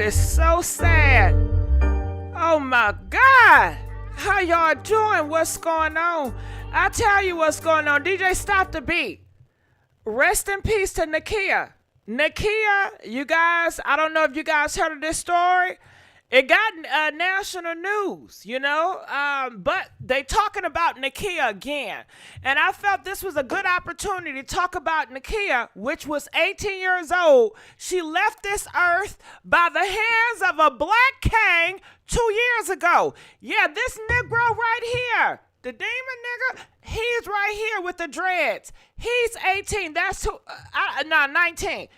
is so sad. Oh my God. How y'all doing? What's going on? I'll tell you what's going on. DJ, stop the beat. Rest in peace to Nakia. Nakia, you guys, I don't know if you guys heard of this story. It got national news, you know, but they talking about Nakia again. And I felt this was a good opportunity to talk about Nakia, which was 18 years old. She left this earth by the hands of a black Kang 2 years ago. Yeah, this Negro right here, the demon nigga, he's right here with the dreads. He's 18. That's who, 19.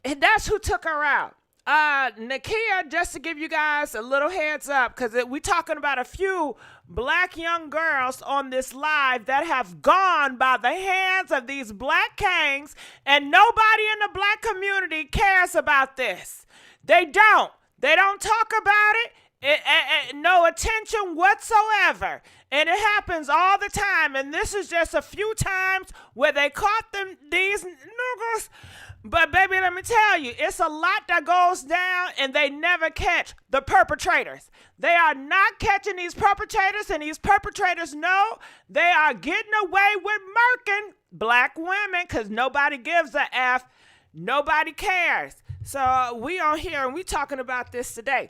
That's who took her out. Nakia, just to give you guys a little heads up, because we talking about a few black young girls on this live that have gone by the hands of these black Kangs, and nobody in the black community cares about this. They don't talk about it. No attention whatsoever. And it happens all the time. And this is just a few times where they caught these niggas. But baby, let me tell you, it's a lot that goes down and they never catch the perpetrators. They are not catching these perpetrators, and these perpetrators know they are getting away with murking black women because nobody gives a F. Nobody cares. So we on here and we talking about this today.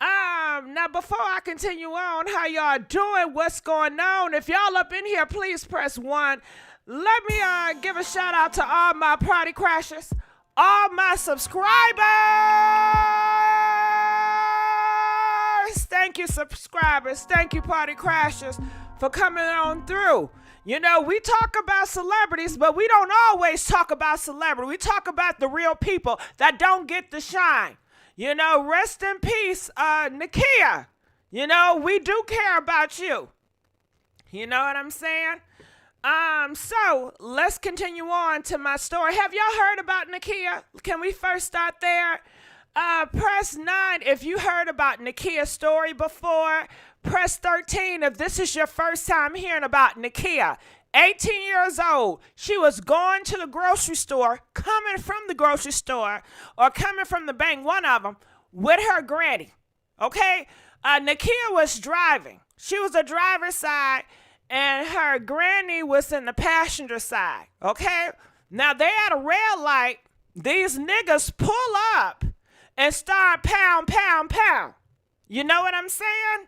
Now before I continue on, how y'all doing? What's going on? If y'all up in here, please press 1. Let me give a shout out to all my party crashers, all my subscribers. Thank you, subscribers. Thank you, party crashers, for coming on through. You know, we talk about celebrities, but we don't always talk about celebrity. We talk about the real people that don't get the shine. You know, rest in peace, Nakia. You know, we do care about you. You know what I'm saying? So let's continue on to my story. Have y'all heard about Nakia? Can we first start there? Press 9 if you heard about Nakia's story before. Press 13 if this is your first time hearing about Nakia. 18 years old. She was going to the grocery store, coming from the grocery store, or coming from the bank, one of them, with her granny. Okay? Nakia was driving. She was a driver's side, and her granny was in the passenger side, okay? Now, they had a red light. These niggas pull up and start pound, pound, pound. You know what I'm saying?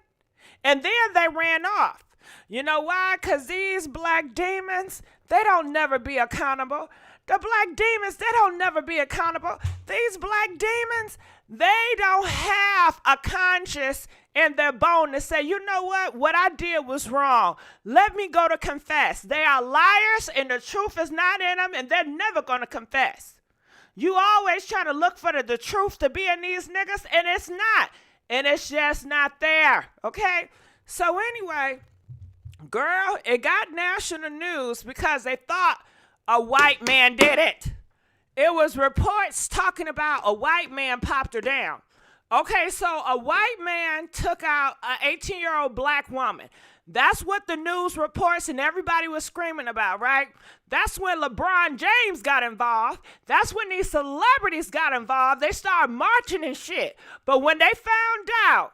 And then they ran off. You know why? Because these black demons, they don't never be accountable. The black demons, they don't never be accountable. These black demons, they don't have a conscience in their bone to say, you know what I did was wrong. Let me go to confess. They are liars and the truth is not in them, and they're never going to confess. You always try to look for the truth to be in these niggas, and it's not. And it's just not there, okay? So anyway, girl, it got national news because they thought a white man did it. It was reports talking about a white man popped her down. Okay, so a white man took out an 18-year-old black woman. That's what the news reports and everybody was screaming about, right? That's when LeBron James got involved. That's when these celebrities got involved. They started marching and shit. But when they found out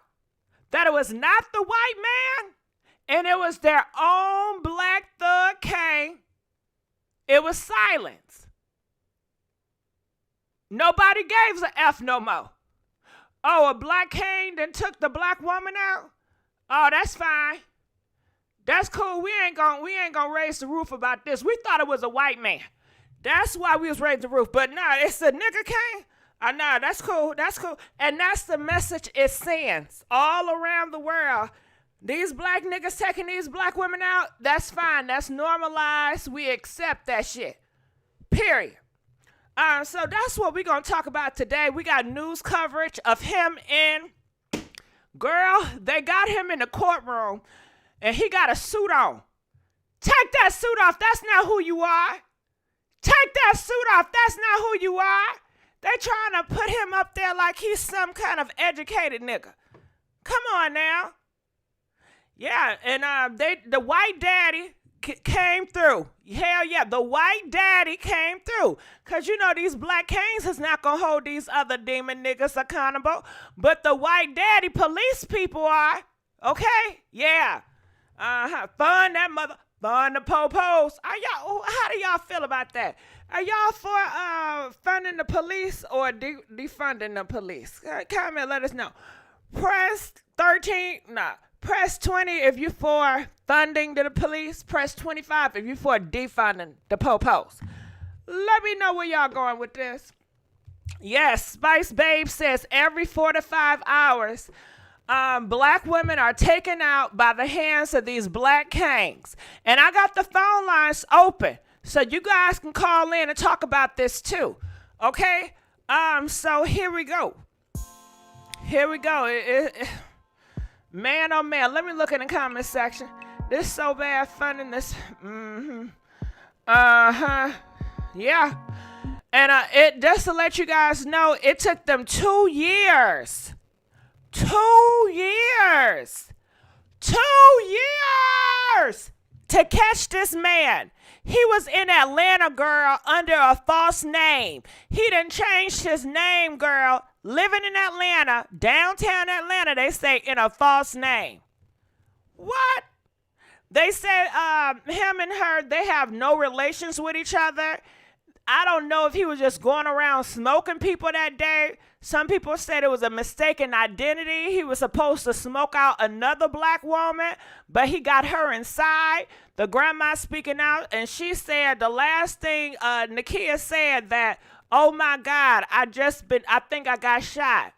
that it was not the white man and it was their own black thug Kang, it was silence. Nobody gave a F no more. Oh, a black Kang then took the black woman out? Oh, that's fine. That's cool. We ain't gonna raise the roof about this. We thought it was a white man. That's why we was raising the roof. But nah, it's a nigga Kang. Nah, that's cool. That's cool. And that's the message it sends all around the world. These black niggas taking these black women out, that's fine. That's normalized. We accept that shit. Period. So that's what we're going to talk about today. We got news coverage of him in, girl, they got him in the courtroom and he got a suit on. Take that suit off. That's not who you are. Take that suit off. That's not who you are. They trying to put him up there like he's some kind of educated nigga. Come on now. Yeah, and the white daddy came through. Hell yeah, the white daddy came through. Because you know these black kings is not going to hold these other demon niggas accountable. But the white daddy police people are. Okay? Yeah. Fund that mother. Fund the po-pos. How do y'all feel about that? Are y'all for funding the police or defunding the police? Comment, let us know. Press 13. Nah. Press 20 if you're for funding the police. Press 25 if you're for defunding the po-pos. Let me know where y'all going with this. Yes, Spice Babe says every 4 to 5 hours, black women are taken out by the hands of these black kangs. And I got the phone lines open, so you guys can call in and talk about this too. Okay? So here we go. Here we go. Man, oh man, let me look in the comment section. This so bad funding this. Yeah. And it just to let you guys know, it took them 2 years. 2 years. 2 years to catch this man. He was in Atlanta, girl, under a false name. He done changed his name, girl. Living in Atlanta, downtown Atlanta, they say in a false name. What? They said him and her, they have no relations with each other. I don't know if he was just going around smoking people that day. Some people said it was a mistaken identity. He was supposed to smoke out another black woman, but he got her inside. The grandma speaking out, and she said the last thing Nakia said that, oh my God, I think I got shot.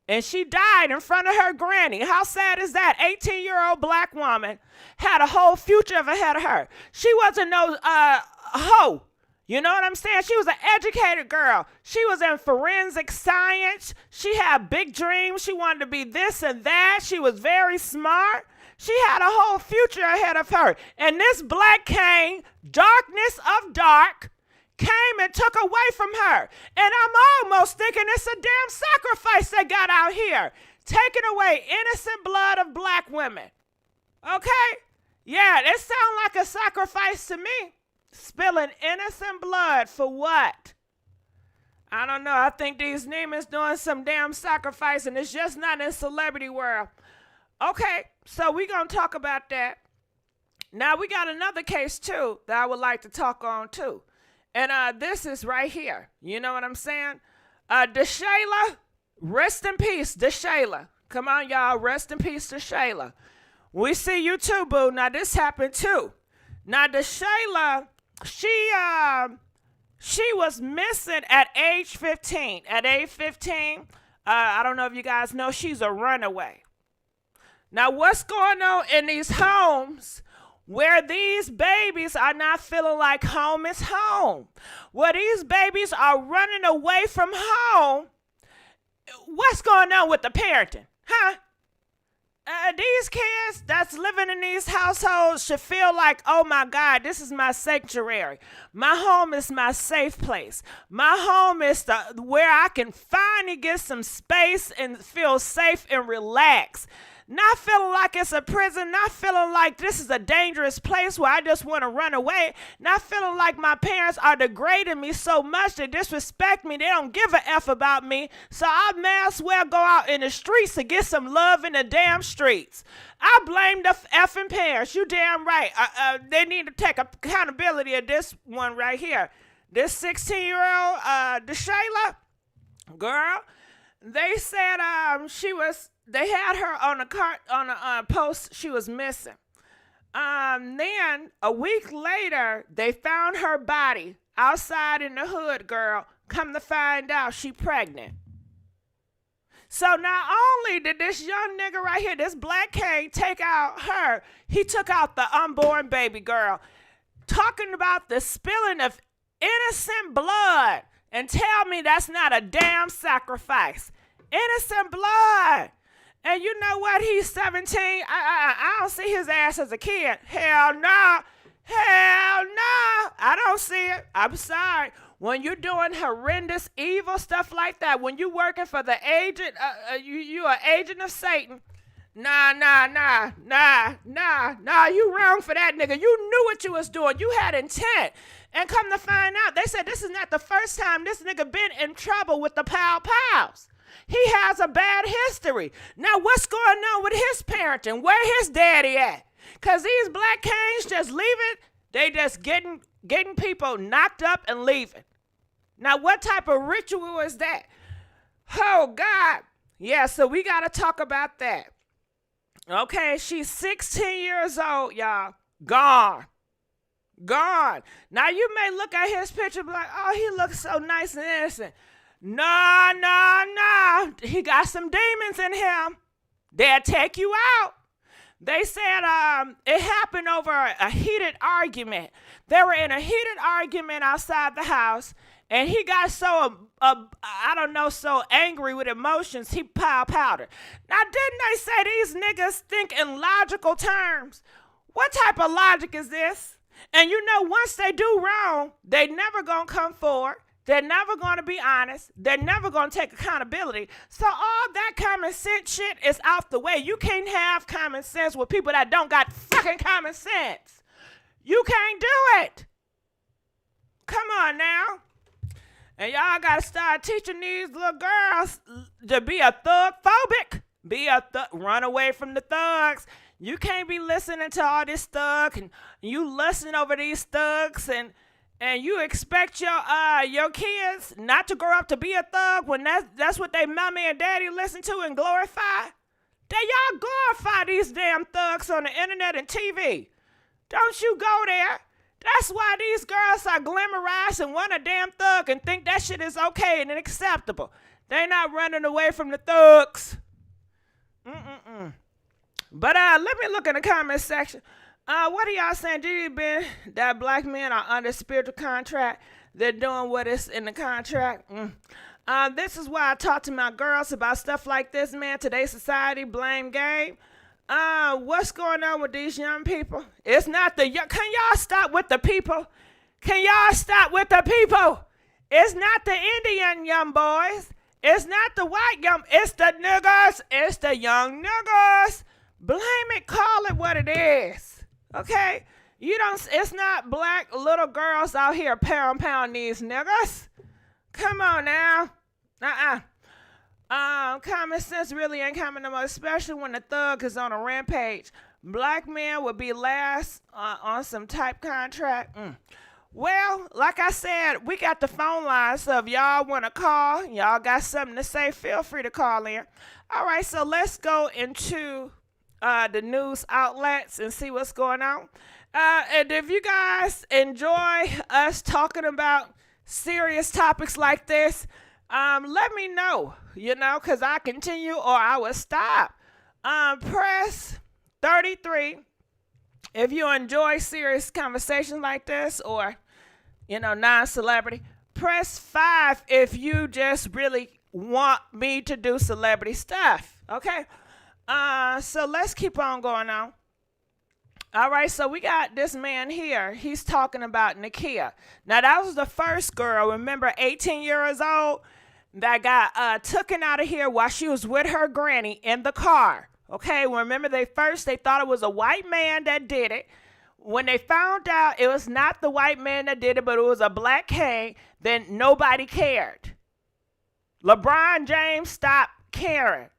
And she died in front of her granny. How sad is that? 18-year-old black woman had a whole future ahead of her. She wasn't no hoe. You know what I'm saying? She was an educated girl. She was in forensic science. She had big dreams. She wanted to be this and that. She was very smart. She had a whole future ahead of her. And this black Kang, darkness of dark, came and took away from her. And I'm almost thinking it's a damn sacrifice they got out here. Taking away innocent blood of black women. Okay? Yeah, it sounds like a sacrifice to me. Spilling innocent blood for what? I don't know. I think these demons doing some damn sacrifice, and it's just not in celebrity world. Okay, so we're going to talk about that. Now, we got another case, too, that I would like to talk on, too. And this is right here. You know what I'm saying? DeShayla, rest in peace, DeShayla. Come on, y'all. Rest in peace, DeShayla. We see you, too, boo. Now, this happened, too. Now, DeShayla, she was missing at age 15. At age 15, I don't know if you guys know, she's a runaway. Now, what's going on in these homes where these babies are not feeling like home is home? Where these babies are running away from home? What's going on with the parenting? Huh? These kids that's living in these households should feel like, oh my God, this is my sanctuary. My home is my safe place. My home is where I can finally get some space and feel safe and relax. Not feeling like it's a prison, not feeling like this is a dangerous place where I just want to run away, not feeling like my parents are degrading me so much, they disrespect me, they don't give a F about me, so I may as well go out in the streets to get some love in the damn streets. I blame the effing parents. You damn right. They need to take accountability of this one right here. This 16-year-old DeShayla girl, they said they had her on a post she was missing. Then a week later, they found her body outside in the hood, girl. Come to find out, she pregnant. So not only did this young nigga right here, this black Kang, take out her, he took out the unborn baby girl. Talking about the spilling of innocent blood. And tell me that's not a damn sacrifice. Innocent blood. And you know what? He's 17. I don't see his ass as a kid. Hell no. Hell no. I don't see it. I'm sorry. When you're doing horrendous, evil stuff like that, when you're working for the agent, you're an agent of Satan, Nah, you wrong for that, nigga. You knew what you was doing. You had intent. And come to find out, they said this is not the first time this nigga been in trouble with the Pow Pows. He has a bad history. Now, what's going on with his parenting? Where his daddy at? Because these black Kangs just leaving. They just getting people knocked up and leaving. Now, what type of ritual is that? Oh, God. Yeah, so we got to talk about that. Okay, she's 16 years old, y'all. Gone. Now, you may look at his picture and be like, oh, he looks so nice and innocent. No. He got some demons in him. They'll take you out. They said it happened over a heated argument. They were in a heated argument outside the house, and he got so, so angry with emotions, he powdered. Now, didn't they say these niggas think in logical terms? What type of logic is this? And you know, once they do wrong, they never gonna come forward. They're never going to be honest. They're never going to take accountability. So all that common sense shit is out the way. You can't have common sense with people that don't got fucking common sense. You can't do it. Come on now. And y'all got to start teaching these little girls to be a thug phobic. Run away from the thugs. You can't be listening to all this thug and you listen over these thugs and you expect your kids not to grow up to be a thug when that's what they mommy and daddy listen to and glorify? Y'all glorify these damn thugs on the internet and TV. Don't you go there. That's why these girls are glamorized and want a damn thug and think that shit is okay and acceptable. They not running away from the thugs. But let me look in the comment section. What are y'all saying? Do you been that black men are under spiritual contract? They're doing what is in the contract. This is why I talk to my girls about stuff like this, man. Today's society, blame game. What's going on with these young people? It's not the young. Can y'all stop with the people? Can y'all stop with the people? It's not the Indian young boys. It's not the white young. It's the niggas. It's the young niggas. Blame it. Call it what it is. Okay? It's not black little girls out here pound these niggas. Come on now. Common sense really ain't coming no more, especially when the thug is on a rampage. Black men would be last on some type contract. Well, like I said, we got the phone line, so if y'all want to call, y'all got something to say, feel free to call in. All right, so let's go into the news outlets and see what's going on. And if you guys enjoy us talking about serious topics like this, let me know, because I continue or I will stop. Press 33 if you enjoy serious conversations like this or, non-celebrity. Press 5 if you just really want me to do celebrity stuff, okay? So let's keep on going on. All right, so we got this man here. He's talking about Nakia. Now, that was the first girl, remember, 18 years old, that got taken out of here while she was with her granny in the car. Okay, remember, they thought it was a white man that did it. When they found out it was not the white man that did it, but it was a black Kang, then nobody cared. LeBron James stopped caring.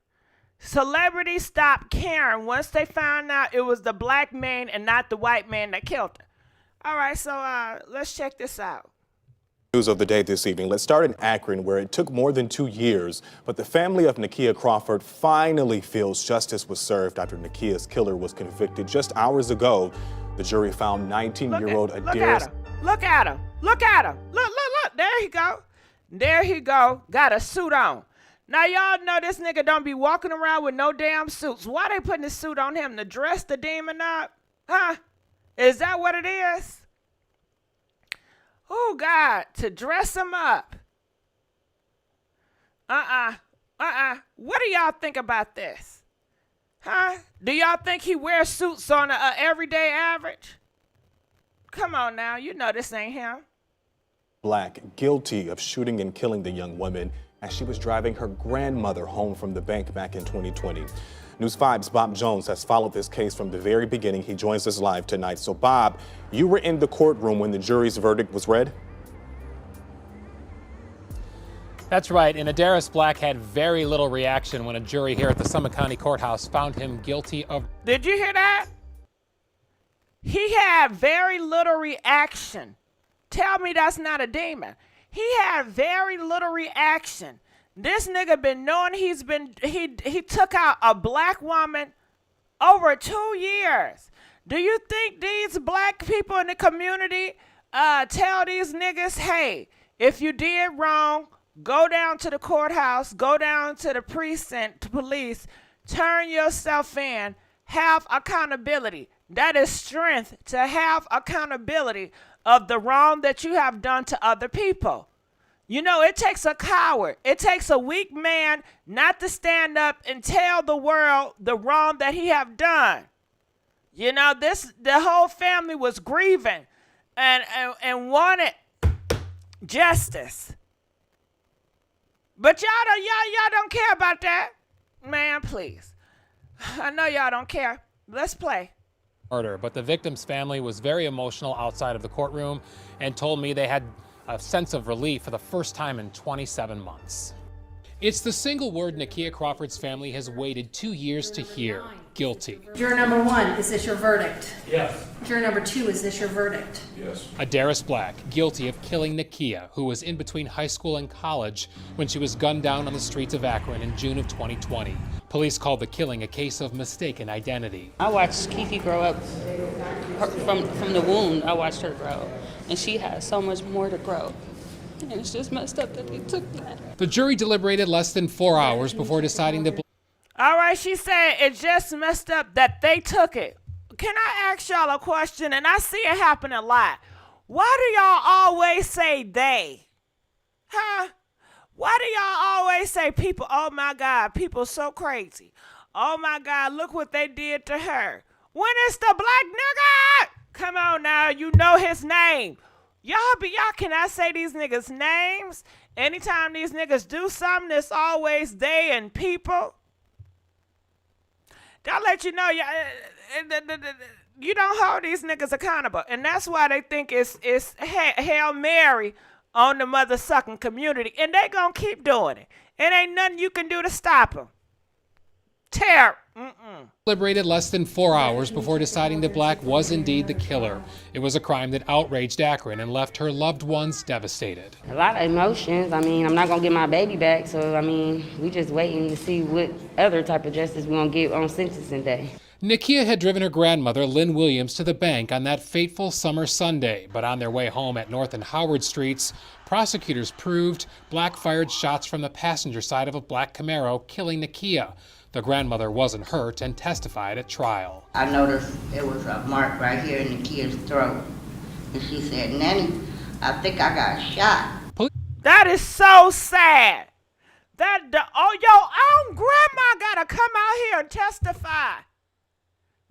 Celebrities stopped caring once they found out it was the black man and not the white man that killed her. All right, so let's check this out. News of the day this evening. Let's start in Akron, where it took more than 2 years, but the family of Nakia Crawford finally feels justice was served after Nakia's killer was convicted just hours ago. The jury found 19-year-old Adair. Look at him. Look. There he go. Got a suit on. Now, y'all know this nigga don't be walking around with no damn suits. Why they putting this suit on him? To dress the demon up? Huh? Is that what it is? Oh, God, to dress him up. What do y'all think about this? Huh? Do y'all think he wears suits on a everyday average? Come on now, you know this ain't him. Black, guilty of shooting and killing the young woman as she was driving her grandmother home from the bank back in 2020. News 5's Bob Jones has followed this case from the very beginning. He joins us live tonight. So Bob, you were in the courtroom when the jury's verdict was read? That's right, and Adaris Black had very little reaction when a jury here at the Summit County Courthouse found him guilty of... Did you hear that? He had very little reaction. Tell me that's not a demon. He had very little reaction. This nigga been knowing he took out a black woman over 2 years. Do you think these black people in the community tell these niggas, hey, if you did wrong, go down to the courthouse, go down to the precinct police, turn yourself in, have accountability. That is strength, to have accountability of the wrong that you have done to other people. You know, it takes a coward. It takes a weak man not to stand up and tell the world the wrong that he have done. You know, the whole family was grieving and wanted justice. But y'all don't care about that. Man, please. I know y'all don't care. Let's play. Murder, but the victim's family was very emotional outside of the courtroom and told me they had a sense of relief for the first time in 27 months. It's the single word Nakia Crawford's family has waited 2 years to hear: guilty. Juror number 1, is this your verdict? Yes. Juror number 2, is this your verdict? Yes. Adaris Black, guilty of killing Nakia, who was in between high school and college when she was gunned down on the streets of Akron in June of 2020. Police called the killing a case of mistaken identity. I watched Kiki grow up from the womb. I watched her grow, and she has so much more to grow. And it's just messed up that they took that. The jury deliberated less than 4 hours before deciding to... All right, she said it just messed up that they took it. Can I ask y'all a question? And I see it happen a lot. Why do y'all always say they? Huh? Why do y'all always say people, oh my God, people so crazy. Oh my God, look what they did to her. When it's the black nigga? Come on now, you know his name. Y'all cannot say these niggas' names. Anytime these niggas do something, it's always they and people. They'll let you know you don't hold these niggas accountable. And that's why they think it's Hail Mary on the mother-sucking community. And they gonna keep doing it. It ain't nothing you can do to stop them. Deliberated less than 4 hours before deciding that Black was indeed the killer. It was a crime that outraged Akron and left her loved ones devastated. A lot of emotions. I mean, I'm not gonna get my baby back, so I mean, we just waiting to see what other type of justice we're gonna get on sentencing day. Nakia had driven her grandmother, Lynn Williams, to the bank on that fateful summer Sunday, but on their way home at North and Howard Streets, prosecutors proved Black fired shots from the passenger side of a black Camaro, killing Nakia. The grandmother wasn't hurt and testified at trial. I noticed there was a mark right here in the kid's throat. And she said, Nanny, I think I got shot. That is so sad. Your own grandma gotta come out here and testify.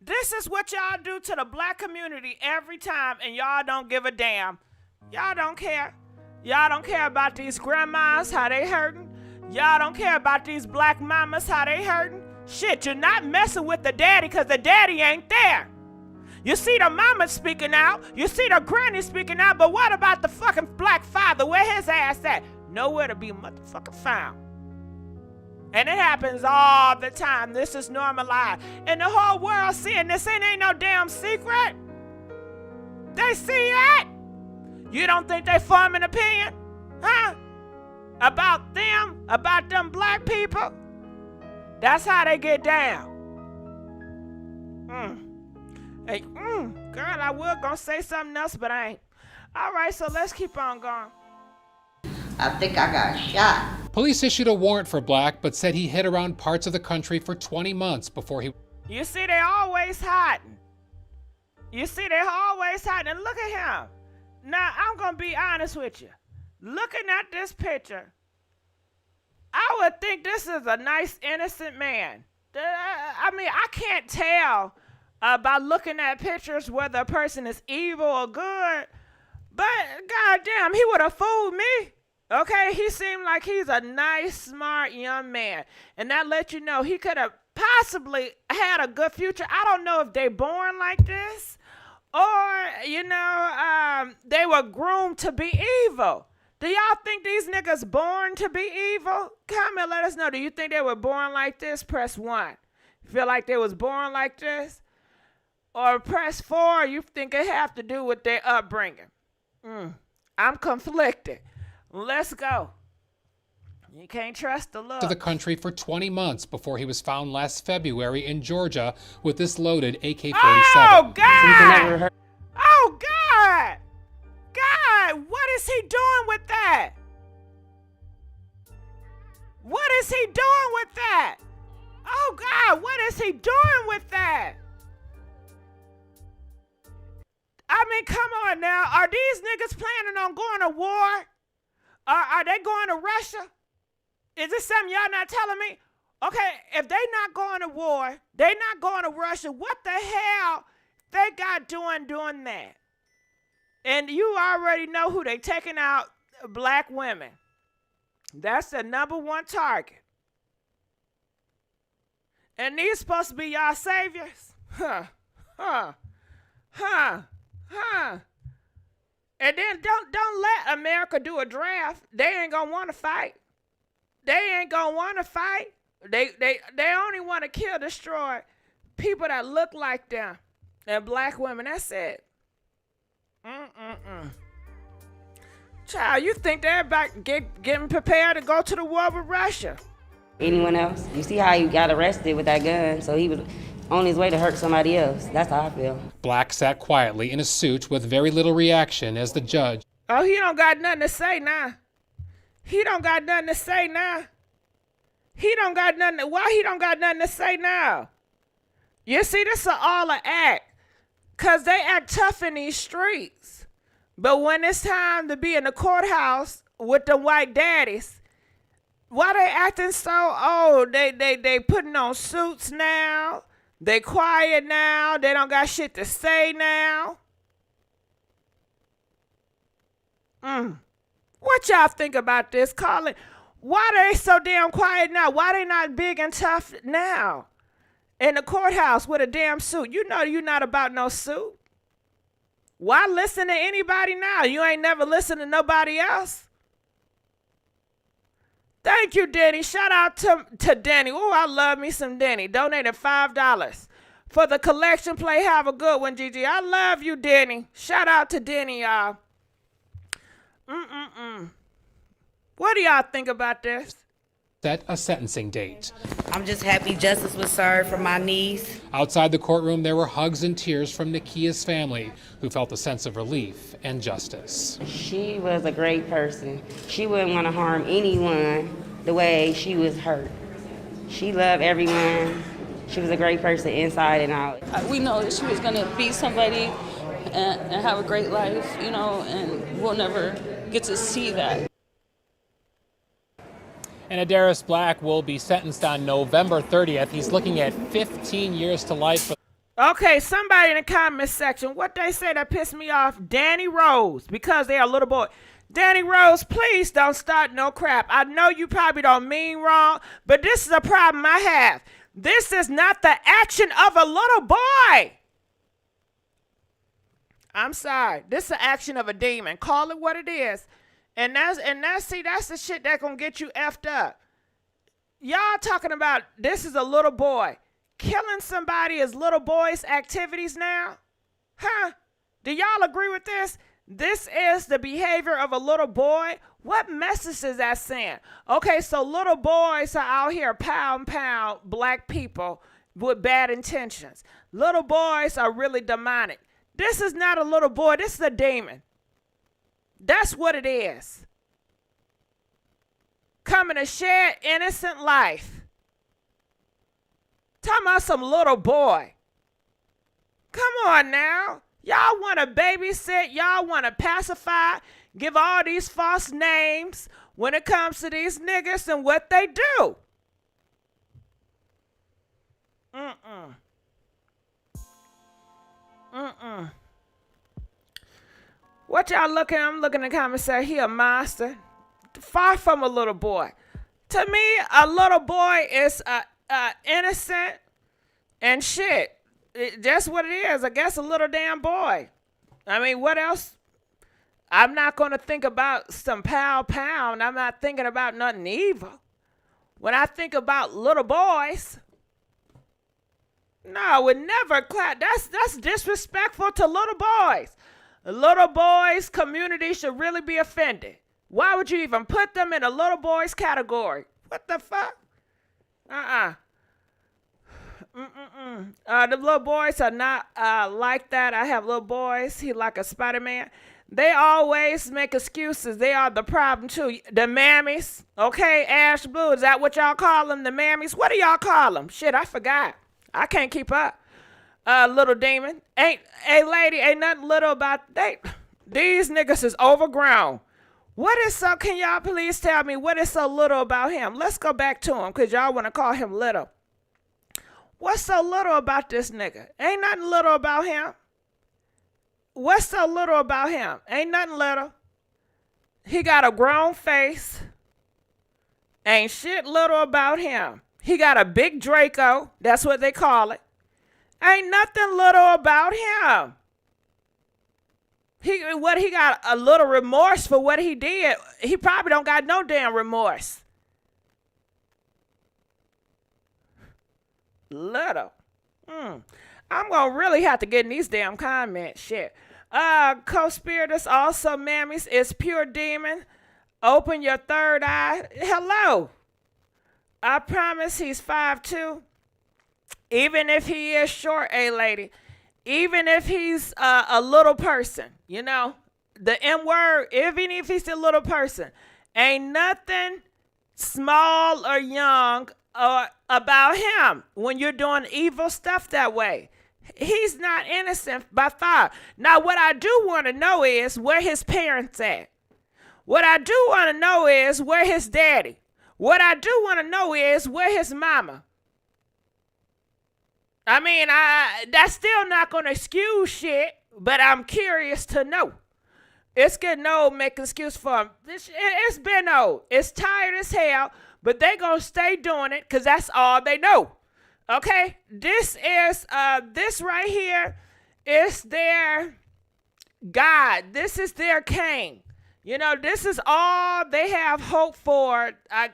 This is what y'all do to the black community every time, and y'all don't give a damn. Y'all don't care. Y'all don't care about these grandmas, how they hurting. Y'all don't care about these black mamas, how they hurting. Shit, you're not messing with the daddy because the daddy ain't there. You see the mama speaking out. You see the granny speaking out. But what about the fucking black father? Where his ass at? Nowhere to be motherfucking found. And it happens all the time. This is normalized. And the whole world seeing this. Ain't no damn secret. They see it. You don't think they form an opinion? Huh? About them black people? That's how they get down. Hey, girl, I was gonna say something else, but I ain't. All right, so let's keep on going. I think I got shot. Police issued a warrant for Black, but said he hid around parts of the country for 20 months before he... You see, they always hiding. You see, they always hiding. And look at him. Now, I'm gonna be honest with you. Looking at this picture, I would think this is a nice, innocent man. I mean, I can't tell by looking at pictures whether a person is evil or good, but goddamn, he would have fooled me. Okay, he seemed like he's a nice, smart young man, and that let you know he could have possibly had a good future. I don't know if they born like this or, they were groomed to be evil. Do y'all think these niggas born to be evil? Comment, let us know. Do you think they were born like this? Press 1. Feel like they was born like this? Or press 4, you think it have to do with their upbringing? I'm conflicted. Let's go. You can't trust the look. To the country for 20 months before he was found last February in Georgia with this loaded AK-47. Oh, God! Oh, God! God, what is he doing with that? What is he doing with that? Oh, God, what is he doing with that? I mean, come on now. Are these niggas planning on going to war? Are they going to Russia? Is this something y'all not telling me? Okay, if they not going to war, they not going to Russia, what the hell they got doing that? And you already know who they taking out, black women. That's the #1 target. And these supposed to be y'all saviors? And then don't let America do a draft. They ain't gonna want to fight. They ain't gonna want to fight. They only want to kill, destroy people that look like them and black women. That's it. Child, you think they're about getting prepared to go to the war with Russia? Anyone else? You see how he got arrested with that gun, so he was on his way to hurt somebody else. That's how I feel. Black sat quietly in a suit with very little reaction as the judge. Oh, he don't got nothing to say now. He don't got nothing to say now. He don't got nothing. Why he don't got nothing to say now? You see, this is all an act. Because they act tough in these streets. But when it's time to be in the courthouse with the white daddies, why they acting so old? They putting on suits now. They quiet now. They don't got shit to say now. What y'all think about this, Colin? Why they so damn quiet now? Why they not big and tough now? In the courthouse with a damn suit. You know you not about no suit. Why listen to anybody now? You ain't never listened to nobody else. Thank you, Denny. Shout out to Denny. Oh, I love me some Denny. Donated $5 for the collection play. Have a good one, Gigi. I love you, Denny. Shout out to Denny, y'all. What do y'all think about this? Set a sentencing date. I'm just happy justice was served for my niece. Outside the courtroom, there were hugs and tears from Nakia's family, who felt a sense of relief and justice. She was a great person. She wouldn't want to harm anyone the way she was hurt. She loved everyone. She was a great person inside and out. We know that she was going to be somebody and have a great life, and we'll never get to see that. And Adaris Black will be sentenced on November 30th. He's looking at 15 years to life. Okay, somebody in the comment section, what they say that pissed me off? Danny Rose, because they're a little boy. Danny Rose, please don't start no crap. I know you probably don't mean wrong, but this is a problem I have. This is not the action of a little boy. I'm sorry. This is the action of a demon. Call it what it is. And that's the shit that gonna get you effed up. Y'all talking about this is a little boy. Killing somebody is little boys' activities now? Huh? Do y'all agree with this? This is the behavior of a little boy? What message is that saying? Okay, so little boys are out here pound black people with bad intentions. Little boys are really demonic. This is not a little boy. This is a demon. That's what it is. Coming to share innocent life. Talking about some little boy. Come on now. Y'all want to babysit. Y'all want to pacify. Give all these false names when it comes to these niggas and what they do. What y'all looking? I'm looking in the comments say he a monster. Far from a little boy. To me, a little boy is innocent and shit. That's what it is. I guess a little damn boy. I mean, what else? I'm not going to think about some pound. I'm not thinking about nothing evil. When I think about little boys, no, I would never clap. That's disrespectful to little boys. A little boys community should really be offended. Why would you even put them in a little boys category? What the fuck? The little boys are not like that. I have little boys. He like a Spider-Man. They always make excuses. They are the problem too. The mammies, okay? Ash Blue, is that what y'all call them? The mammies? What do y'all call them? Shit, I forgot. I can't keep up. Little demon. Hey lady, ain't nothing little about these niggas is overgrown. What is so, can y'all please tell me what is so little about him? Let's go back to him, because y'all want to call him little. What's so little about this nigga? Ain't nothing little about him. What's so little about him? Ain't nothing little. He got a grown face. Ain't shit little about him. He got a big Draco. That's what they call it. Ain't nothing little about him. He got a little remorse for what he did. He probably don't got no damn remorse. Little. I'm going to really have to get in these damn comments. Shit. Co-spiritors, also mammies, is pure demon. Open your third eye. Hello. I promise he's 5'2". Even if he is short, lady. Even if he's a little person, you know, the M word, even if he's a little person, ain't nothing small or young about him when you're doing evil stuff that way. He's not innocent by far. Now, what I do want to know is where his parents at. What I do want to know is where his daddy. What I do want to know is where his mama. I mean, that's still not going to excuse shit, but I'm curious to know. It's getting old, make an excuse for him. It's been old. It's tired as hell, but they going to stay doing it because that's all they know. Okay? This is, this right here is their God. This is their Kang. You know, this is all they have hope for. I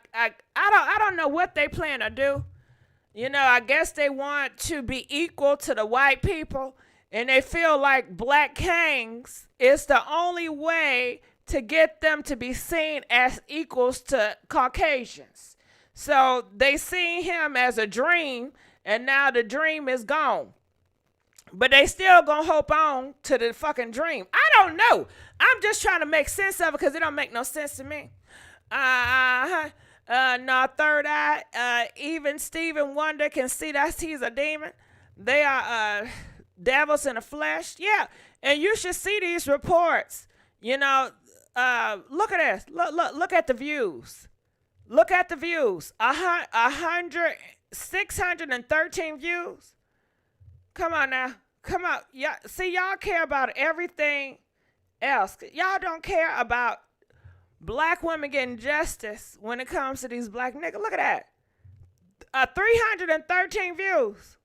don't know what they plan to do. You know, I guess they want to be equal to the white people, and they feel like black Kangs is the only way to get them to be seen as equals to Caucasians. So they see him as a dream, and now the dream is gone. But they still gonna hope on to the fucking dream. I don't know. I'm just trying to make sense of it because it don't make no sense to me. No, third eye, even Stephen Wonder can see that he's a demon. They are devils in the flesh. Yeah, and you should see these reports. You know, look at this. Look at the views. Look at the views. 613 views. Come on now. Come on. Yeah, see, y'all care about everything else. Y'all don't care about black women getting justice when it comes to these black niggas. Look at that. 313 views.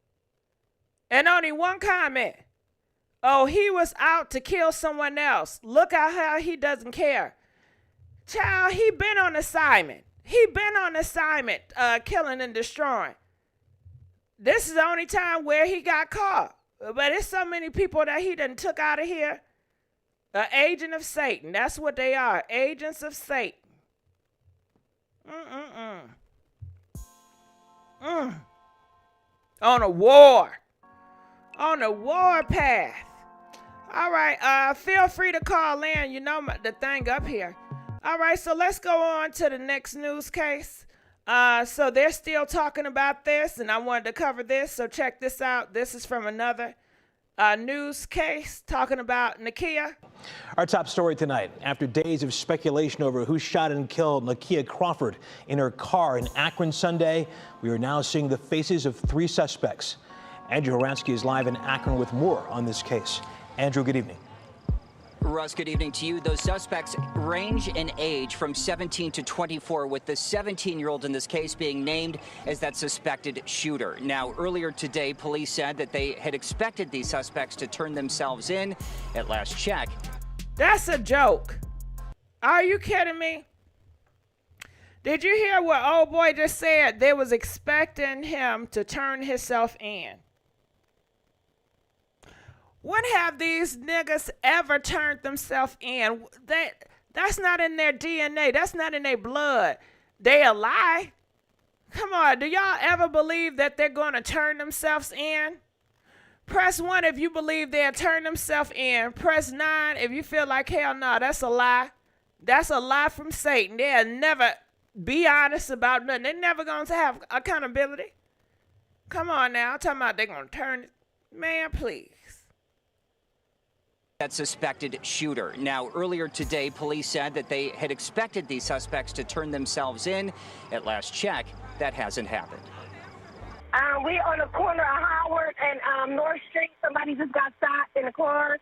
And only one comment. Oh, he was out to kill someone else. Look at how he doesn't care. Child, he been on assignment. Killing and destroying. This is the only time where he got caught. But it's so many people that he done took out of here. An agent of Satan. That's what they are. Agents of Satan. On a war. On a war path. All right. Feel free to call in. You know the thing up here. All right. So let's go on to the next news case. So they're still talking about this, and I wanted to cover this. So check this out. This is from another news case talking about Nakia. Our top story tonight, after days of speculation over who shot and killed Nakia Crawford in her car in Akron Sunday, we are now seeing the faces of 3 suspects. Andrew Horansky is live in Akron with more on this case. Andrew, good evening. Russ, good evening to you. Those suspects range in age from 17 to 24, with the 17-year-old in this case being named as that suspected shooter. Now, earlier today, police said that they had expected these suspects to turn themselves in at last check. That's a joke. Are you kidding me? Did you hear what old boy just said? They was expecting him to turn himself in. When have these niggas ever turned themselves in? That's not in their DNA. That's not in their blood. They a lie. Come on, do y'all ever believe that they're going to turn themselves in? Press 1 if you believe they'll turn themselves in. Press 9 if you feel like, hell no, that's a lie. That's a lie from Satan. They'll never be honest about nothing. They're never going to have accountability. Come on now. I'm talking about they're going to turn it. Man, please. That suspected shooter. Now, earlier today, police said that they had expected these suspects to turn themselves in at last check. That hasn't happened. We on the corner of Howard and North Street. Somebody just got shot in the car.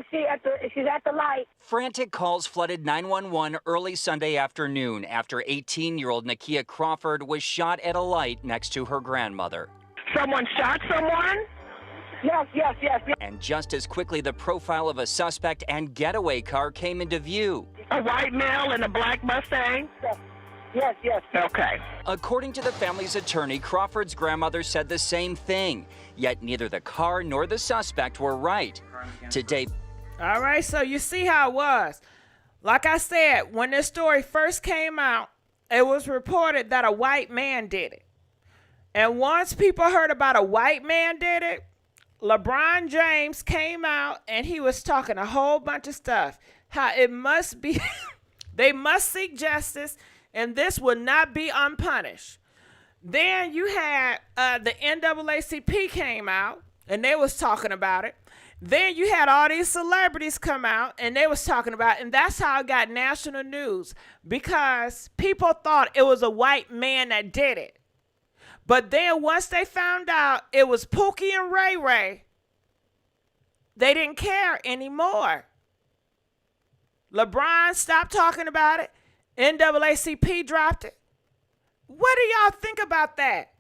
She's at the light. Frantic calls flooded 911 early Sunday afternoon after 18-year-old Nakia Crawford was shot at a light next to her grandmother. Someone shot someone? Yes. And just as quickly, the profile of a suspect and getaway car came into view. A white male in a black Mustang? Yes. Okay. According to the family's attorney, Crawford's grandmother said the same thing, yet neither the car nor the suspect were right. Today. All right, so you see how it was. Like I said, when this story first came out, it was reported that a white man did it. And once people heard about a white man did it, LeBron James came out and he was talking a whole bunch of stuff. How it must be, they must seek justice, and this will not be unpunished. Then you had the NAACP came out and they was talking about it. Then you had all these celebrities come out and they was talking about it, and that's how it got national news, because people thought it was a white man that did it. But then once they found out it was Pookie and Ray Ray, they didn't care anymore. LeBron stopped talking about it. NAACP dropped it. What do y'all think about that?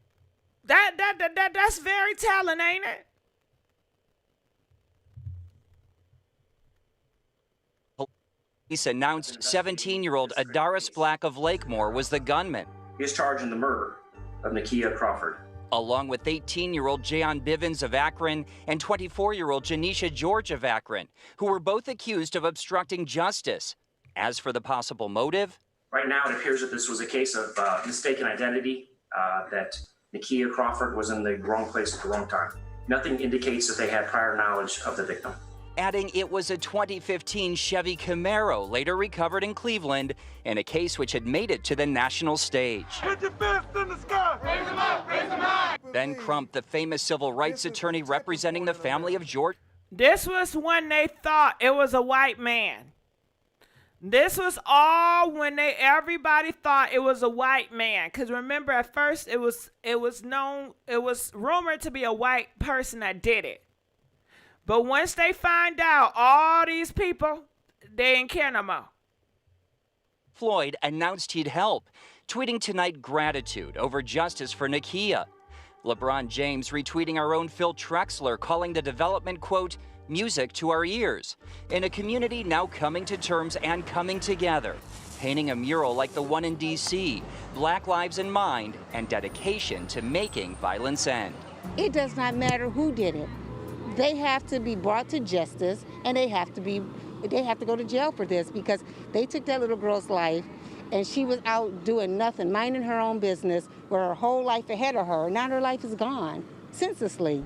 That's very telling, ain't it? Police announced 17-year-old Adaris Black of Lakemore was the gunman. He is charged in the murder of Nakia Crawford, along with 18-year-old Jayon Bivens of Akron and 24-year-old Janisha George of Akron, who were both accused of obstructing justice. As for the possible motive, right now it appears that this was a case of mistaken identity, that Nakia Crawford was in the wrong place at the wrong time. Nothing indicates that they had prior knowledge of the victim. Adding it was a 2015 Chevy Camaro later recovered in Cleveland in a case which had made it to the national stage. Put your fist in the sky! Raise them up! Raise them high! Ben Crump, the famous civil rights attorney representing the family of George. This was when they thought it was a white man. This was all when everybody thought it was a white man. Because remember, at first it was rumored to be a white person that did it. But once they find out all these people, they ain't care no more. Floyd announced he'd help, tweeting tonight gratitude over justice for Nakia. LeBron James retweeting our own Phil Trexler, calling the development, quote, music to our ears, in a community now coming to terms and coming together, painting a mural like the one in D.C., Black Lives in Mind, and dedication to making violence end. It does not matter who did it. They have to be brought to justice, and they have to go to jail for this, because they took that little girl's life, and she was out doing nothing, minding her own business, with her whole life ahead of her. Now her life is gone, senselessly.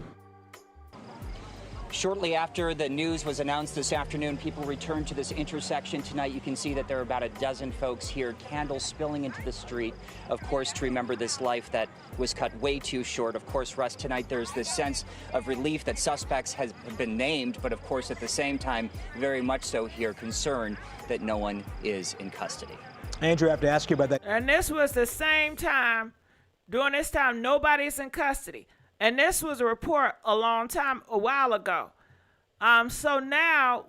Shortly after the news was announced this afternoon, people returned to this intersection tonight. You can see that there are about a dozen folks here, candles spilling into the street, of course, to remember this life that was cut way too short. Of course, Russ, tonight there's this sense of relief that suspects have been named, but of course, at the same time, very much so here, concerned that no one is in custody. Andrew, I have to ask you about that. And this was the same time, during this time, nobody's in custody. And this was a report a while ago. So now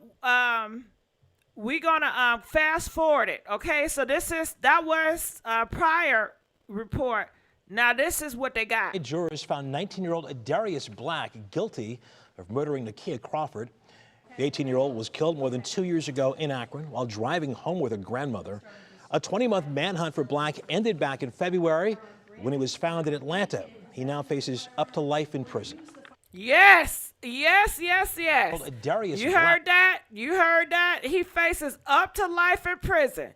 we're gonna fast forward it. Okay, so that was a prior report. Now this is what they got. Jurors found 19-year-old Darius Black guilty of murdering Nakia Crawford. The 18-year-old was killed more than 2 years ago in Akron while driving home with her grandmother. A 20-month manhunt for Black ended back in February when he was found in Atlanta. He now faces up to life in prison. Yes. Darius You Black. heard that? You heard that? He faces up to life in prison.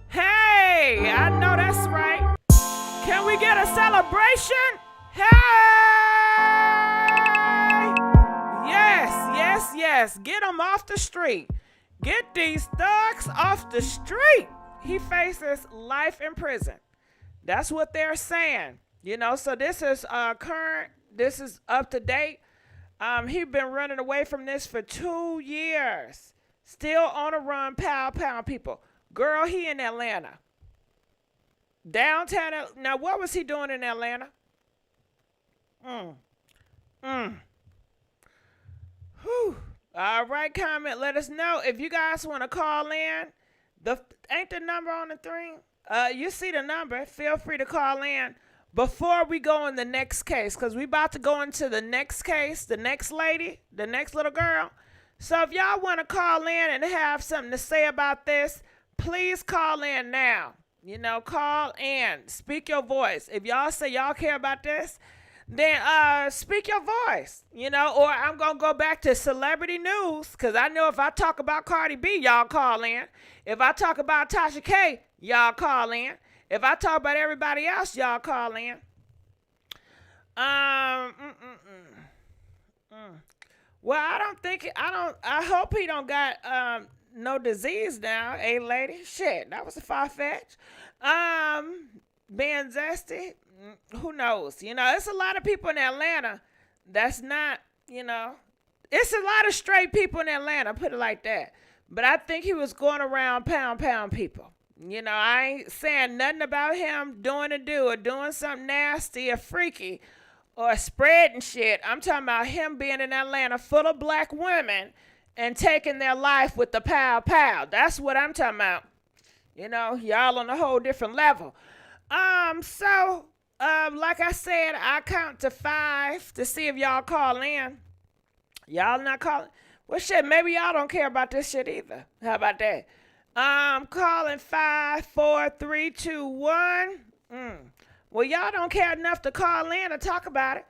Hey, I know that's right. Can we get a celebration? Hey! Yes. Get him off the street. Get these thugs off the street. He faces life in prison. That's what they're saying. You know, so this is current. This is up to date. He been running away from this for 2 years. Still on a run, pound people. Girl, he in Atlanta. Downtown. Now, what was he doing in Atlanta? Whew. All right, comment. Let us know if you guys want to call in. Ain't the number on the thing? You see the number. Feel free to call in before we go in the next case, because we about to go into the next case, the next lady, the next little girl. So if y'all want to call in and have something to say about this, please call in now. You know, call in. Speak your voice. If y'all say y'all care about this, then speak your voice, you know, or I'm going to go back to celebrity news, because I know if I talk about Cardi B, y'all call in. If I talk about Tasha K, y'all call in. If I talk about everybody else, y'all call in. Well, I hope he don't got no disease now, lady. Shit, that was a far-fetched. Being zesty, who knows? You know, it's a lot of people in Atlanta that's not, you know, it's a lot of straight people in Atlanta, put it like that. But I think he was going around pound people. You know, I ain't saying nothing about him doing something nasty or freaky or spreading shit. I'm talking about him being in Atlanta full of black women and taking their life with the pow. That's what I'm talking about. You know, y'all on a whole different level. So, like I said, I count to 5 to see if y'all call in. Y'all not calling? Well, shit, maybe y'all don't care about this shit either. How about that? Calling 5, 4, 3, 2, 1. Well, y'all don't care enough to call in and talk about it.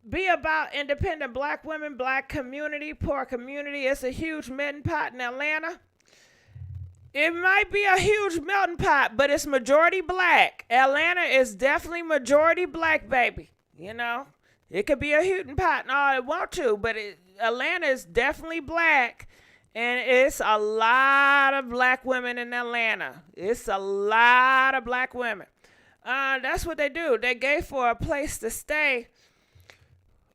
Be about independent black women, black community, poor community. It's a huge melting pot in Atlanta. It might be a huge melting pot, but it's majority black. Atlanta is definitely majority black, baby. You know, it could be a hooting pot and all it want to, but Atlanta is definitely black, and it's a lot of black women in Atlanta. It's a lot of black women. That's what they do. They gave for a place to stay.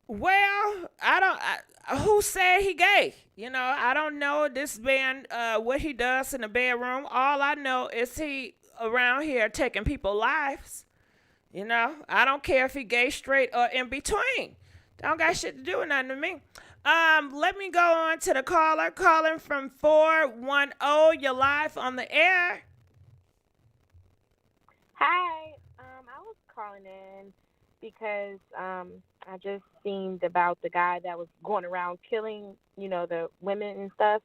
Well, who said he gay? You know, I don't know this man, what he does in the bedroom. All I know is he around here taking people's lives. You know, I don't care if he gay, straight, or in between. Don't got shit to do with nothing to me. Let me go on to the caller. Calling from 410. You're live on the air. Hi. I was calling in because I just seen about the guy that was going around killing, you know, the women and stuff.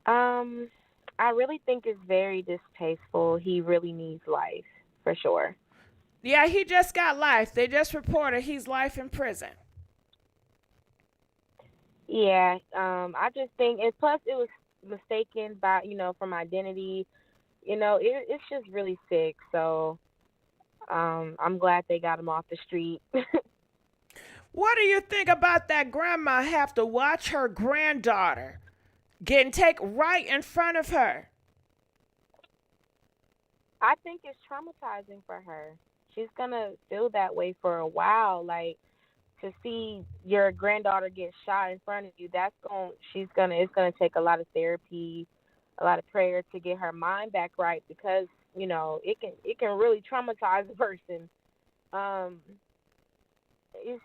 I really think it's very distasteful. He really needs life, for sure. Yeah, he just got life. They just reported he's life in prison. Yeah, I just think, and plus it was mistaken by, you know, from identity. You know, it's just really sick. So I'm glad they got him off the street. What do you think about that grandma have to watch her granddaughter getting taken right in front of her? I think it's traumatizing for her. She's gonna feel that way for a while. Like, to see your granddaughter get shot in front of you, it's gonna take a lot of therapy, a lot of prayer to get her mind back right, because, you know, it can really traumatize a person.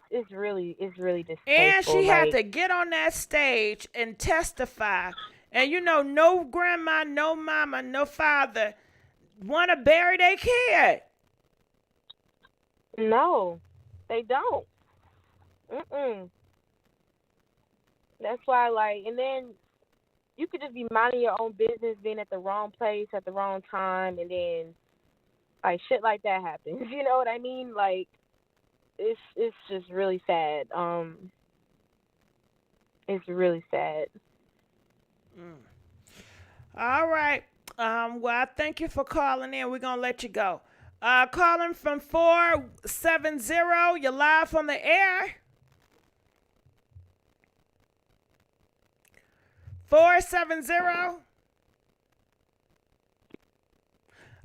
it's really distasteful. And she had like, to get on that stage and testify. And you know, no grandma, no mama, no father want to bury their kid. No, they don't. That's why, like, and then you could just be minding your own business, being at the wrong place at the wrong time, and then like shit like that happens. You know what I mean? Like, it's just really sad. It's really sad. All right. Well, I thank you for calling in. We're gonna let you go. Calling from 470. You're live on the air. 470.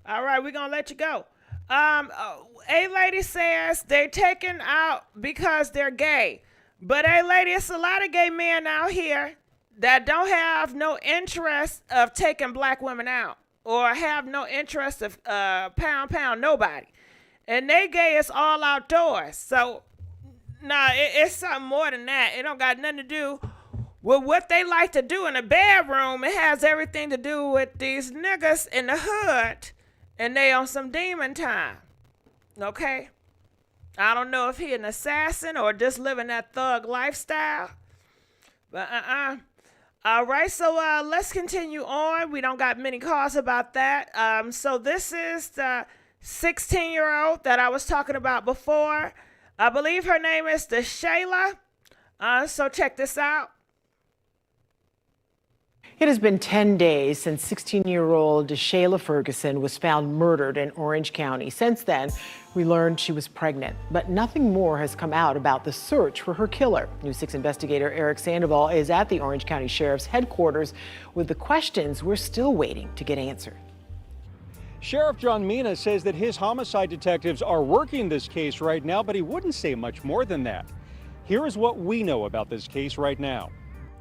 All right, we're gonna let you go. A lady says they're taken out because they're gay. But a lady, it's a lot of gay men out here that don't have no interest of taking black women out or have no interest of pound nobody. And they gay is all outdoors. So, nah, it's something more than that. It don't got nothing to do with what they like to do in the bedroom. It has everything to do with these niggas in the hood, and they on some demon time. Okay? I don't know if he an assassin or just living that thug lifestyle. But All right, so let's continue on. We don't got many calls about that. So this is the 16-year-old that I was talking about before. I believe her name is Shayla. So check this out. It has been 10 days since 16-year-old Shayla Ferguson was found murdered in Orange County. Since then, we learned she was pregnant, but nothing more has come out about the search for her killer. News 6 investigator Eric Sandoval is at the Orange County Sheriff's headquarters with the questions we're still waiting to get answered. Sheriff John Mina says that his homicide detectives are working this case right now, but he wouldn't say much more than that. Here is what we know about this case right now.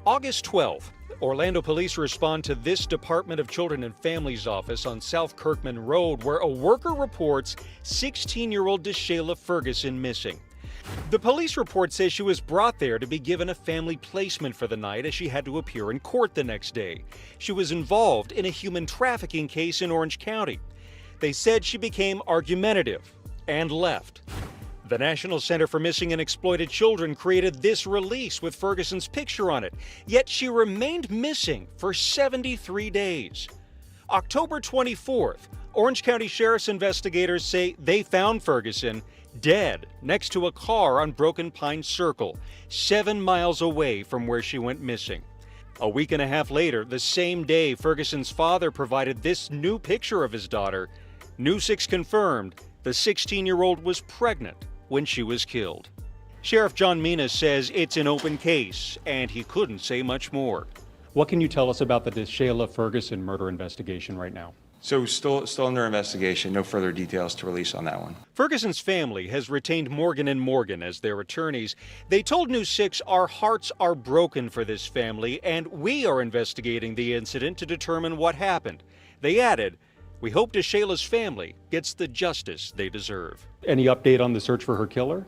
August 12th, Orlando police respond to this Department of Children and Families office on South Kirkman Road, where a worker reports 16-year-old Shayla Ferguson missing. The police report says she was brought there to be given a family placement for the night as she had to appear in court the next day. She was involved in a human trafficking case in Orange County. They said she became argumentative and left. The National Center for Missing and Exploited Children created this release with Ferguson's picture on it, yet she remained missing for 73 days. October 24th, Orange County Sheriff's investigators say they found Ferguson dead next to a car on Broken Pine Circle, 7 miles away from where she went missing. A week and a half later, the same day, Ferguson's father provided this new picture of his daughter. News 6 confirmed the 16-year-old was pregnant when she was killed. Sheriff John Mina says it's an open case, and he couldn't say much more. What can you tell us about the Shayla Ferguson murder investigation right now? So still under investigation, no further details to release on that one. Ferguson's family has retained Morgan & Morgan as their attorneys. They told News 6, "Our hearts are broken for this family, and we are investigating the incident to determine what happened." They added, "We hope Shayla's family gets the justice they deserve." Any update on the search for her killer?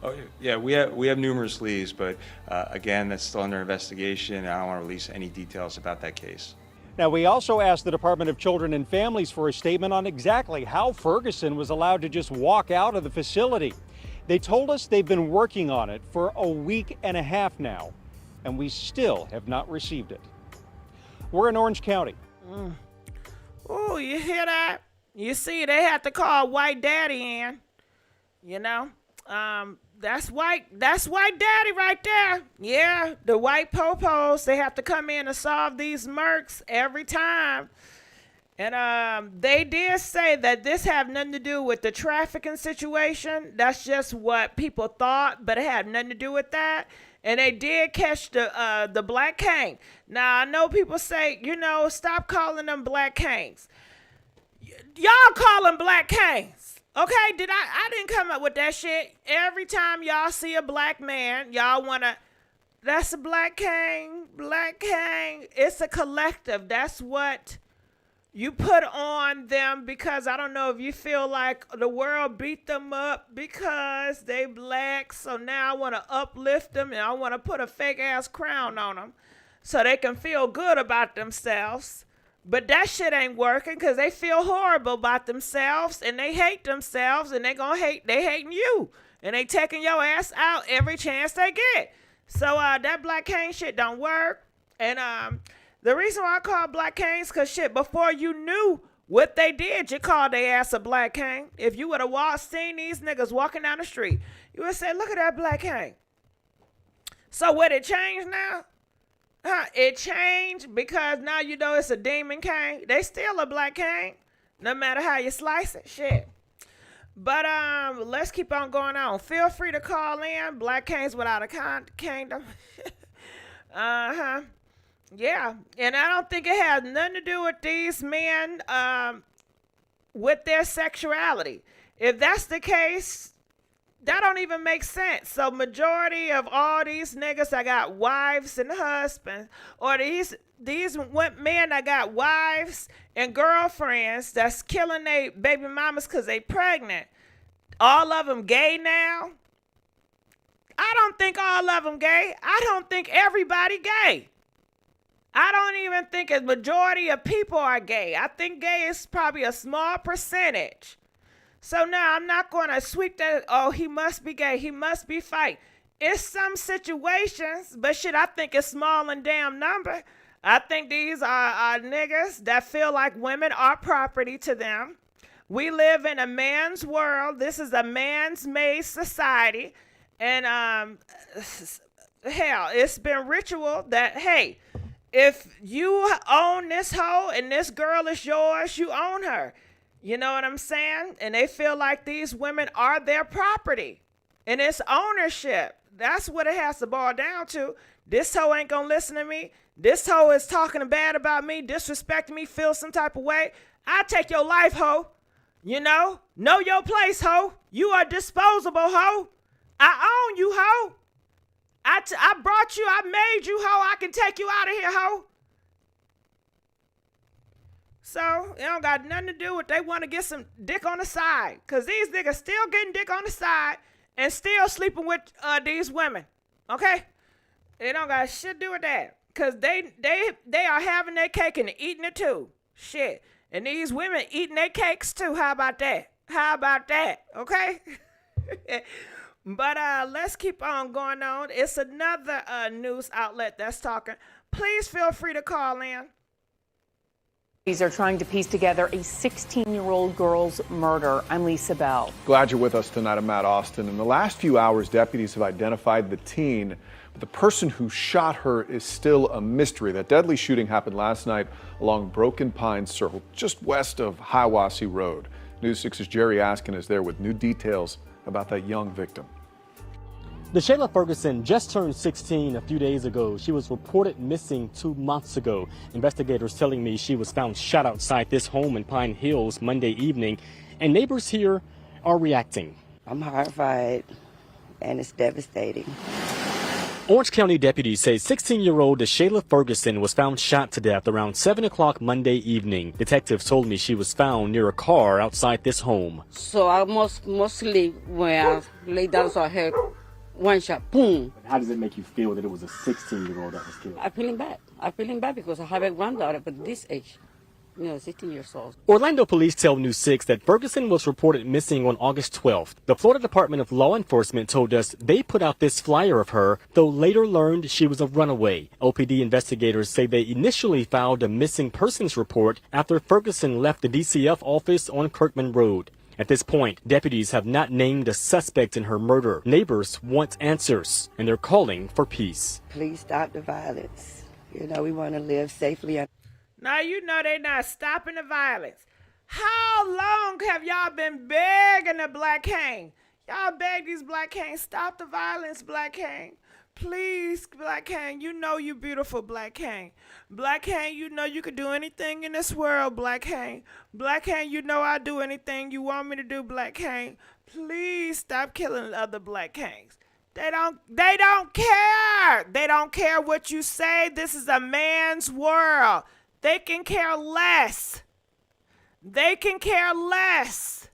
Oh, yeah, we have numerous leads, but again, that's still under investigation. I don't want to release any details about that case. Now, we also asked the Department of Children and Families for a statement on exactly how Ferguson was allowed to just walk out of the facility. They told us they've been working on it for a week and a half now, and we still have not received it. We're in Orange County. Oh, you hear that? You see, they had to call White Daddy in. You know, that's white daddy right there. Yeah, the white popos, they have to come in and solve these murks every time. And they did say that this had nothing to do with the trafficking situation. That's just what people thought, but it had nothing to do with that. And they did catch the black Kang. Now, I know people say, you know, stop calling them black Kangs. Y'all call them black Kangs. Okay, I didn't come up with that shit. Every time y'all see a black man, y'all wanna, that's a black Kang. It's a collective. That's what you put on them because I don't know if you feel like the world beat them up because they black. So now I want to uplift them and I want to put a fake ass crown on them so they can feel good about themselves. But that shit ain't working because they feel horrible about themselves and they hate themselves and they hating you. And they taking your ass out every chance they get. So that Black Kang shit don't work. And the reason why I call Black Kangs, because shit, before you knew what they did, you called their ass a Black Kang. If you would have seen these niggas walking down the street, you would say, look at that Black Kang. So what, it changed now? It changed because now you know it's a demon Kang. They still a Black Kang, no matter how you slice it. Shit. But let's keep on going on. Feel free to call in. Black Kangs without a kingdom. Yeah, and I don't think it has nothing to do with these men with their sexuality. If that's the case, that don't even make sense. So majority of all these niggas that got wives and husbands, or these men that got wives and girlfriends that's killing their baby mamas because they pregnant, all of them gay now? I don't think all of them gay. I don't think everybody gay. I don't even think a majority of people are gay. I think gay is probably a small percentage. So now I'm not going to sweep that, oh, he must be gay, he must be fight. It's some situations, but shit, I think it's small and damn number. I think these are niggas that feel like women are property to them. We live in a man's world. This is a man's made society. And hell, it's been ritual that, hey, if you own this hoe and this girl is yours, you own her. You know what I'm saying? And they feel like these women are their property. And it's ownership. That's what it has to boil down to. This hoe ain't gonna listen to me. This hoe is talking bad about me, disrespecting me, feel some type of way. I take your life, hoe. You know your place, hoe. You are disposable, hoe. I own you, hoe. I brought you, I made you, hoe. I can take you out of here, hoe. So, it don't got nothing to do with they want to get some dick on the side. Because these niggas still getting dick on the side and still sleeping with these women. Okay? It don't got shit to do with that. Because they are having their cake and eating it too. Shit. And these women eating their cakes too. How about that? How about that? Okay? But let's keep on going on. It's another news outlet that's talking. Please feel free to call in. These are trying to piece together a 16-year-old girl's murder. I'm Lisa Bell. Glad you're with us tonight. I'm Matt Austin. In the last few hours, deputies have identified the teen, but the person who shot her is still a mystery. That deadly shooting happened last night along Broken Pines Circle, just west of Hiawassee Road. News 6's Jerry Askin is there with new details about that young victim. DeShayla Ferguson just turned 16 a few days ago. She was reported missing 2 months ago. Investigators telling me she was found shot outside this home in Pine Hills Monday evening, and neighbors here are reacting. I'm horrified, and it's devastating. Orange County deputies say 16-year-old DeShayla Ferguson was found shot to death around 7 o'clock Monday evening. Detectives told me she was found near a car outside this home. So I mostly when I lay down, so I heard one shot, boom. How does it make you feel that it was a 16-year-old that was killed? I'm feeling bad. I'm feeling bad because I have a granddaughter, but this age, 16 years old. Orlando police tell News 6 that Ferguson was reported missing on August 12th. The Florida Department of Law Enforcement told us they put out this flyer of her, though later learned she was a runaway. OPD investigators say they initially filed a missing persons report after Ferguson left the DCF office on Kirkman Road. At this point, deputies have not named a suspect in her murder. Neighbors want answers, and they're calling for peace. Please stop the violence. We want to live safely. Now you know they not stopping the violence. How long have y'all been begging the Black Kang? Y'all beg these Black Kangs, stop the violence, Black Kang. Please, Black Kang, you know you beautiful, Black Kang. Black Kang, you know you could do anything in this world, Black Kang. Black Kang, you know I'll do anything you want me to do, Black Kang. Please stop killing other Black Kangs. They don't care. They don't care what you say. This is a man's world. They can care less. They can care less.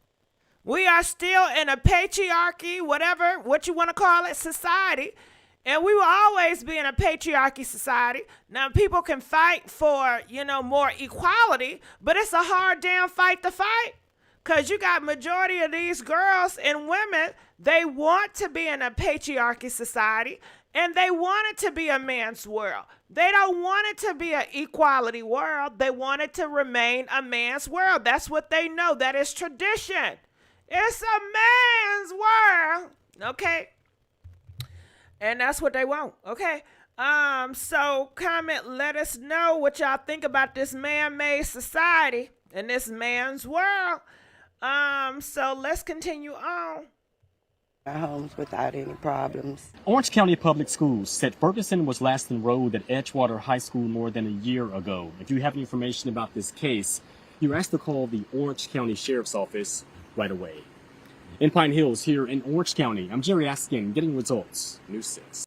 We are still in a patriarchy, what you want to call it, society. And we will always be in a patriarchy society. Now, people can fight for, more equality, but it's a hard damn fight to fight. Because you got majority of these girls and women, they want to be in a patriarchy society, and they want it to be a man's world. They don't want it to be an equality world. They want it to remain a man's world. That's what they know. That is tradition. It's a man's world. Okay? And that's what they want. Okay? So comment, let us know what y'all think about this man-made society and this man's world. So let's continue on. Our homes without any problems. Orange County Public Schools said Ferguson was last enrolled at Edgewater High School more than a year ago. If you have any information about this case, you're asked to call the Orange County Sheriff's Office right away. In Pine Hills, here in Orange County, I'm Jerry Askin, getting results. News 6.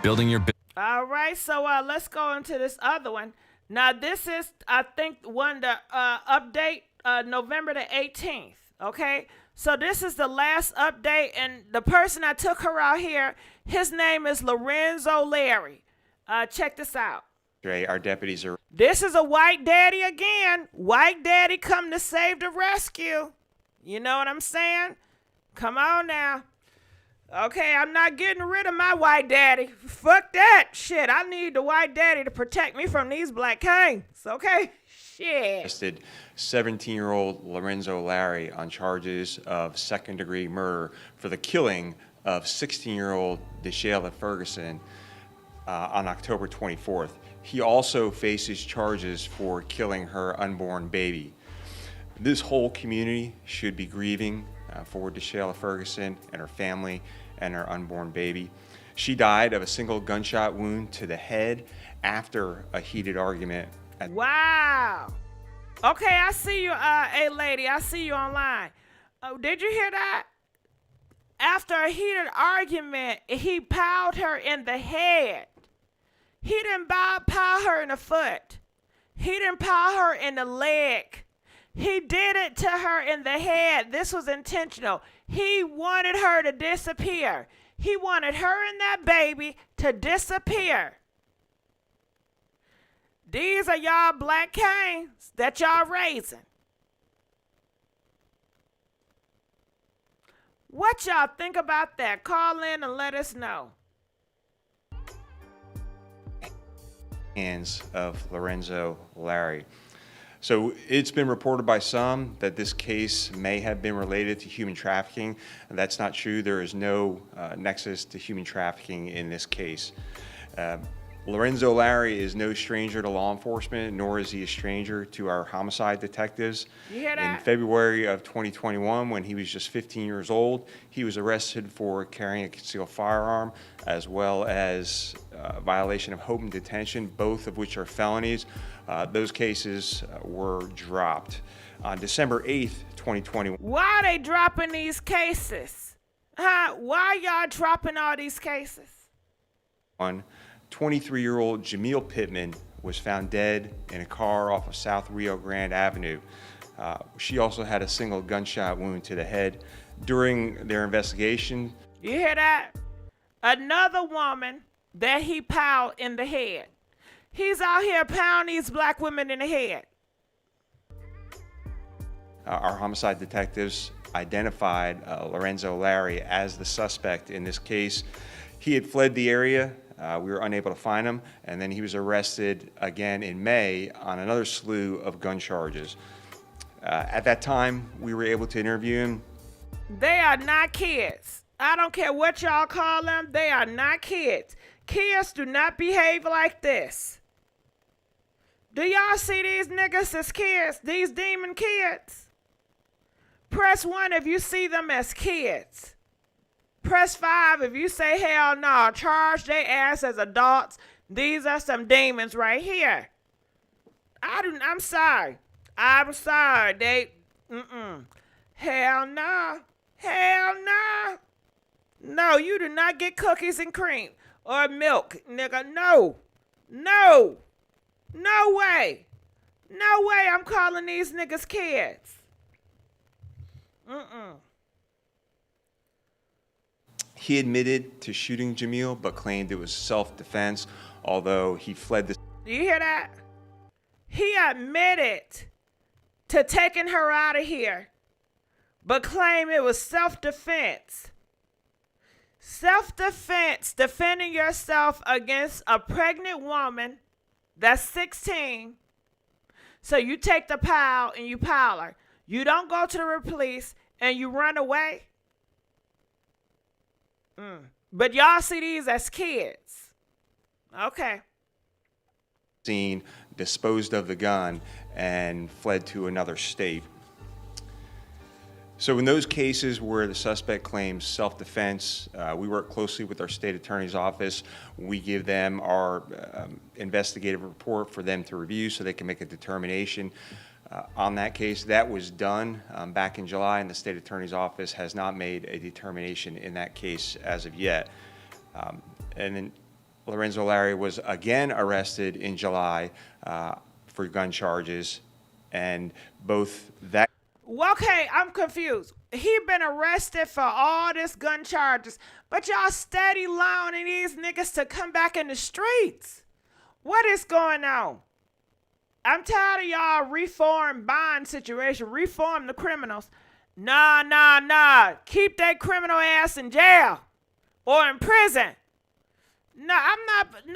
Building your All right, so let's go into this other one. Now, this is, I think, one to update November the 18th, okay? So this is the last update, and the person that took her out here, his name is Lorenzo Larry. Check this out. Our deputies are... This is a white daddy again. White daddy come to save the rescue. You know what I'm saying? Come on now. Okay, I'm not getting rid of my white daddy. Fuck that shit. I need the white daddy to protect me from these black Kangs, okay? Shit. Arrested 17-year-old Lorenzo Larry on charges of second-degree murder for the killing of 16-year-old DeShayla Ferguson on October 24th. He also faces charges for killing her unborn baby. This whole community should be grieving for DeShayla Ferguson and her family and her unborn baby. She died of a single gunshot wound to the head after a heated argument. Wow. Okay, I see you, hey lady, I see you online. Oh, did you hear that? After a heated argument, he powed her in the head. He didn't pow her in the foot. He didn't pow her in the leg. He did it to her in the head. This was intentional. He wanted her to disappear. He wanted her and that baby to disappear. These are y'all black Kangs that y'all raising. What y'all think about that? Call in and let us know. Hands of Lorenzo Larry. So it's been reported by some that this case may have been related to human trafficking. That's not true. There is no nexus to human trafficking in this case. Lorenzo Larry is no stranger to law enforcement, nor is he a stranger to our homicide detectives. You hear that? In February of 2021, when he was just 15 years old, he was arrested for carrying a concealed firearm, as well as violation of home detention, both of which are felonies. Those cases were dropped. On December 8th, 2021. Why are they dropping these cases? Huh? Why y'all dropping all these cases? 23-year-old Jamil Pittman was found dead in a car off of South Rio Grande Avenue. She also had a single gunshot wound to the head. During their investigation, you hear that? Another woman that he powed in the head. He's out here pounding these black women in the head. Our homicide detectives identified Lorenzo Larry as the suspect in this case. He had fled the area. We were unable to find him, and then he was arrested again in May on another slew of gun charges. At that time, we were able to interview him. They are not kids. I don't care what y'all call them. They are not kids. Kids do not behave like this. Do y'all see these niggas as kids? These demon kids? Press 1 if you see them as kids. Press 5 if you say hell no. Charge their ass as adults. These are some demons right here. I'm sorry. I'm sorry. Hell no. Hell no. No, you do not get cookies and cream or milk, nigga. No. No. No way. No way I'm calling these niggas kids. He admitted to shooting Jamil, but claimed it was self-defense, although he fled the... Do you hear that? He admitted to taking her out of here, but claimed it was self-defense. Self-defense, defending yourself against a pregnant woman that's 16. So you take the pile and you pile her. You don't go to the police and you run away. But y'all see these as kids. Okay. Scene, disposed of the gun, and fled to another state. So in those cases where the suspect claims self-defense, we work closely with our state attorney's office. We give them our investigative report for them to review so they can make a determination on that case. That was done back in July, and the state attorney's office has not made a determination in that case as of yet. And then Lorenzo Larry was again arrested in July for gun charges, and both that... Okay, I'm confused. He been arrested for all this gun charges, but y'all steady allowing these niggas to come back in the streets. What is going on? I'm tired of y'all reform bond situation, reform the criminals. Nah. Keep that criminal ass in jail or in prison. No, I'm not,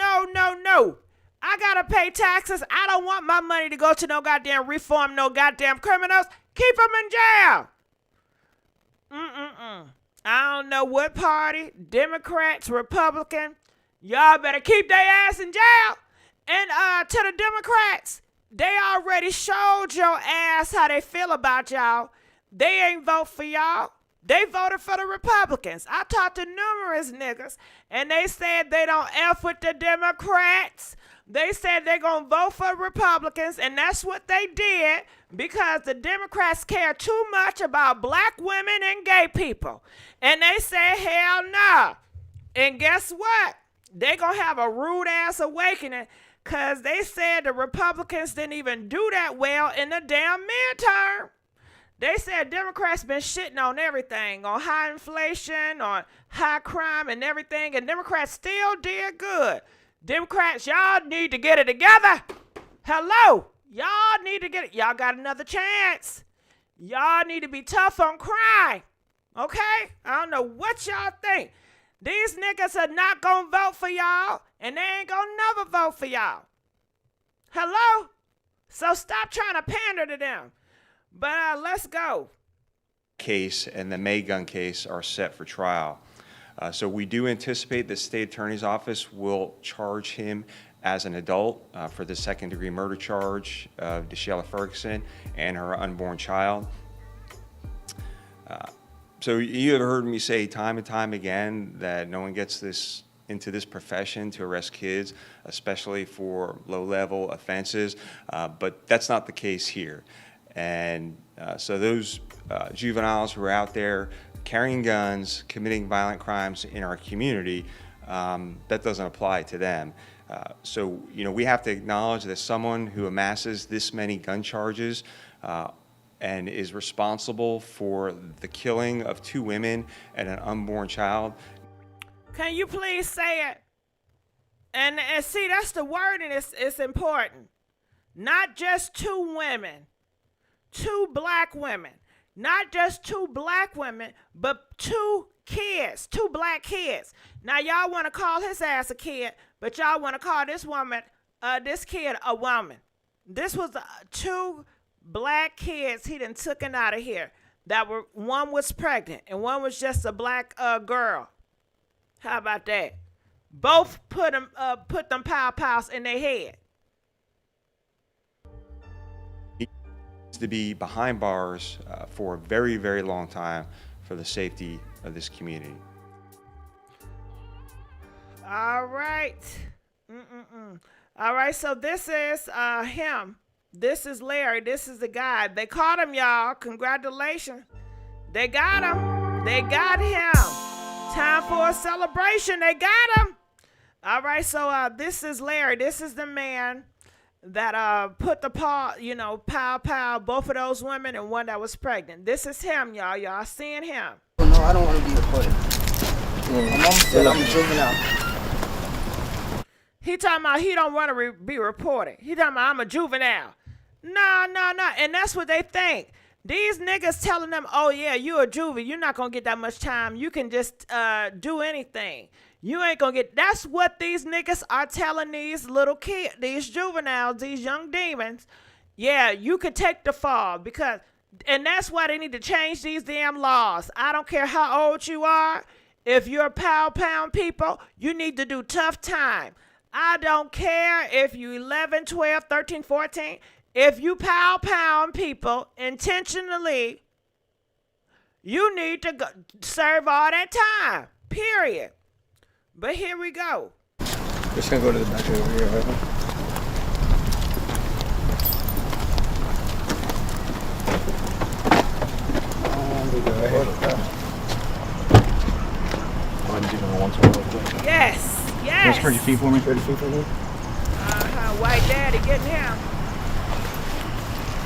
no. I gotta pay taxes. I don't want my money to go to no goddamn reform, no goddamn criminals. Keep them in jail. I don't know what party, Democrats, Republican. Y'all better keep their ass in jail. And to the Democrats, they already showed your ass how they feel about y'all. They ain't vote for y'all. They voted for the Republicans. I talked to numerous niggas, and they said they don't F with the Democrats. They said they're going to vote for Republicans, and that's what they did because the Democrats care too much about black women and gay people. And they said, hell no. And guess what? They're going to have a rude-ass awakening because they said the Republicans didn't even do that well in the damn midterm. They said Democrats been shitting on everything, on high inflation, on high crime and everything, and Democrats still did good. Democrats, y'all need to get it together. Hello. Y'all need to get it. Y'all got another chance. Y'all need to be tough on crime. Okay? I don't know what y'all think. These niggas are not going to vote for y'all, and they ain't going to never vote for y'all. Hello? So stop trying to pander to them. But let's go. Case and the May gun case are set for trial. So we do anticipate the state attorney's office will charge him as an adult for the second-degree murder charge of DeShayla Ferguson and her unborn child. So you have heard me say time and time again that no one gets into this profession to arrest kids, especially for low-level offenses, but that's not the case here. And so those juveniles who are out there carrying guns, committing violent crimes in our community, that doesn't apply to them. So, we have to acknowledge that someone who amasses this many gun charges and is responsible for the killing of 2 women and an unborn child. Can you please say it? And see, that's the wording is important. Not just 2 women, 2 black women. Not just 2 black women, but 2 kids, 2 black kids. Now, y'all want to call his ass a kid, but y'all want to call this kid a woman. This was 2 black kids he done taken out of here. One was pregnant and one was just a black girl. How about that? Both put them pow-pows in their head. To be behind bars for a very, very long time for the safety of this community. All right. All right, so this is him. This is Larry. This is the guy. They caught him, y'all. Congratulations. They got him. They got him. Time for a celebration. They got him. All right, so this is Larry. This is the man. that put the paw, pow, both of those women and one that was pregnant. This is him, y'all. Y'all seeing him. No, I don't want to be recorded. My mom said I'm a juvenile. He talking about he don't want to be reported. He talking about I'm a juvenile. Nah. And that's what they think. These niggas telling them, oh yeah, you a juvie. You're not going to get that much time. You can just do anything. You ain't going to get. That's what these niggas are telling these little kids, these juveniles, these young demons. Yeah, you could take the fall because, and that's why they need to change these damn laws. I don't care how old you are. If you're pound people, you need to do tough time. I don't care if you 11, 12, 13, 14. If you pound people intentionally, you need to serve all that time, period. But here we go. Just gonna go to the back over here, right? Yes. Can you spread your feet for me? 30 feet for me? White daddy getting him.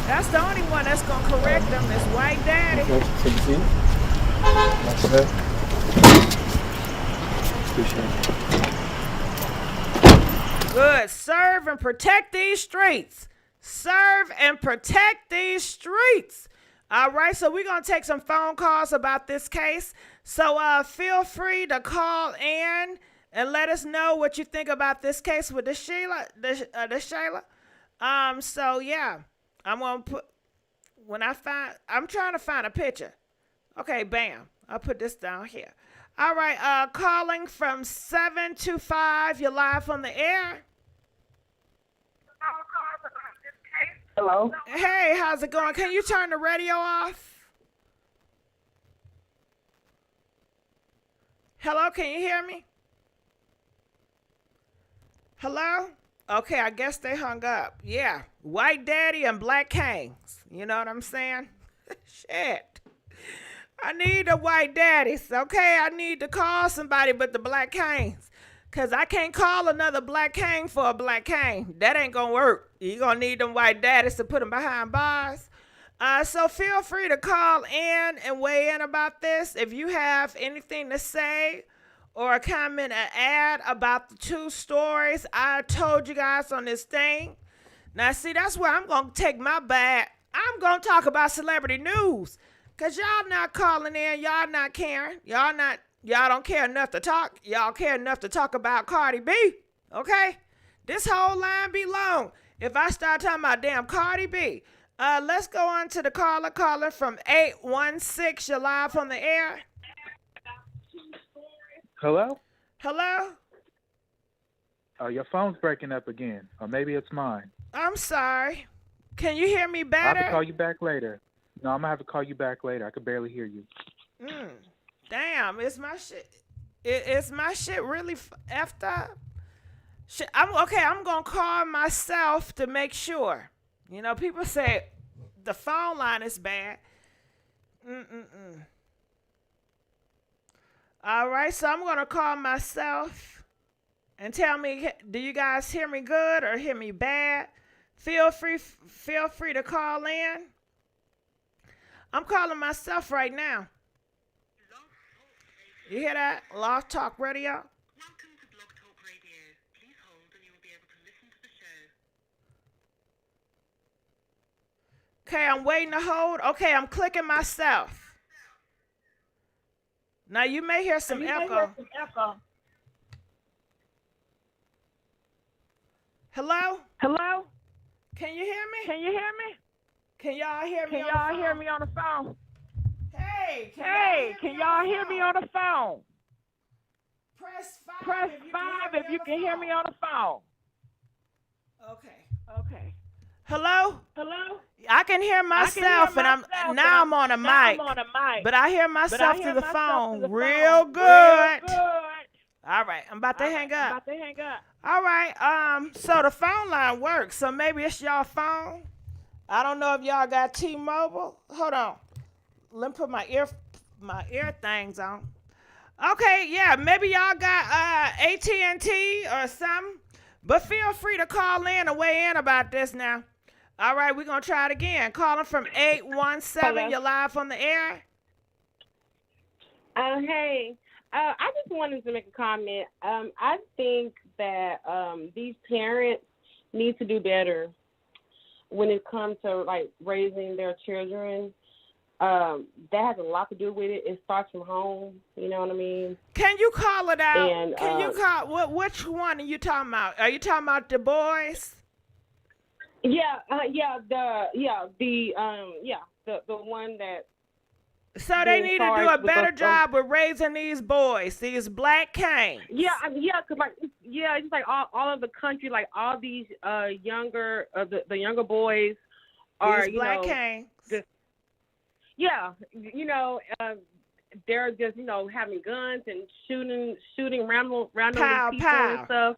That's the only one that's gonna correct them is white daddy. Okay, take your seat. That's it. Appreciate it. Good. Serve and protect these streets. Serve and protect these streets. All right, so we're going to take some phone calls about this case. So feel free to call in and let us know what you think about this case with the Shayla. So yeah, I'm going to put, I'm trying to find a picture. Okay, bam. I'll put this down here. All right, calling from 725. You're live on the air. Hello. Hey, how's it going? Can you turn the radio off? Hello, can you hear me? Hello? Okay, I guess they hung up. Yeah, white daddy and black Kangs. You know what I'm saying? Shit. I need the white daddies, okay? I need to call somebody but the black Kangs. Because I can't call another black Kang for a black Kang. That ain't going to work. You're going to need them white daddies to put them behind bars. So feel free to call in and weigh in about this. If you have anything to say or a comment or add about the two stories I told you guys on this thing. Now, see, that's where I'm going to take my bag. I'm going to talk about celebrity news. Because y'all not calling in. Y'all not caring. Y'all don't care enough to talk. Y'all care enough to talk about Cardi B. Okay? This whole line be long if I start talking about damn Cardi B. Let's go on to the caller from 816. You're live on the air. Hello? Hello? Your phone's breaking up again. Or maybe it's mine. I'm sorry. Can you hear me better? I'll have to call you back later. No, I'm going to have to call you back later. I could barely hear you. Damn, is my shit really effed up? I'm going to call myself to make sure. You know, people say the phone line is bad. All right, so I'm going to call myself and tell me, do you guys hear me good or hear me bad? Feel free to call in. I'm calling myself right now. You hear that? Love Talk Radio? Welcome to Blog Talk Radio. Please hold and you will be able to listen to the show. Okay, I'm waiting to hold. Okay, I'm clicking myself. Now you may hear some echo. Hello? Hello? Can you hear me? Can you hear me? Can y'all hear me? Can y'all hear me on the phone? Hey, can y'all hear me on the phone? Press 5. Press 5 if you can hear me on the phone. Okay. Hello? I can hear myself, and I'm on a mic. But I hear myself through the phone real good. All right, I'm about to hang up. All right, so the phone line works, so maybe it's y'all phone. I don't know if y'all got T-Mobile. Hold on. Let me put my ear things on. Okay, yeah, maybe y'all got AT&T or something. But feel free to call in and weigh in about this now. All right, we're going to try it again. Calling from 817. Hello? You're live on the air. Hey, I just wanted to make a comment. I think that these parents need to do better when it comes to like raising their children. That has a lot to do with it. It starts from home. You know what I mean? Can you call it out? And, Can you call which one are you talking about? Are you talking about the boys? Yeah, the one that. So they need to do a better job with raising these boys, these black Kangs. Cause like it's like all of the country, like all these younger the younger boys are these black Kangs. They're just having guns and shooting random Pow, people pow. and stuff.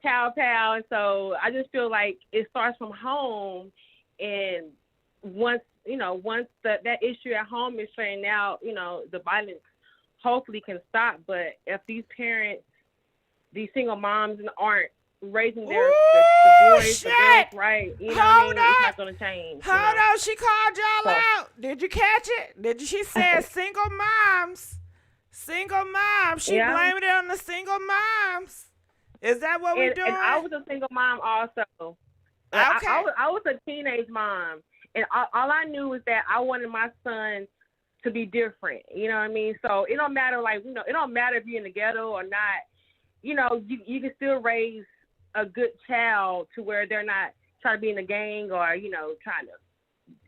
Pow pow. And so I just feel like it starts from home, and once that issue at home is straightened out, the violence hopefully can stop. But if these parents, these single moms, aren't raising the boys, the girls right, it's not going to change. Hold on, she called y'all out. Did you catch it? She said single moms. Single moms. She blamed it on the single moms. Is that what we're doing? And I was a single mom also. Okay. I was a teenage mom. And all I knew was that I wanted my son to be different. You know what I mean? So it don't matter, it don't matter if you're in the ghetto or not. You can still raise a good child to where they're not trying to be in a gang or, trying to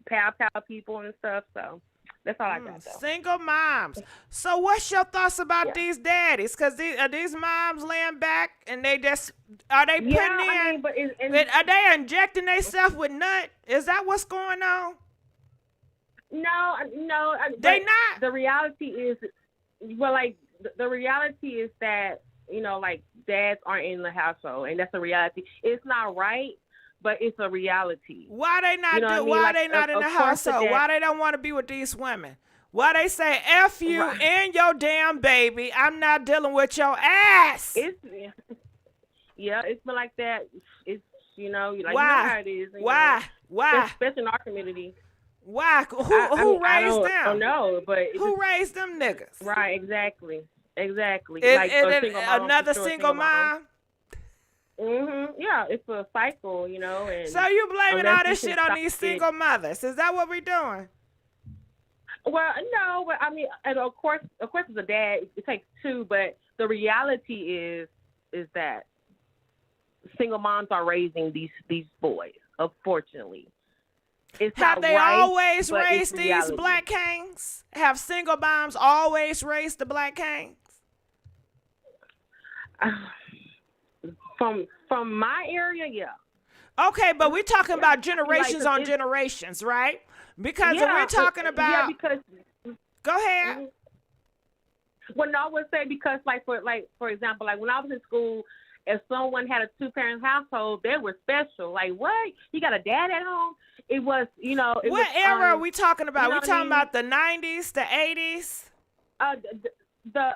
pow people and stuff. So that's all I got, though. Single moms. So what's your thoughts about these daddies? Because are these moms laying back and they just, are they putting in, are they injecting themselves with nut? Is that what's going on? No. They not. The reality is, the reality is that, dads aren't in the household, and that's a reality. It's not right, but it's a reality. Why they not why they not in the household? Why they don't want to be with these women? Why they say F you and your damn baby? I'm not dealing with your ass. It's been like that. It's why? you know how it is. Why? Especially in our community. Why? Who raised them? I don't know, but who raised them niggas? Right, exactly. Is another single mom? Yeah, it's a cycle, and so you blaming all this shit on these single mothers? Is that what we're doing? Well, no, but I mean, and of course, as a dad, it takes two. But the reality is that single moms are raising these boys. Unfortunately, have they always raised these black Kangs? Have single moms always raised the black Kangs? From my area, yeah. Okay, but we're talking about generations on generations, right? Because if we're talking about, go ahead. Well, no, I would say because, for example, when I was in school, if someone had a two-parent household, they were special. Like, what? You got a dad at home? It was, What era are we talking about? We talking about the 90s, the 80s? The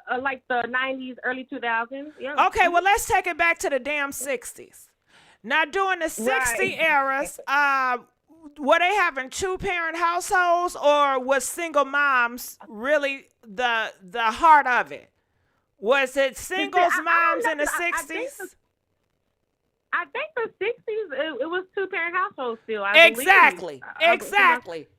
90s, early 2000s. Yeah. Okay, well, let's take it back to the damn 60s. Now, during the 60 eras, were they having two-parent households, or was single moms really the heart of it? Was it singles moms in the 60s? I think the 60s, it was two-parent households still. Exactly.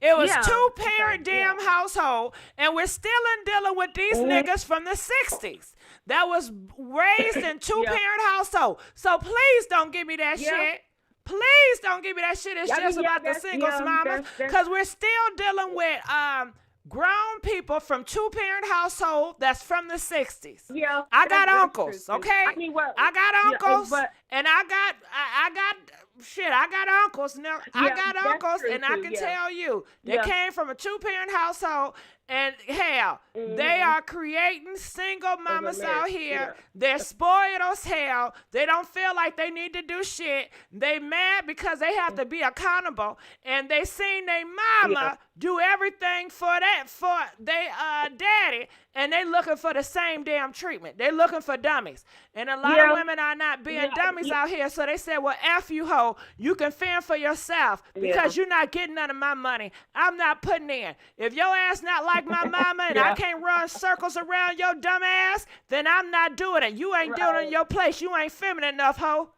It was two-parent damn household, and we're still dealing with these niggas from the 60s that was raised in two-parent household. So please don't give me that shit. Please don't give me that shit. It's just about the singles mamas, because we're still dealing with grown people from two-parent household that's from the 60s. Yeah, I got uncles, okay? I mean, well, I got uncles, and I got uncles now. I got uncles, and I can tell you, they came from a two-parent household, And hell, they are creating single mamas out here. They're spoiled as hell. They don't feel like they need to do shit. They mad because they have to be accountable. And they seen their mama do everything for their daddy. And they looking for the same damn treatment. They looking for dummies. And a lot of women are not being dummies out here. So they said, well, F you, hoe. You can fend for yourself because you're not getting none of my money. I'm not putting in. If your ass not like my mama and I can't run circles around your dumb ass, then I'm not doing it. You ain't doing it in your place. You ain't feminine enough, hoe.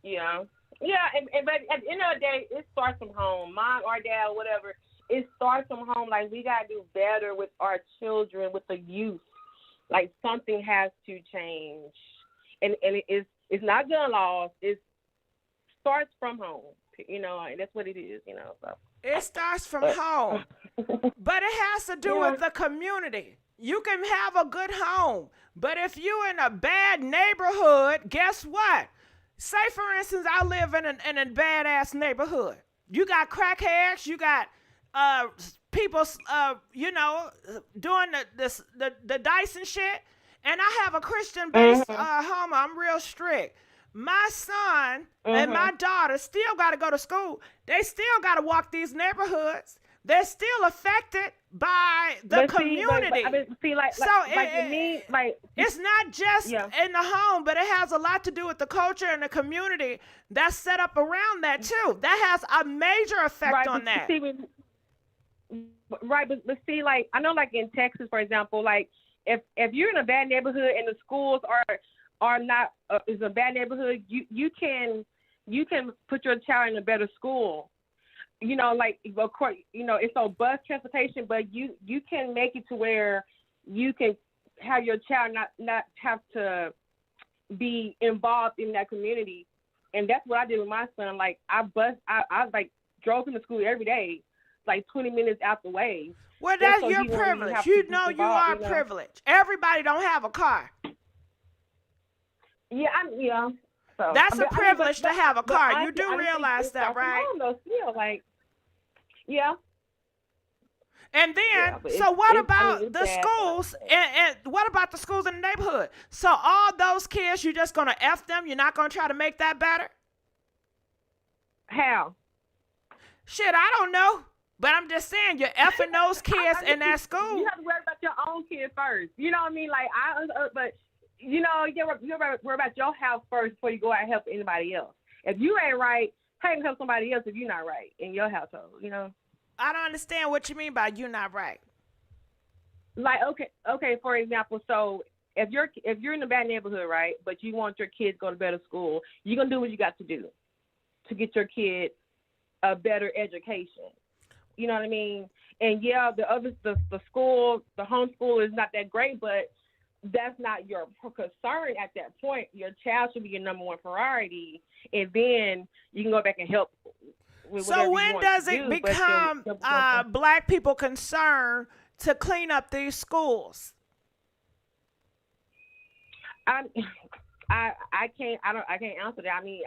Yeah. Yeah, but at the end of the day, it starts from home. Mom or dad or whatever, it starts from home. Like, we got to do better with our children, with the youth. Like, something has to change. And it's not gun laws. It starts from home, and that's what it is, So. It starts from home. But it has to do with the community. You can have a good home, but if you're in a bad neighborhood, guess what? Say, for instance, I live in a badass neighborhood. You got crackheads, you got people, doing the dice and shit. And I have a Christian-based home. I'm real strict. My son and my daughter still got to go to school. They still got to walk these neighborhoods. They're still affected by the community. It's not just in the home, but it has a lot to do with the culture and the community that's set up around that too. That has a major effect on that. But see, like, I know, like in Texas, for example, like if you're in a bad neighborhood and the schools are not is a bad neighborhood, you can put your child in a better school. Like, of course, it's on bus transportation, but you can make it to where you can have your child not have to be involved in that community. And that's what I did with my son. Like, I like drove him to school every day, like 20 minutes out the way. Well, that's your privilege. You are privileged. Everybody don't have a car. Yeah. So, that's a privilege to have a car. You do realize that, right? Yeah. And then, so what about the schools? And what about the schools in the neighborhood? So all those kids, you're just going to F them? You're not going to try to make that better? How? Shit, I don't know. But I'm just saying, you're effing those kids in that school. You have to worry about your own kids first. You know what I mean? Like, you worry about your house first before you go out and help anybody else. If you ain't right, how you can help somebody else if you're not right in your household, I don't understand what you mean by you not right. Like, okay, for example, so if you're in a bad neighborhood, right, but you want your kids to go to better school, you're going to do what you got to do to get your kid a better education. You know what I mean? And yeah, the school, the homeschool is not that great, but that's not your concern at that point. Your child should be your number one priority, and then you can go back and help. So when does it become black people concern to clean up these schools? I can't answer that. I mean,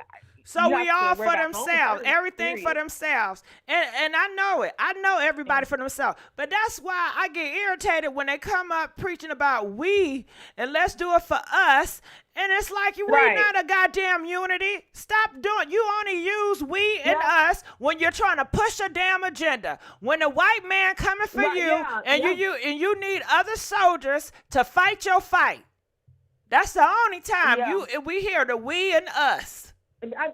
so we all for themselves, everything for themselves. And I know it. I know everybody for themselves. But that's why I get irritated when they come up preaching about we and let's do it for us. And it's like, we're not a goddamn unity. Stop doing. You only use we and us when you're trying to push a damn agenda. When a white man coming for you need other soldiers to fight your fight. That's the only time we hear the we and us.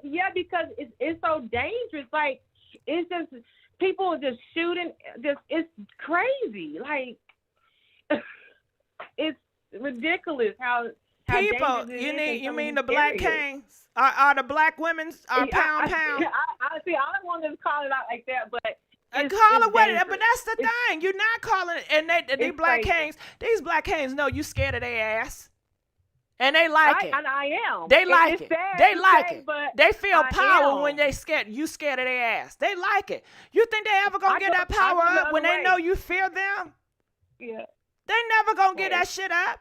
Yeah, because it's so dangerous. Like, it's just people are just shooting. It's crazy. Like, it's ridiculous how people. You mean the black Kangs? Are the black women's pound? Honestly, I don't want to call it out like that, but. Call it what it is, but that's the thing. You're not calling it, and these black Kangs. These black Kangs know you scared of their ass. And they like it. And I am. They like it. They like it. They feel power when they scared of their ass. They like it. You think they ever gonna get that power up when they know you fear them? Yeah. They never gonna get that shit up.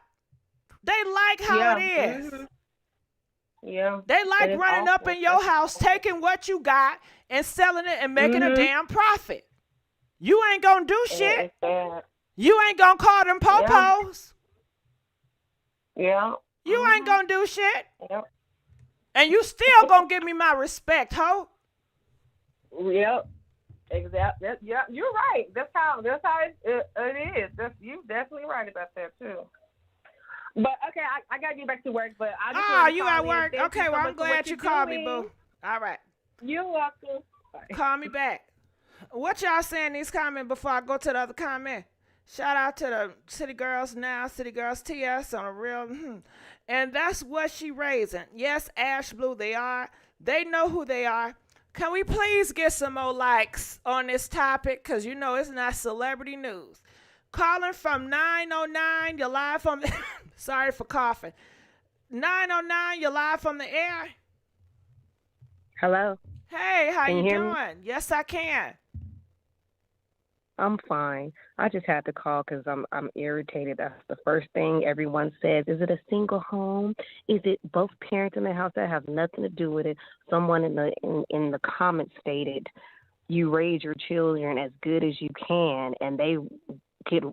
They like how it is. Mm-hmm. Yeah. They like running up in your house, taking what you got and selling it and making a damn profit. You ain't gonna do shit. It's sad. You ain't gonna call them popos. Yeah. You ain't gonna do shit. Yep. And you still gonna give me my respect, ho. Yep. Exactly. Yeah, you're right. That's how it is. You definitely right about that too. But okay, I gotta get back to work. But I just wanted to you call at in. work? Thank Okay, you so well, much I'm for what glad you you're called me, doing. boo. All right. You're welcome. Bye. Call me back. What y'all saying in these comments before I go to the other comment? Shout out to the City Girls Now, City Girls TS on a real, and that's what she raising. Yes, Ash Blue, they are. They know who they are. Can we please get some more likes on this topic? Because you know it's not celebrity news. Calling from 909, you're live from, sorry for coughing. 909, you're live from the air. Hello. Hey, how Can you you hear doing? me? Yes, I can. I'm fine. I just had to call because I'm irritated. That's the first thing everyone says. Is it a single home? Is it both parents in the house? That has nothing to do with it. Someone in the comments stated, you raise your children as good as you can, and they get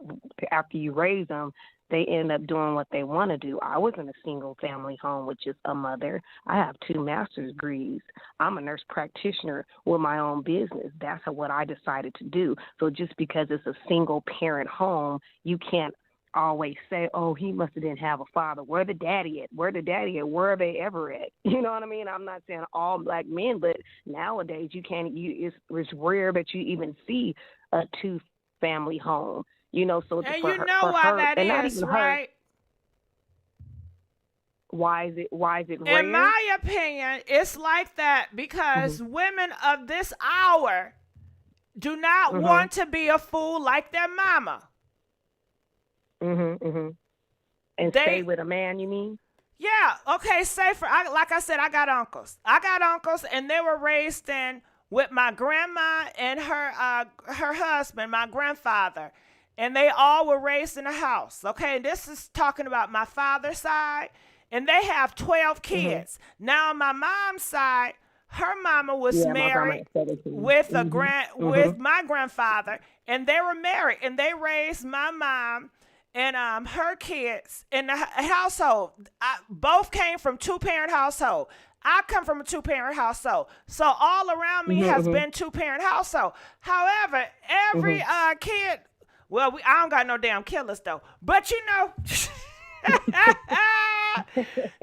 after you raise them, they end up doing what they want to do. I was in a single family home with just a mother. I have 2 master's degrees. I'm a nurse practitioner with my own business. That's what I decided to do. So just because it's a single parent home, you can't always say, oh, he must have didn't have a father. Where the daddy at? Where the daddy at? Where are they ever at? You know what I mean? I'm not saying all black men, but nowadays it's rare that you even see a 2-family home. You know, so And for you her, know for why her, that and not is, even right? her, why is it rare? In my opinion, it's like that because women of this hour do not want to be a fool like their mama. And stay with a man, you mean? Yeah. Okay. Like I said, I got uncles. And they were raised in with my grandma and her husband, my grandfather, and they all were raised in a house. Okay. And this is talking about my father's side, and they have 12 kids. Now on my mom's side, her mama was married with with my grandfather, and they were married, and they raised my mom and her kids in the household. Both came from 2-parent household. I come from a 2-parent household. So all around me has been 2-parent household. However, every kid, well, I don't got no damn killers though. But you know,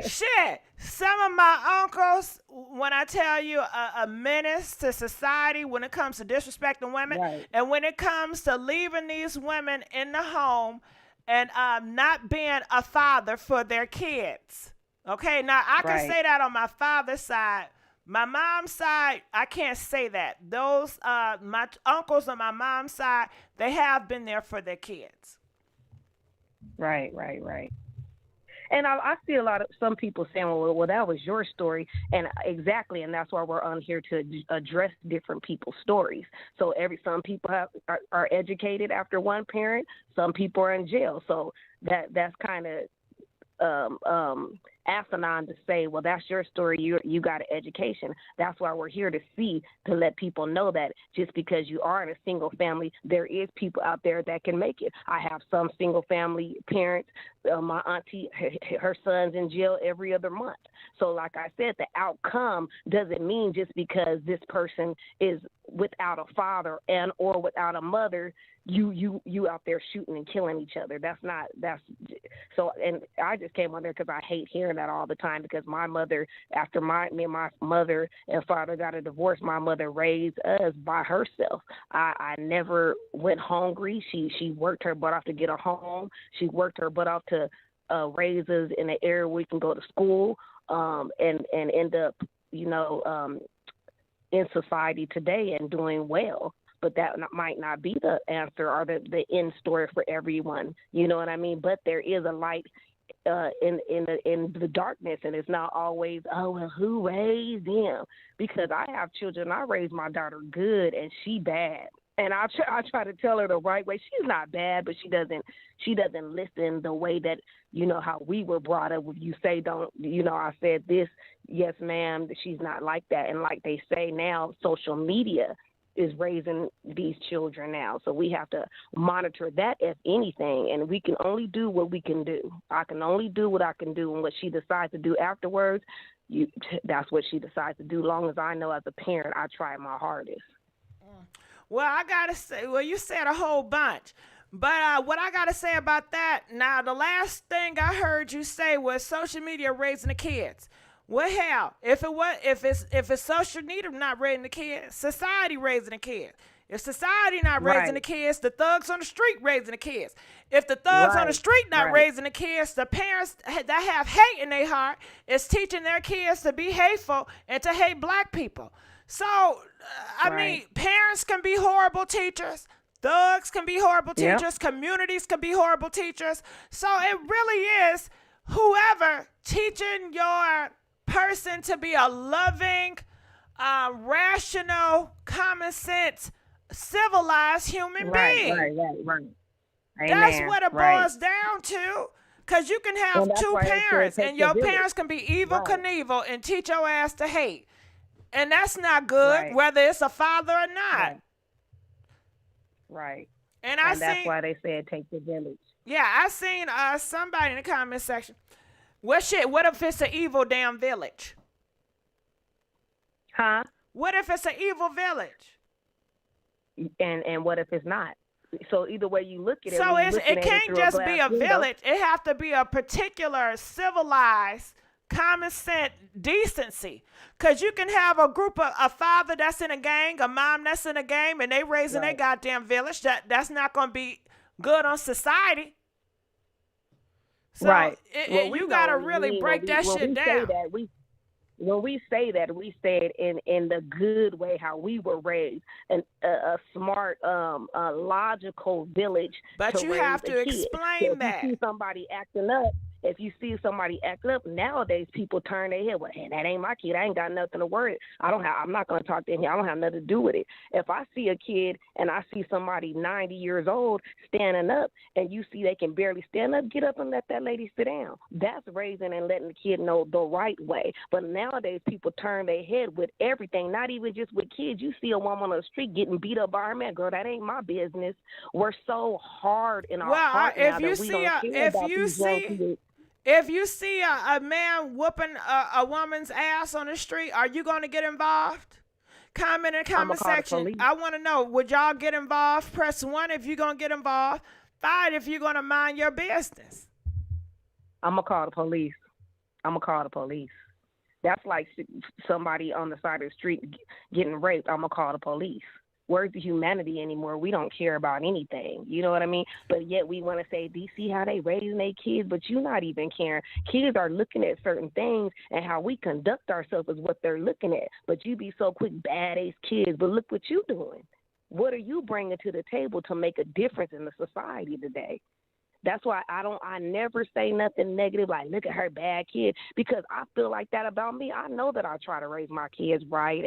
shit, some of my uncles, when I tell you a menace to society when it comes to disrespecting women, and when it comes to leaving these women in the home and not being a father for their kids. Okay, now I can say that on my father's side. My mom's side, I can't say that. Those, my uncles on my mom's side, they have been there for their kids. Right. And I see some people saying, well, that was your story. And exactly. And that's why we're on here to address different people's stories. So some people are educated after one parent. Some people are in jail. So that's kind of asinine to say, well, that's your story. You got an education. That's why we're here to let people know that just because you are in a single family, there is people out there that can make it. I have some single family parents. My auntie, her son's in jail every other month. So like I said, the outcome doesn't mean just because this person is without a father or without a mother, you out there shooting and killing each other. And I just came on there because I hate hearing that all the time, because my mother, after my mother and father got a divorce, my mother raised us by herself. I never went hungry. She worked her butt off to get a home. She worked her butt off to raise us in an area where we can go to school and end up, in society today and doing well. But that might not be the answer or the end story for everyone. You know what I mean? But there is a light in the darkness, and it's not always, oh, well, who raised them? Because I have children. I raised my daughter good, and she bad. And I try to tell her the right way. She's not bad, but she doesn't listen the way that, how we were brought up. If you say don't, I said this, yes, ma'am, she's not like that. And like they say now, social media is raising these children now. So we have to monitor that, if anything, and we can only do what we can do. I can only do what I can do, and what she decides to do afterwards, that's what she decides to do. Long as I know as a parent, I try my hardest. Well, I got to say, well, you said a whole bunch. But what I got to say about that, now, the last thing I heard you say was social media raising the kids. Well, hell, if it's social media not raising the kids, society raising the kids. If society not raising the kids, the thugs on the street raising the kids. If the thugs on the street not raising the kids, the parents that have hate in their heart is teaching their kids to be hateful and to hate black people. So, I mean, parents can be horrible teachers. Thugs can be horrible teachers. Communities can be horrible teachers. So it really is whoever teaching your person to be a loving, rational, common sense, civilized human being. Right. That's what it boils down to. Because you can have two parents, and your parents can be evil Knievel and teach your ass to hate. And that's not good, whether it's a father or not. Right. And that's why they say it takes a village. Yeah, I seen somebody in the comment section. What if it's an evil damn village? Huh? What if it's an evil village? And what if it's not? So either way you look at it. So it can't just be a village. It have to be a particular civilized, common sense decency. Because you can have a group of a father that's in a gang, a mom that's in a gang, and they raising their goddamn village. That's not going to be good on society. So you got to really break that shit down. When we say that, we say it in the good way, how we were raised, and a smart, logical village. But you have to explain that. If you see somebody acting up, nowadays people turn their head. Well, hey, that ain't my kid. I ain't got nothing to worry. I'm not going to talk to him. I don't have nothing to do with it. If I see a kid and I see somebody 90 years old standing up, and you see they can barely stand up, get up and let that lady sit down. That's raising and letting the kid know the right way. But nowadays people turn their head with everything, not even just with kids. You see a woman on the street getting beat up by her man. Girl, that ain't my business. We're so hard in our heart now that we don't care about these young kids. If you see a man whooping a woman's ass on the street, are you going to get involved? Comment in the comment section. I want to know, would y'all get involved? Press 1 if you're going to get involved. 5 if you're going to mind your business. I'm going to call the police. That's like somebody on the side of the street getting raped. I'm going to call the police. Where's the humanity anymore? We don't care about anything. You know what I mean? But yet we want to say, do you see how they raising their kids? But you're not even caring. Kids are looking at certain things, and how we conduct ourselves is what they're looking at. But you be so quick, badass kids. But look what you doing. What are you bringing to the table to make a difference in the society today? That's why I never say nothing negative like, look at her, bad kid, because I feel like that about me. I know that I try to raise my kids right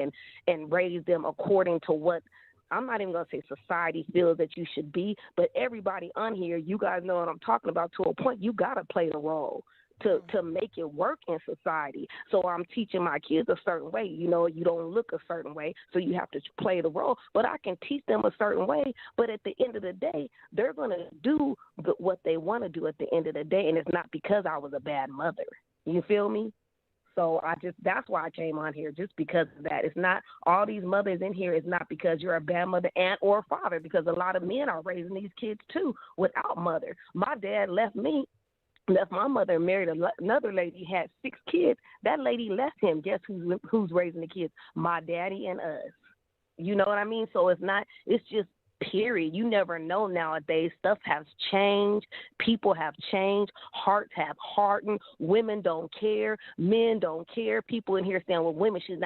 and raise them according to what, I'm not even going to say society feels that you should be, but everybody on here, you guys know what I'm talking about. To a point, you got to play the role to make it work in society. So I'm teaching my kids a certain way. You know, you don't look a certain way, so you have to play the role. But I can teach them a certain way, but at the end of the day, they're going to do what they want to do at the end of the day, and it's not because I was a bad mother. You feel me? So that's why I came on here, just because of that. It's not all these mothers in here. It's not because you're a bad mother and or father, because a lot of men are raising these kids too without mother. My dad left my mother, married another lady, had 6 kids. That lady left him. Guess who's raising the kids? My daddy and us. You know what I mean? So it's just period. You never know nowadays. Stuff has changed. People have changed. Hearts have hardened. Women don't care. Men don't care. People in here saying, well, women should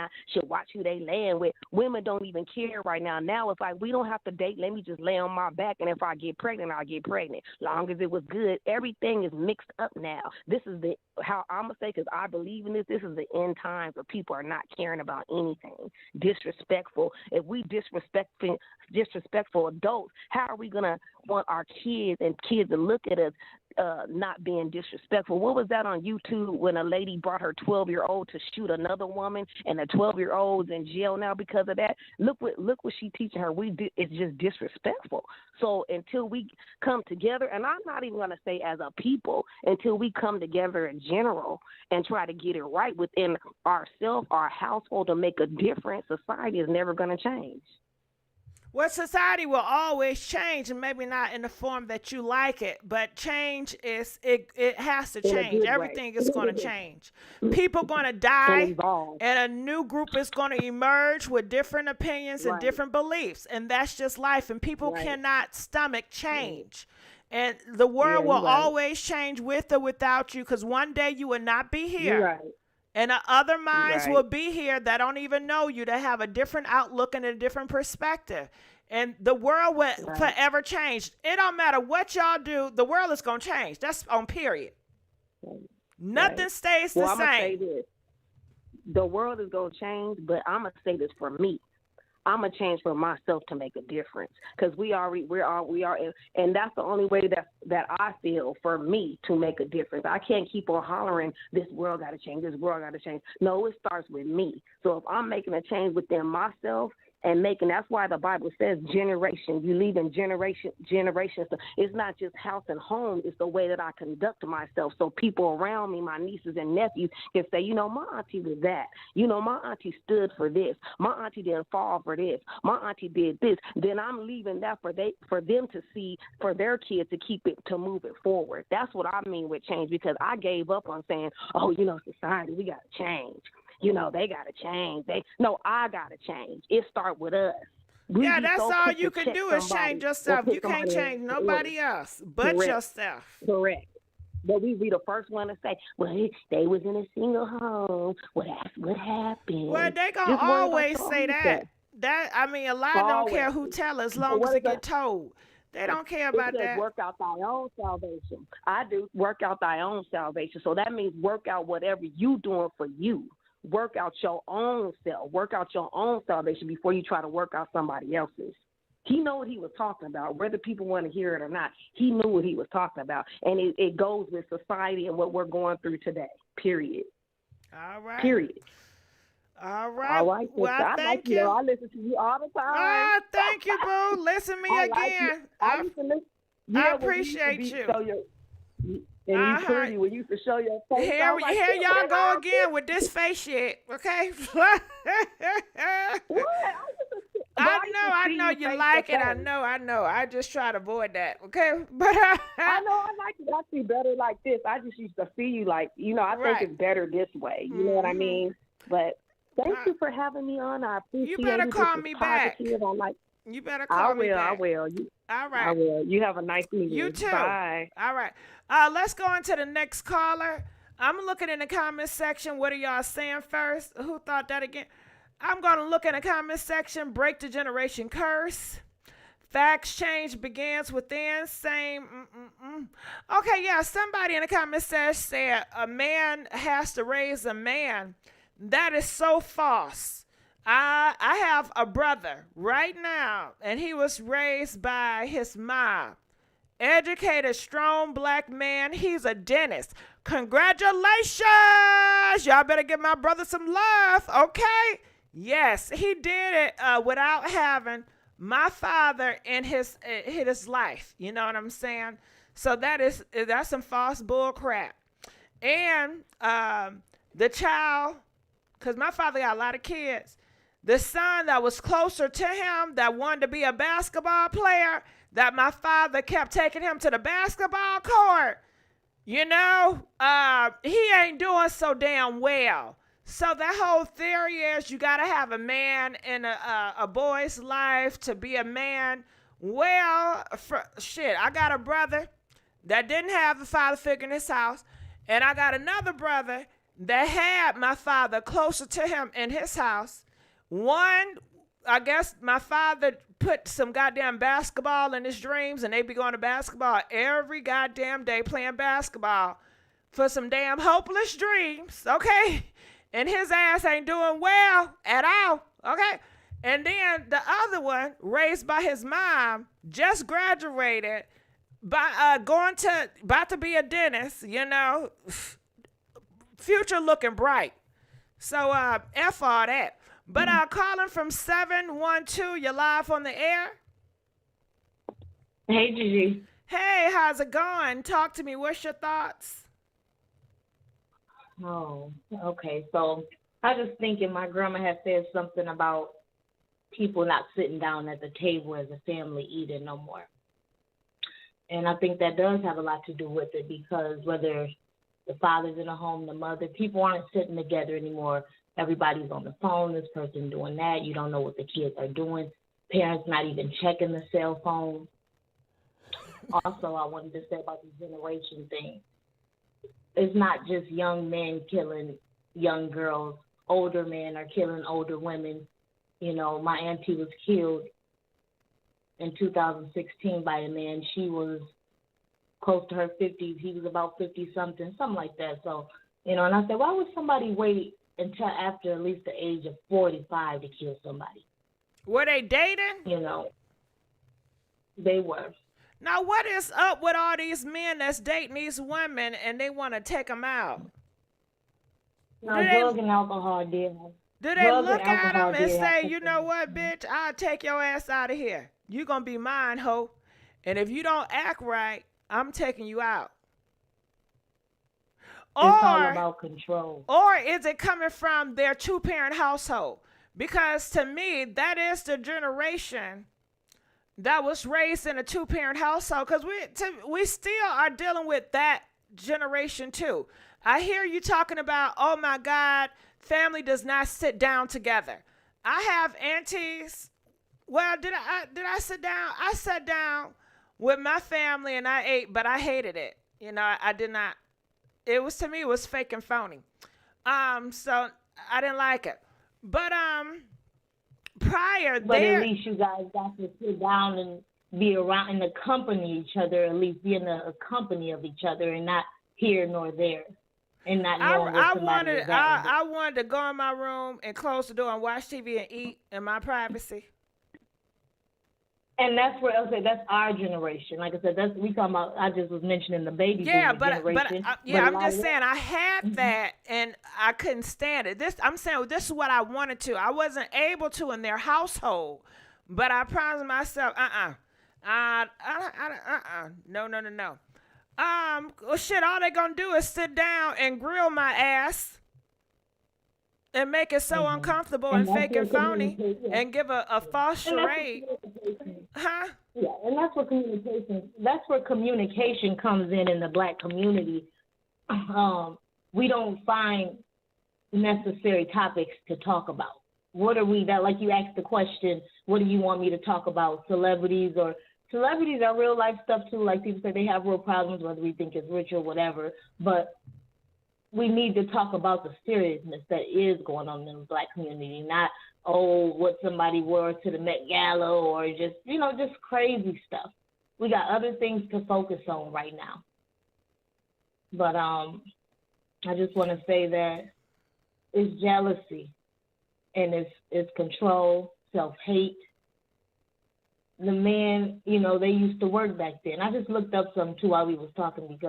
watch who they laying with. Women don't even care right now. Now it's like, we don't have to date. Let me just lay on my back, and if I get pregnant, I'll get pregnant. Long as it was good. Everything is mixed up now. This is how I'm going to say, because I believe in this. This is the end times where people are not caring about anything. Disrespectful. If we disrespectful responsible adults, how are we going to want our kids to look at us not being disrespectful? What was that on YouTube when a lady brought her 12-year-old to shoot another woman, and the 12-year-old's in jail now because of that? Look what she teaching her. It's just disrespectful. So until we come together, and I'm not even going to say as a people, until we come together in general and try to get it right within ourselves, our household, to make a difference, society is never going to change. Well, society will always change, and maybe not in the form that you like it, but change it has to change. Everything is going to change. People going to die, and a new group is going to emerge with different opinions and different beliefs, and that's just life, and people cannot stomach change. And the world will always change with or without you, because one day you will not be here. And other minds will be here that don't even know you, that have a different outlook and a different perspective. And the world will forever change. It don't matter what y'all do, the world is going to change. That's on period. Nothing stays the I'm same. gonna say this. The world is going to change, but I'm going to say this for me. I'm going to change for myself to make a difference, because we are, and that's the only way that I feel for me to make a difference. I can't keep on hollering, this world got to change, this world got to change. No, it starts with me. So if I'm making a change within myself, and that's why the Bible says generation, you leave in generations. So it's not just house and home, it's the way that I conduct myself. So people around me, my nieces and nephews, can say, my auntie was that. My auntie stood for this. My auntie didn't fall for this. My auntie did this. Then I'm leaving that for them to see, for their kids to move it forward. That's what I mean with change, because I gave up on saying, society, we got to change. They got to change. I got to change. It starts with us. That's all you can do is change yourself. You can't change nobody else but yourself. Correct. But we be the first one to say, well, they was in a single home. Well, that's what happened. Well, they going to always say that. A lot don't care who tell, as long as it get told. They don't care about that. Work out thy own salvation. I do. Work out thy own salvation. So that means work out whatever you doing for you. Work out your own self. Work out your own salvation before you try to work out somebody else's. He knew what he was talking about, whether people want to hear it or not. He knew what he was talking about. And it goes with society and what we're going through today, period. All right. Period. All right. All right. Well, thank you. I listen to you all the time. Thank you, boo. Listen to me again. I appreciate you. And you pretty when you used to show your face. Here y'all go again with this face shit, okay? I know you like it. I know. I just try to avoid that, okay? But I know I like it. I see better like this. I just used to see you like, I think it's better this way. You know what I mean? But thank you for having me on. I appreciate it. You better call me back. You better call me back. I will. All right. I will. You have a nice evening. You too. Bye. All right. Let's go into the next caller. I'm looking in the comments section. What are y'all saying first? Who thought that again? I'm going to look in the comments section. Break the generation curse. Facts change begins within. Same. Okay, yeah. Somebody in the comments said a man has to raise a man. That is so false. I have a brother right now, and he was raised by his mom. Educated, strong black man. He's a dentist. Congratulations. Y'all better give my brother some love, okay? Yes, he did it without having my father in his life. You know what I'm saying? So that's some false bull crap. And the child, because my father got a lot of kids, the son that was closer to him, that wanted to be a basketball player, that my father kept taking him to the basketball court, he ain't doing so damn well. So that whole theory is you got to have a man in a boy's life to be a man. Well, I got a brother that didn't have a father figure in his house, and I got another brother that had my father closer to him in his house. One, I guess my father put some goddamn basketball in his dreams, and they be going to basketball every goddamn day playing basketball for some damn hopeless dreams, okay? And his ass ain't doing well at all, okay? And then the other one, raised by his mom, just graduated, by about to be a dentist, you know, future looking bright. So F all that. But calling from 712, you're live on the air. Hey, Gigi. Hey, how's it going? Talk to me. What's your thoughts? Oh, okay. So I was just thinking my grandma had said something about people not sitting down at the table as a family eating no more. And I think that does have a lot to do with it, because whether the father's in the home, the mother, people aren't sitting together anymore. Everybody's on the phone, this person doing that. You don't know what the kids are doing. Parents not even checking the cell phone. Also, I wanted to say about the generation thing. It's not just young men killing young girls. Older men are killing older women. You know, my auntie was killed in 2016 by a man. She was close to her 50s. He was about 50-something, something like that. So, you know, and I said, why would somebody wait until after at least the age of 45 to kill somebody? Were they dating? You know, they were. Now, what is up with all these men that's dating these women and they want to take them out? No, drugs and alcohol did. Do they look at them and say, you know what, bitch, I'll take your ass out of here. You going to be mine, ho. And if you don't act right, I'm taking you out. It's all about control. Or is it coming from their two-parent household? Because to me, that is the generation that was raised in a two-parent household, because we still are dealing with that generation too. I hear you talking about, oh my God, family does not sit down together. I have aunties. Well, did I sit down? I sat down with my family and I ate, but I hated it. You know, I did not. It was, to me, it was fake and phony. So I didn't like it. But But at least you guys got to sit down and be around and accompany each other, at least be in the company of each other and not here nor there. And not knowing what somebody is at. I wanted to go in my room and close the door and watch TV and eat in my privacy. And that's where I'll say that's our generation. Like I said, that's we talking about. I just was mentioning the baby boomer generation. I'm just saying I had that and I couldn't stand it. I'm saying this is what I wanted to. I wasn't able to in their household, but I promised myself, no. Well, shit, all they gonna do is sit down and grill my ass and make it so uncomfortable and fake and phony and give a false charade. Huh? Yeah, and that's where communication comes in the Black community. We don't find necessary topics to talk about. What are we that, like you asked the question, what do you want me to talk about? Celebrities are real life stuff too. Like people say they have real problems, whether we think it's rich or whatever. But we need to talk about the seriousness that is going on in the Black community, not, what somebody wore to the Met Gala or just crazy stuff. We got other things to focus on right now. But I just want to say that it's jealousy and it's control, self-hate. The men, they used to work back then. I just looked up something too while we was talking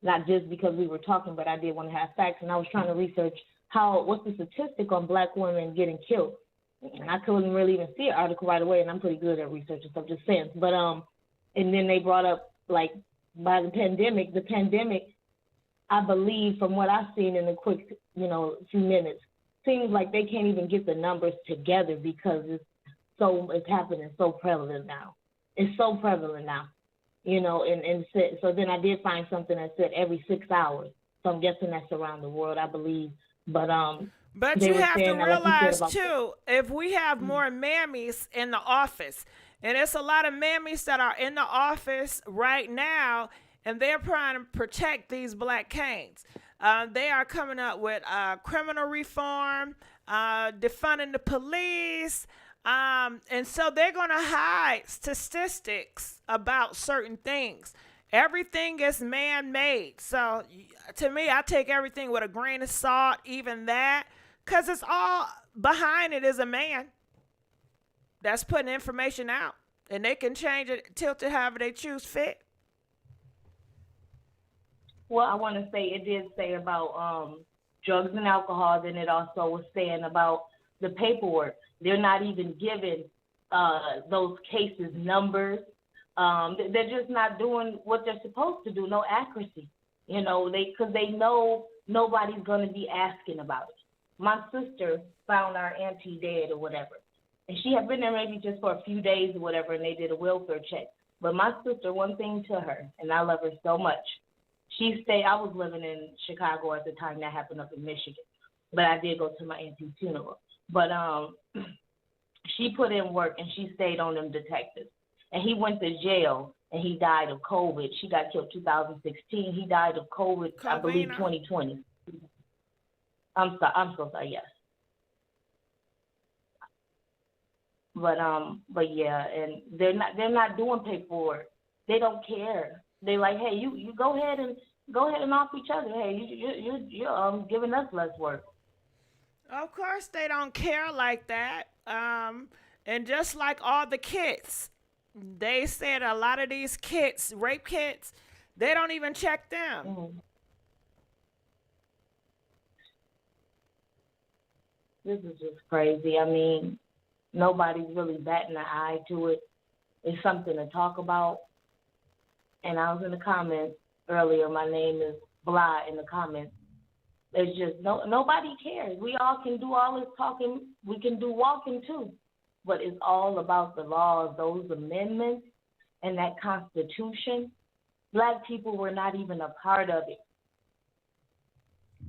not just because we were talking, but I did want to have facts, and I was trying to research what's the statistic on Black women getting killed. And I couldn't really even see an article right away, and I'm pretty good at researching stuff, just saying. But and then they brought up, like, by the pandemic, I believe, from what I've seen in a quick, few minutes, seems like they can't even get the numbers together because it's happening so prevalent now. It's so prevalent now, and so then I did find something that said every 6 hours. So I'm guessing that's around the world, I believe. But you have to realize too, if we have more mammies in the office, and it's a lot of mammies that are in the office right now, and they're trying to protect these Black Kangs. They are coming up with criminal reform, defunding the police, and so they're going to hide statistics about certain things. Everything is man-made. So to me, I take everything with a grain of salt, even that, because it's all behind it is a man. that's putting information out, and they can change it, tilt it however they choose fit. Well, I want to say it did say about drugs and alcohol, then it also was saying about the paperwork. They're not even giving those cases numbers. They're just not doing what they're supposed to do, no accuracy. You know, because they know nobody's going to be asking about it. My sister found our auntie dead or whatever, and she had been there maybe just for a few days or whatever, and they did a welfare check. But my sister, one thing to her, and I love her so much, she stayed. I was living in Chicago at the time that happened up in Michigan, but I did go to my auntie's funeral. But she put in work, and she stayed on them detectives. And he went to jail, and he died of COVID. She got killed 2016. He died of COVID, I believe, 2020. I'm so sorry, yes. But yeah, and they're not doing paperwork. They don't care. They like, hey, you go ahead and off each other. Hey, you're giving us less work. Of course they don't care like that. And just like all the kits, they said a lot of these kits, rape kits, they don't even check them. Mm-hmm. This is just crazy. I mean, nobody's really batting an eye to it. It's something to talk about. And I was in the comments earlier. My name is Blah in the comments. It's just nobody cares. We all can do all this talking. We can do walking too. But it's all about the laws, those amendments, and that Constitution. Black people were not even a part of it.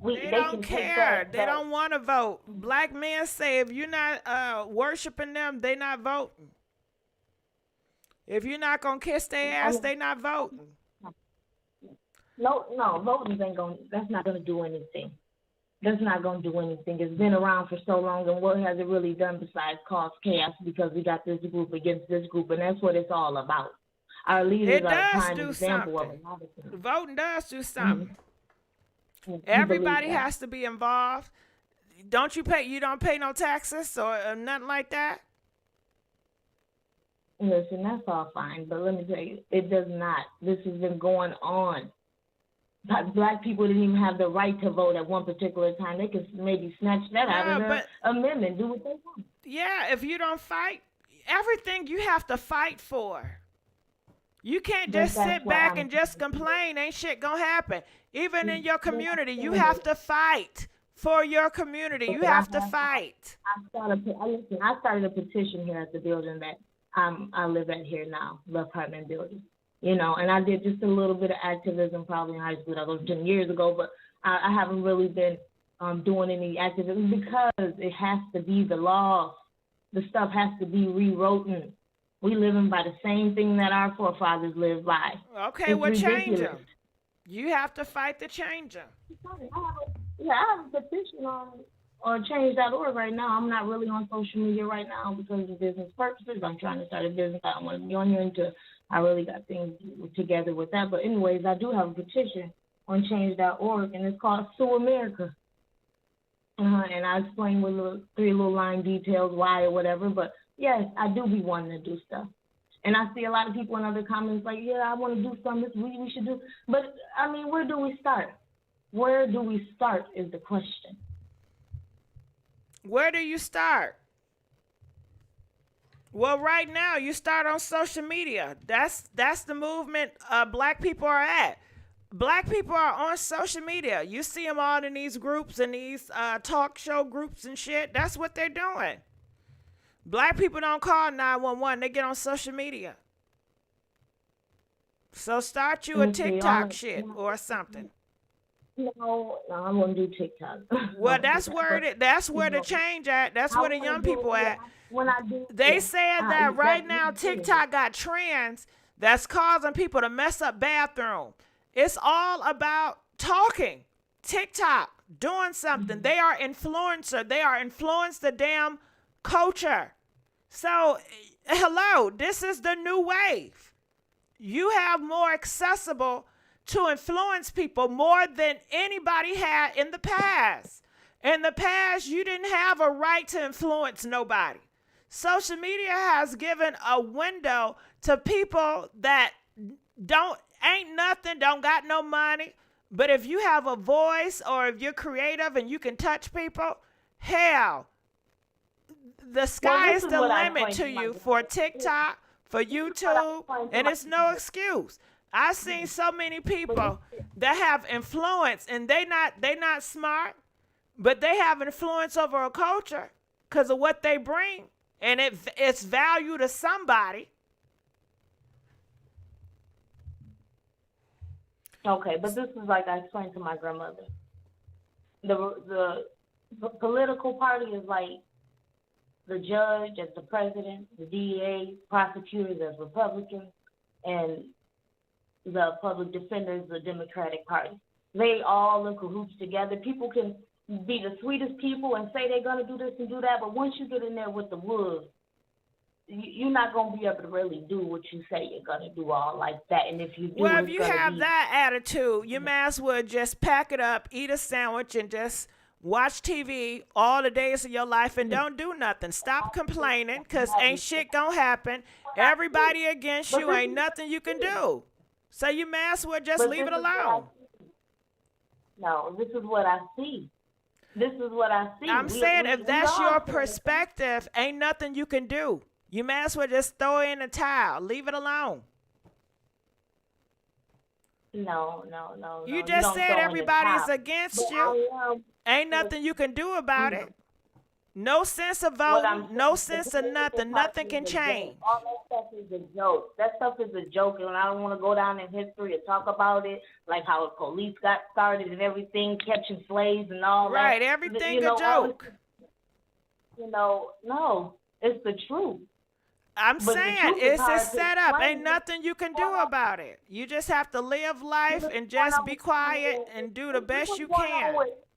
They don't care. They don't want to vote. Black men say if you're not worshiping them, they not voting. If you're not going to kiss their ass, they not voting. No, voting that's not going to do anything. That's not going to do anything. It's been around for so long, and what has it really done besides cause chaos because we got this group against this group, and that's what it's all about. Our leaders are a prime example of it. Voting does do something. Mm-hmm. Everybody has to be involved. Don't you pay? You don't pay no taxes or nothing like that? Listen, that's all fine, but let me tell you, it does not. This has been going on. Black people didn't even have the right to vote at one particular time. They could maybe snatch that out of the amendment, do what they want. Yeah, if you don't fight, everything you have to fight for. You can't just sit back and just complain. Ain't shit gonna happen. Even in your community, you have to fight for your community. You have to fight. I started a petition here at the building that I live at here now, the apartment building. You know, and I did just a little bit of activism probably in high school. That was 10 years ago, but I haven't really been doing any activism because it has to be the law. The stuff has to be rewritten. We living by the same thing that our forefathers lived by. Okay, well, change them. You have to fight to change them. I have a petition on change.org right now. I'm not really on social media right now because of business purposes. I'm trying to start a business. I don't want to be on here I really got things together with that. But anyways, I do have a petition on change.org, and it's called Sue America. And I explain with three little line details why or whatever. But yes, I do be wanting to do stuff. And I see a lot of people in other comments like, yeah, I want to do something we should do. But, I mean, where do we start? Where do we start is the question. Where do you start? Well, right now, you start on social media. That's the movement black people are at. Black people are on social media. You see them all in these groups and these talk show groups and shit. That's what they're doing. Black people don't call 911. They get on social media. So start you a TikTok shit or something. No, I won't do TikTok. Well, that's where the change at. That's where the young people at. They said that right now TikTok got trends that's causing people to mess up bathroom. It's all about talking. TikTok, doing something. They are influencer. They are influenced the damn culture. So, hello, this is the new wave. You have more accessible to influence people more than anybody had in the past. In the past, you didn't have a right to influence nobody. social media has given a window to people that ain't nothing, don't got no money. But if you have a voice or if you're creative and you can touch people, hell, the sky is the limit to you for TikTok, for YouTube, and it's no excuse. I've seen so many people that have influence, and they not smart, but they have influence over a culture because of what they bring, and it's value to somebody. Okay, but this is like I explained to my grandmother. The political party is like the judge as the president, the DEA, prosecutors as Republicans, and the public defenders, the Democratic Party. They all in cahoots together. People can be the sweetest people and say they're going to do this and do that, but once you get in there with the wolves, you're not going to be able to really do what you say you're going to do all like that. And if you do, well, if you have that attitude, you might as well just pack it up, eat a sandwich, and just watch TV all the days of your life and don't do nothing. Stop complaining, because ain't shit going to happen. Everybody against you, ain't nothing you can do. So you might as well just leave it alone. No, this is what I see. This is what I see. I'm saying if that's your perspective, ain't nothing you can do. You might as well just throw in a towel. Leave it alone. No. You just said everybody's against you. Ain't nothing you can do about it. No sense of voting, no sense of nothing. Nothing can change. All that stuff is a joke. That stuff is a joke, and I don't want to go down in history and talk about it, like how the police got started and everything, catching slaves and all that. Right, everything a joke. No, it's the truth. I'm saying it's a setup. Ain't nothing you can do about it. You just have to live life and just be quiet and do the best you can.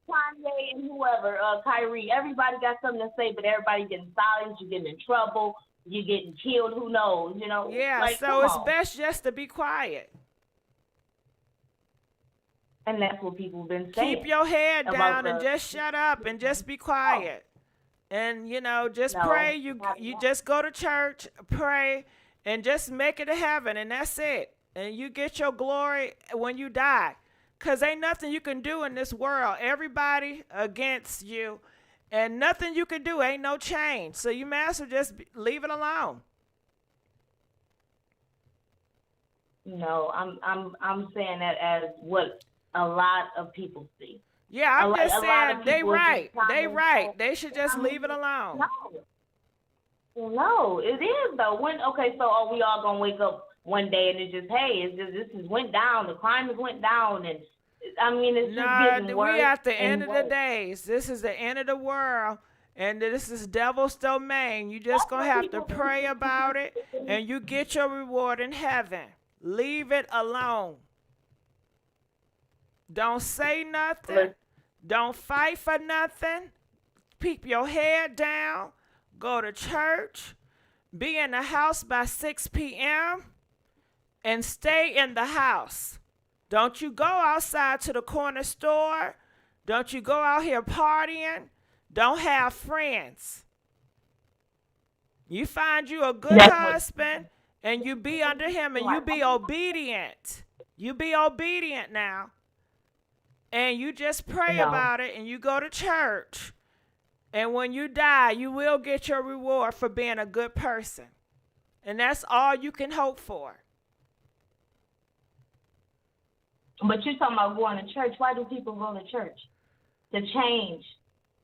Kanye and whoever, Kyrie, everybody got something to say, but everybody getting silenced. You're getting in trouble. You're getting killed. Who knows? Yeah, like, so it's best just to be quiet. And that's what people been saying. Keep your head down and just shut up and just be quiet. And, just pray. You just go to church, pray, and just make it to heaven, and that's it. And you get your glory when you die. Because ain't nothing you can do in this world. Everybody against you. And nothing you can do. Ain't no change. So you might as well just leave it alone. No, I'm saying that as what a lot of people see. Yeah, I'm just saying they right. They right. They should just leave it alone. No, it is though. We all gonna wake up one day and it's just, hey, this has went down. The crime has went down, and it's just getting worse. We at the end of the days. This is the end of the world, and this is devil's domain. You just gonna have to pray about it, and you get your reward in heaven. Leave it alone. Don't say nothing. Don't fight for nothing. Keep your head down. Go to church. Be in the house by 6 p.m. and stay in the house. Don't you go outside to the corner store. Don't you go out here partying. Don't have friends. You find you a good husband and you be under him and you be obedient. You be obedient now. And you just pray about it and you go to church. And when you die, you will get your reward for being a good person. And that's all you can hope for. But you're talking about going to church. Why do people go to church? To change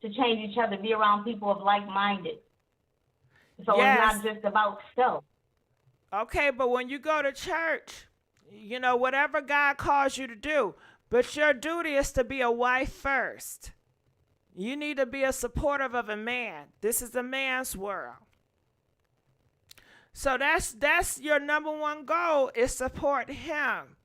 each other, be around people of like-minded. So It's not just about self. Okay, but when you go to church, whatever God calls you to do, but your duty is to be a wife first. You need to be a supportive of a man. This is a man's world. So that's your number one goal, is support him.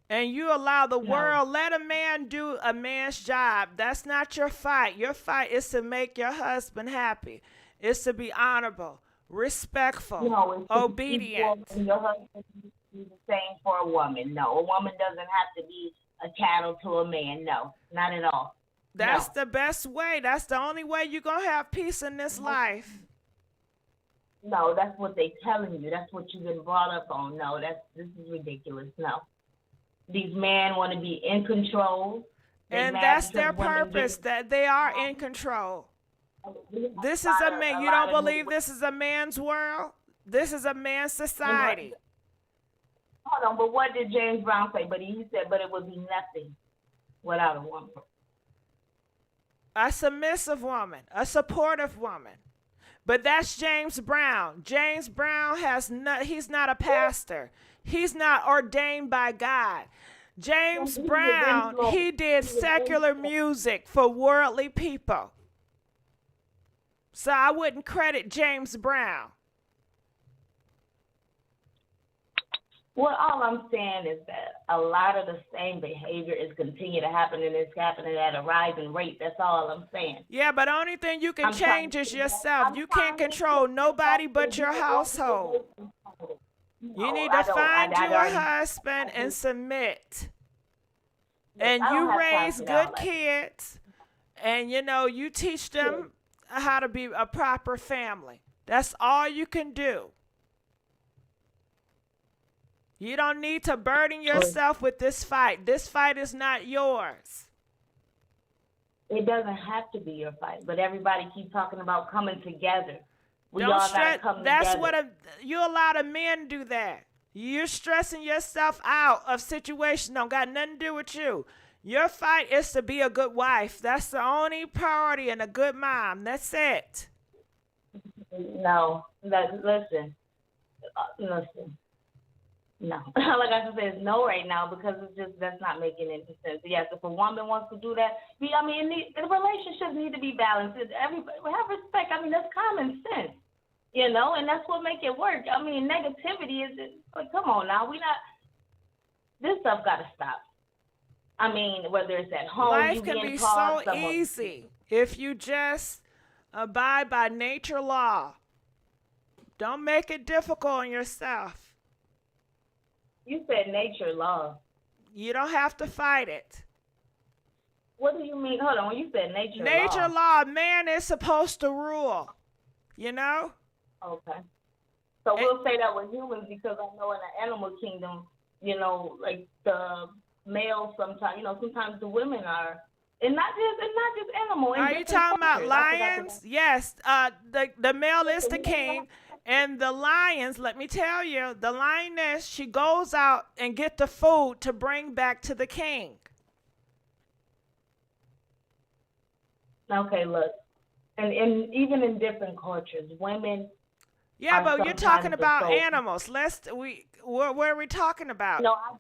And you allow the world, let a man do a man's job. That's not your fight. Your fight is to make your husband happy. It's to be honorable, respectful, obedient. Your husband is the same for a woman. No, a woman doesn't have to be a chattel to a man. No, not at all. That's the best way. That's the only way you're going to have peace in this life. No, that's what they telling you. That's what you've been brought up on. No, this is ridiculous. No. These men want to be in control. And that's their purpose, that they are in control. This is a man. You don't believe this is a man's world? This is a man's society. Hold on, but what did James Brown say? But he said, but it would be nothing without a woman. A submissive woman, a supportive woman. But that's James Brown. James Brown he's not a pastor. He's not ordained by God. James Brown, he did secular music for worldly people. So I wouldn't credit James Brown. Well, all I'm saying is that a lot of the same behavior is continue to happen, and it's happening at a rising rate. That's all I'm saying. Yeah, but the only thing you can change is yourself. You can't control nobody but your household. You need to find you a husband and submit. And you raise good kids, and you teach them how to be a proper family. That's all you can do. You don't need to burden yourself with this fight. This fight is not yours. It doesn't have to be your fight, but everybody keeps talking about coming together. We Don't all stress. gotta come That's together. you allow the men do that. You're stressing yourself out of situations don't got nothing to do with you. Your fight is to be a good wife. That's the only priority, and a good mom. That's it. No, listen. No, like I said, it's no right now because that's not making any sense. Yes, if a woman wants to do that, the relationships need to be balanced. Everybody have respect. That's common sense, and that's what make it work. Negativity is come on now. This stuff got to stop. Whether it's at home, Life can be so easy if you just abide by nature law. Don't make it difficult on yourself. You said nature law. You don't have to fight it. What do you mean? Hold on. When you said nature law, man is supposed to rule. Okay. So we'll say that with humans because I know in the animal kingdom, like the males sometimes, sometimes the women are. And not just animal. Are you talking about lions? Yes. The male is the king. And the lions, let me tell you, the lioness, she goes out and get the food to bring back to the king. Okay, look. And even in different cultures, women. Yeah, but you're talking about animals. What are we talking about? No, I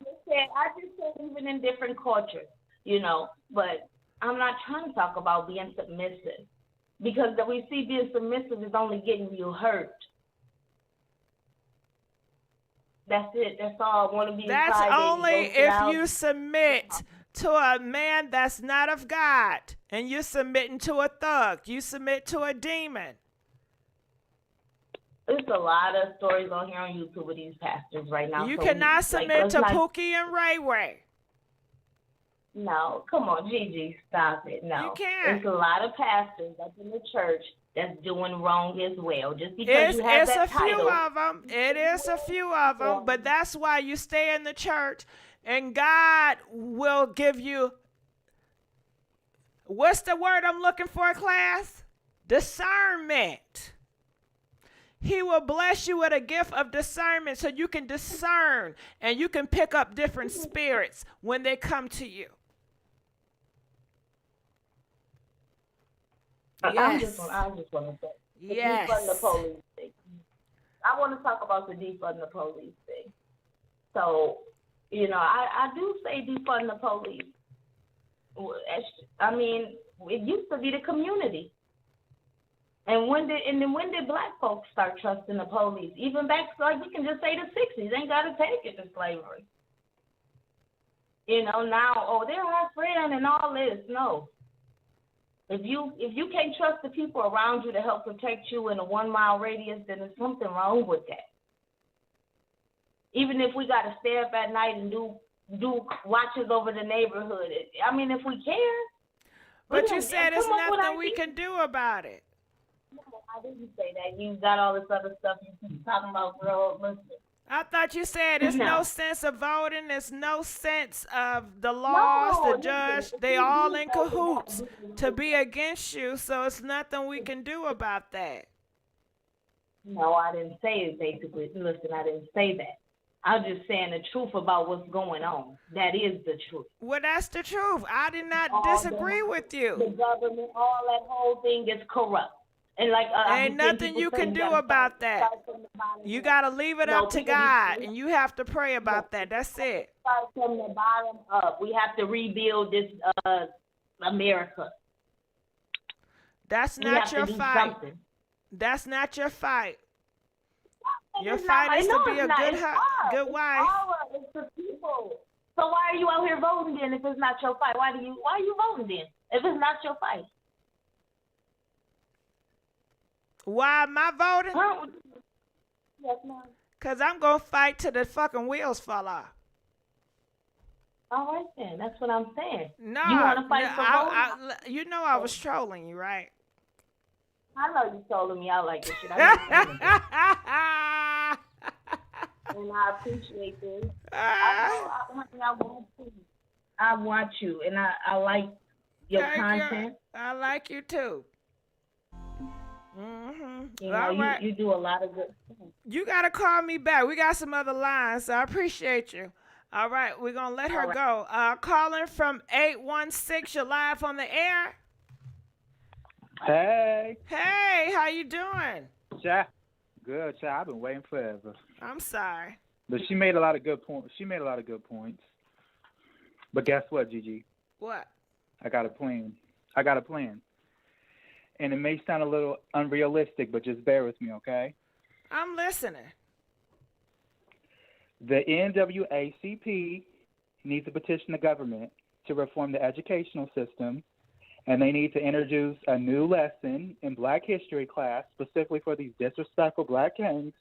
just said even in different cultures, but I'm not trying to talk about being submissive. Because we see being submissive is only getting you hurt. That's it. That's all I want to be. That's only if you submit to a man that's not of God, and you're submitting to a thug. You submit to a demon. There's a lot of stories on here on YouTube with these pastors right now. You cannot submit to Pookie and Ray Ray. No, come on, Gigi, stop it. No, you can't. There's a lot of pastors up in the church that's doing wrong as well. Just because you have that title. It is a few of them, but that's why you stay in the church, and God will give you, what's the word I'm looking for, class? Discernment. He will bless you with a gift of discernment so you can discern and you can pick up different spirits when they come to you. Yes. I just want to say, yes. Defund the police thing. I want to talk about the defund the police thing. So, I do say defund the police. It used to be the community. And when did black folks start trusting the police? Even back, we can just say the 60s. Ain't got to take it to slavery. Now, they're our friend and all this. No. If you can't trust the people around you to help protect you in a 1 mile radius, then there's something wrong with that. Even if we got to stay up at night and do watches over the neighborhood, if we care. But you said there's nothing we can do about it. No, I didn't say that. You got all this other stuff you keep talking about, girl. Listen. I thought you said there's no sense of voting. There's no sense of the laws, the judge. They all in cahoots to be against you, so it's nothing we can do about that. No, I didn't say it, basically. Listen, I didn't say that. I'm just saying the truth about what's going on. That is the truth. Well, that's the truth. I did not disagree with you. The government, all that whole thing is corrupt. And like, ain't nothing you can do about that. You got to leave it up to God, and you have to pray about that. That's it. Start from the bottom up. We have to rebuild this America. That's not your fight. That's not your fight. Your fight is to be a good wife. It's the people. So why are you out here voting then if it's not your fight? Why are you voting then if it's not your fight? Why am I voting? Yes, ma'am. Because I'm going to fight till the fucking wheels fall off. All right, then. That's what I'm saying. No. You want to fight for voting? You know I was trolling you, right? I know you trolling me. I like this shit. And I appreciate this. I want you, and I like your content. I like you too. Mm-hmm. You know, you do a lot of good things. You got to call me back. We got some other lines, so I appreciate you. All right, we're going to let her go. Calling from 816, you're live on the air. Hey. Hey, how you doing? Good, I've been waiting forever. I'm sorry. But she made a lot of good points. But guess what, Gigi? What? I got a plan. And it may sound a little unrealistic, but just bear with me, okay? I'm listening. The NAACP needs to petition the government to reform the educational system, and they need to introduce a new lesson in Black history class specifically for these disrespectful Black Kangs,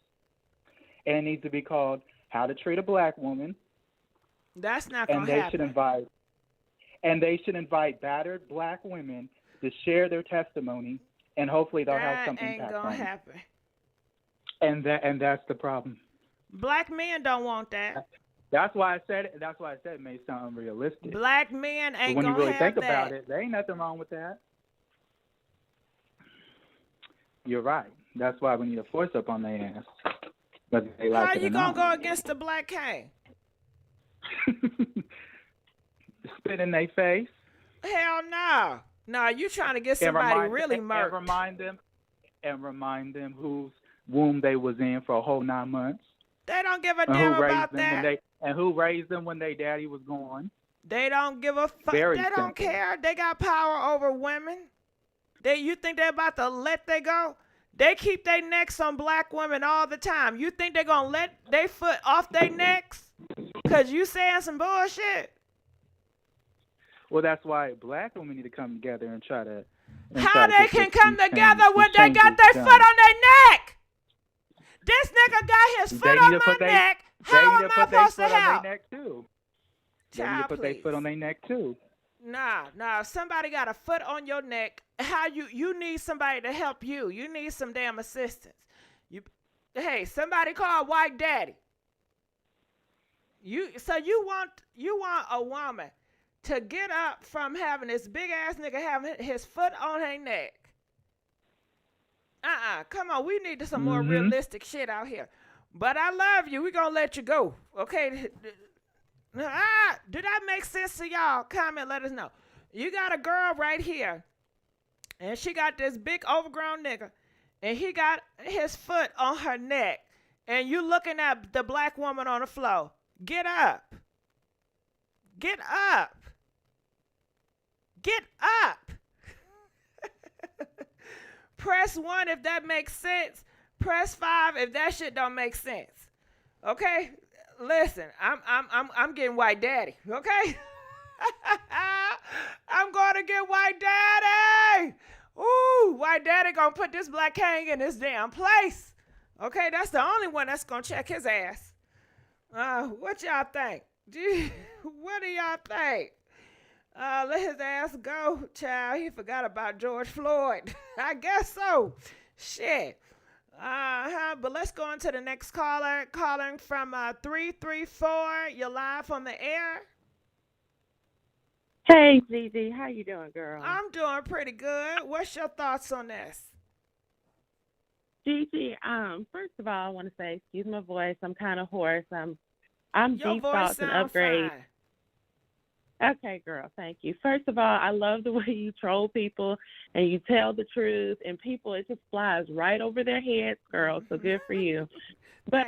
and it needs to be called How to Treat a Black Woman. That's not going to happen. They should invite battered Black women to share their testimony, and hopefully they'll have something ain't back gonna on happen. And that's the problem. Black men don't want that. That's why I said it may sound unrealistic. Black men ain't but when gonna you really have think that. about it, there ain't nothing wrong with that. You're right. That's why we need a force up on their ass. Whether they like How it you or gonna not. go against the Black Kang? Spit in their face. Hell no. No, you trying to get somebody really murked. And remind them whose womb they was in for a whole 9 months. They don't give a damn about that. And who raised them when their daddy was gone. They don't give a fuck. They don't care. They got power over women. You think they're about to let they go? They keep their necks on Black women all the time. You think they're going to let their foot off their necks? Because you saying some bullshit? Well, that's why Black women need to come together and try to... How they can come together when they got their foot on their neck? This nigga got his foot on my neck. How am I supposed to help? They need to put their Child, foot on their neck, too. Nah. If somebody got a foot on your neck, you need somebody to help you. You need some damn assistance. Hey, somebody call White Daddy. You want a woman to get up from having this big ass nigga having his foot on her neck. Come on, we need some more realistic shit out here. But I love you. We gonna let you go. Okay. Did that make sense to y'all? Comment, let us know. You got a girl right here, and she got this big overgrown nigga, and he got his foot on her neck, and you looking at the Black woman on the floor. Get up. Get up. Get up. Press 1 if that makes sense. Press 5 if that shit don't make sense. Okay? Listen, I'm getting White Daddy, okay? I'm going to get White Daddy. Ooh, White Daddy going to put this Black Kang in this damn place. Okay, that's the only one that's going to check his ass. What y'all think? What do y'all think? Let his ass go, child. He forgot about George Floyd. I guess so. Shit. But let's go on to the next caller. Calling from 334. You're live on the air. Hey, Gigi, how you doing, girl? I'm doing pretty good. What's your thoughts on this? Gigi, first of all, I want to say, excuse my voice, I'm kind of hoarse. I'm Your deep voice thoughts and sounds upgrades. fine. Okay, girl, thank you. First of all, I love the way you troll people and you tell the truth, and people, it just flies right over their heads, girl. So good for you. But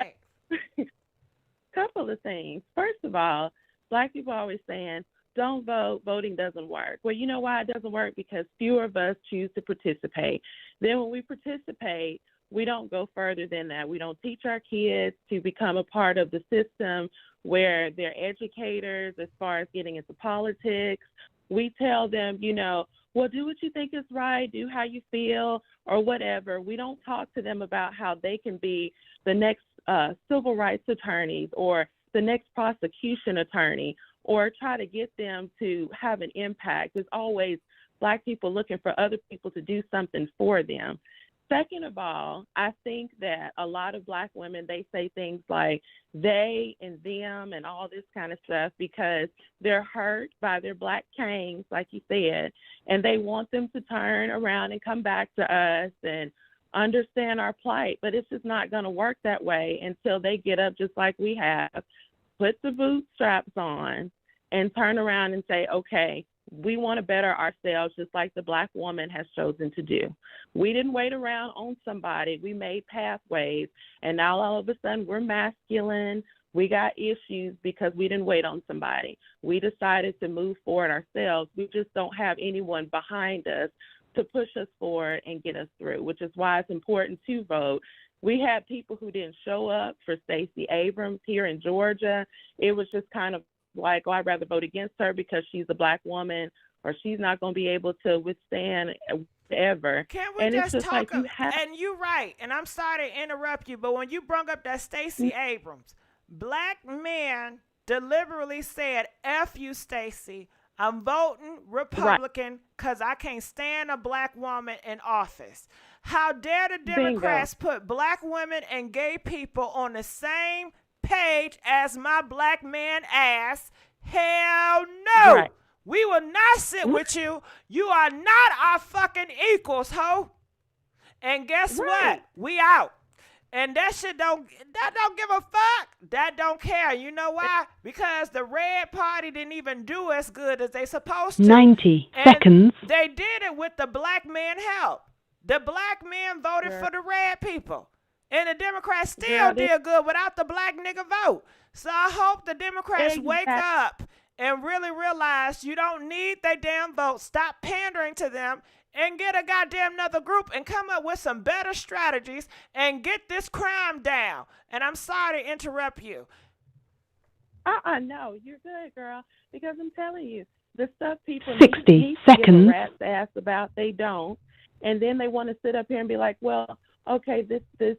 couple of things. First of all, Black people are always saying, don't vote, voting doesn't work. Well, you know why it doesn't work? Because fewer of us choose to participate. Then when we participate, we don't go further than that. We don't teach our kids to become a part of the system where they're educators as far as getting into politics. We tell them, well, do what you think is right, do how you feel, or whatever. We don't talk to them about how they can be the next civil rights attorneys or the next prosecution attorney, or try to get them to have an impact. There's always Black people looking for other people to do something for them. Second of all, I think that a lot of Black women, they say things like they and them and all this kind of stuff because they're hurt by their Black Kangs, like you said, and they want them to turn around and come back to us and understand our plight. But it's just not going to work that way until they get up just like we have, put the bootstraps on, and turn around and say, okay, we want to better ourselves just like the Black woman has chosen to do. We didn't wait around on somebody. We made pathways, and now all of a sudden we're masculine. We got issues because we didn't wait on somebody. We decided to move forward ourselves. We just don't have anyone behind us to push us forward and get us through, which is why it's important to vote. We had people who didn't show up for Stacey Abrams here in Georgia. It was just kind of like, oh, I'd rather vote against her because she's a Black woman or she's not going to be able to withstand whatever. Can we and just it's just talk? like you have. And you're right. And I'm sorry to interrupt you, but when you brought up that Stacey Abrams, Black men deliberately said, F you, Stacey. I'm voting Republican because I can't stand a Black woman in office. How dare the Democrats put Black women and gay people on the same page as my Black man ass? Hell no. Right. We will not sit with you. You are not our fucking equals, ho. And guess what? We out. And that shit don't give a fuck. That don't care. You know why? Because the Red Party didn't even do as good as they supposed to. 90 seconds. They did it with the Black man help. The Black men voted for the red people. And the Democrats still did good without the Black nigga vote. So I hope the Democrats wake up and really realize you don't need their damn vote. Stop pandering to them and get a goddamn another group and come up with some better strategies and get this crime down. And I'm sorry to interrupt you. No, you're good, girl. Because I'm telling you, the stuff people 60 need to give a seconds. rat's ass about, they don't. And then they want to sit up here and be like, well, okay, this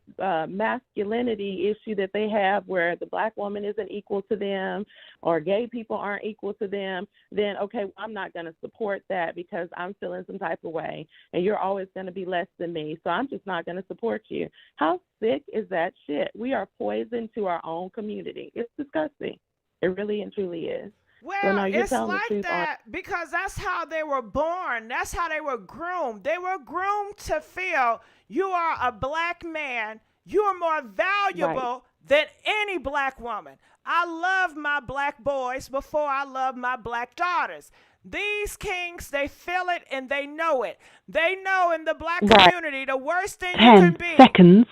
masculinity issue that they have where the Black woman isn't equal to them or gay people aren't equal to them, then, okay, I'm not going to support that because I'm feeling some type of way and you're always going to be less than me, so I'm just not going to support you. How sick is that shit? We are poison to our own community. It's disgusting. It really and truly is. Well, so, no, it's like that because that's how they were born. That's how they were groomed. They were groomed to feel you are a Black man. You are more valuable than any Black woman. I love my Black boys before I love my Black daughters. These kings, they feel it and they know it. They know in the Black community the worst thing you can be 10 seconds.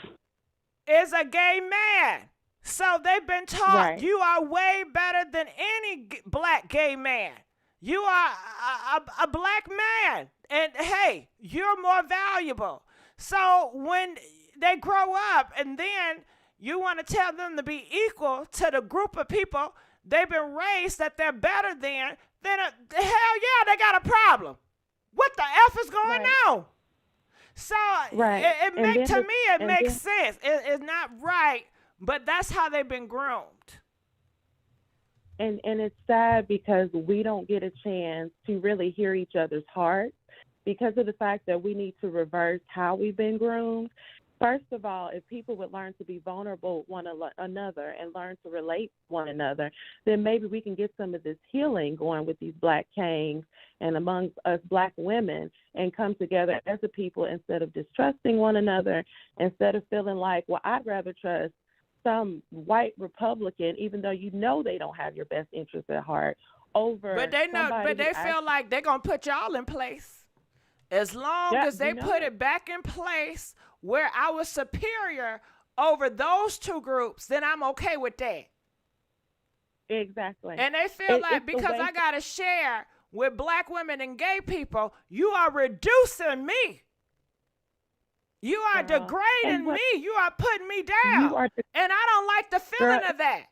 is a gay man. So they've been taught you are way better than any Black gay man. You are a Black man. And hey, you're more valuable. So when they grow up and then you want to tell them to be equal to the group of people they've been raised that they're better than, then hell yeah, they got a problem. What the F is going on? So it makes sense. It's not right. But that's how they've been groomed. And it's sad because we don't get a chance to really hear each other's hearts because of the fact that we need to reverse how we've been groomed. First of all, if people would learn to be vulnerable with one another and learn to relate to one another, then maybe we can get some of this healing going with these Black Kangs and amongst us Black women and come together as a people instead of distrusting one another, instead of feeling like, well, I'd rather trust some white Republican, even though you know they don't have your best interests at heart, over But they know, somebody but they feel like they're gonna put y'all in place. As long as they put it back in place where I was superior over those two groups, then I'm okay with that. Exactly. And they feel like because I got to share with Black women and gay people, you are reducing me. You are degrading me. You are putting me down. And I don't like the feeling of that.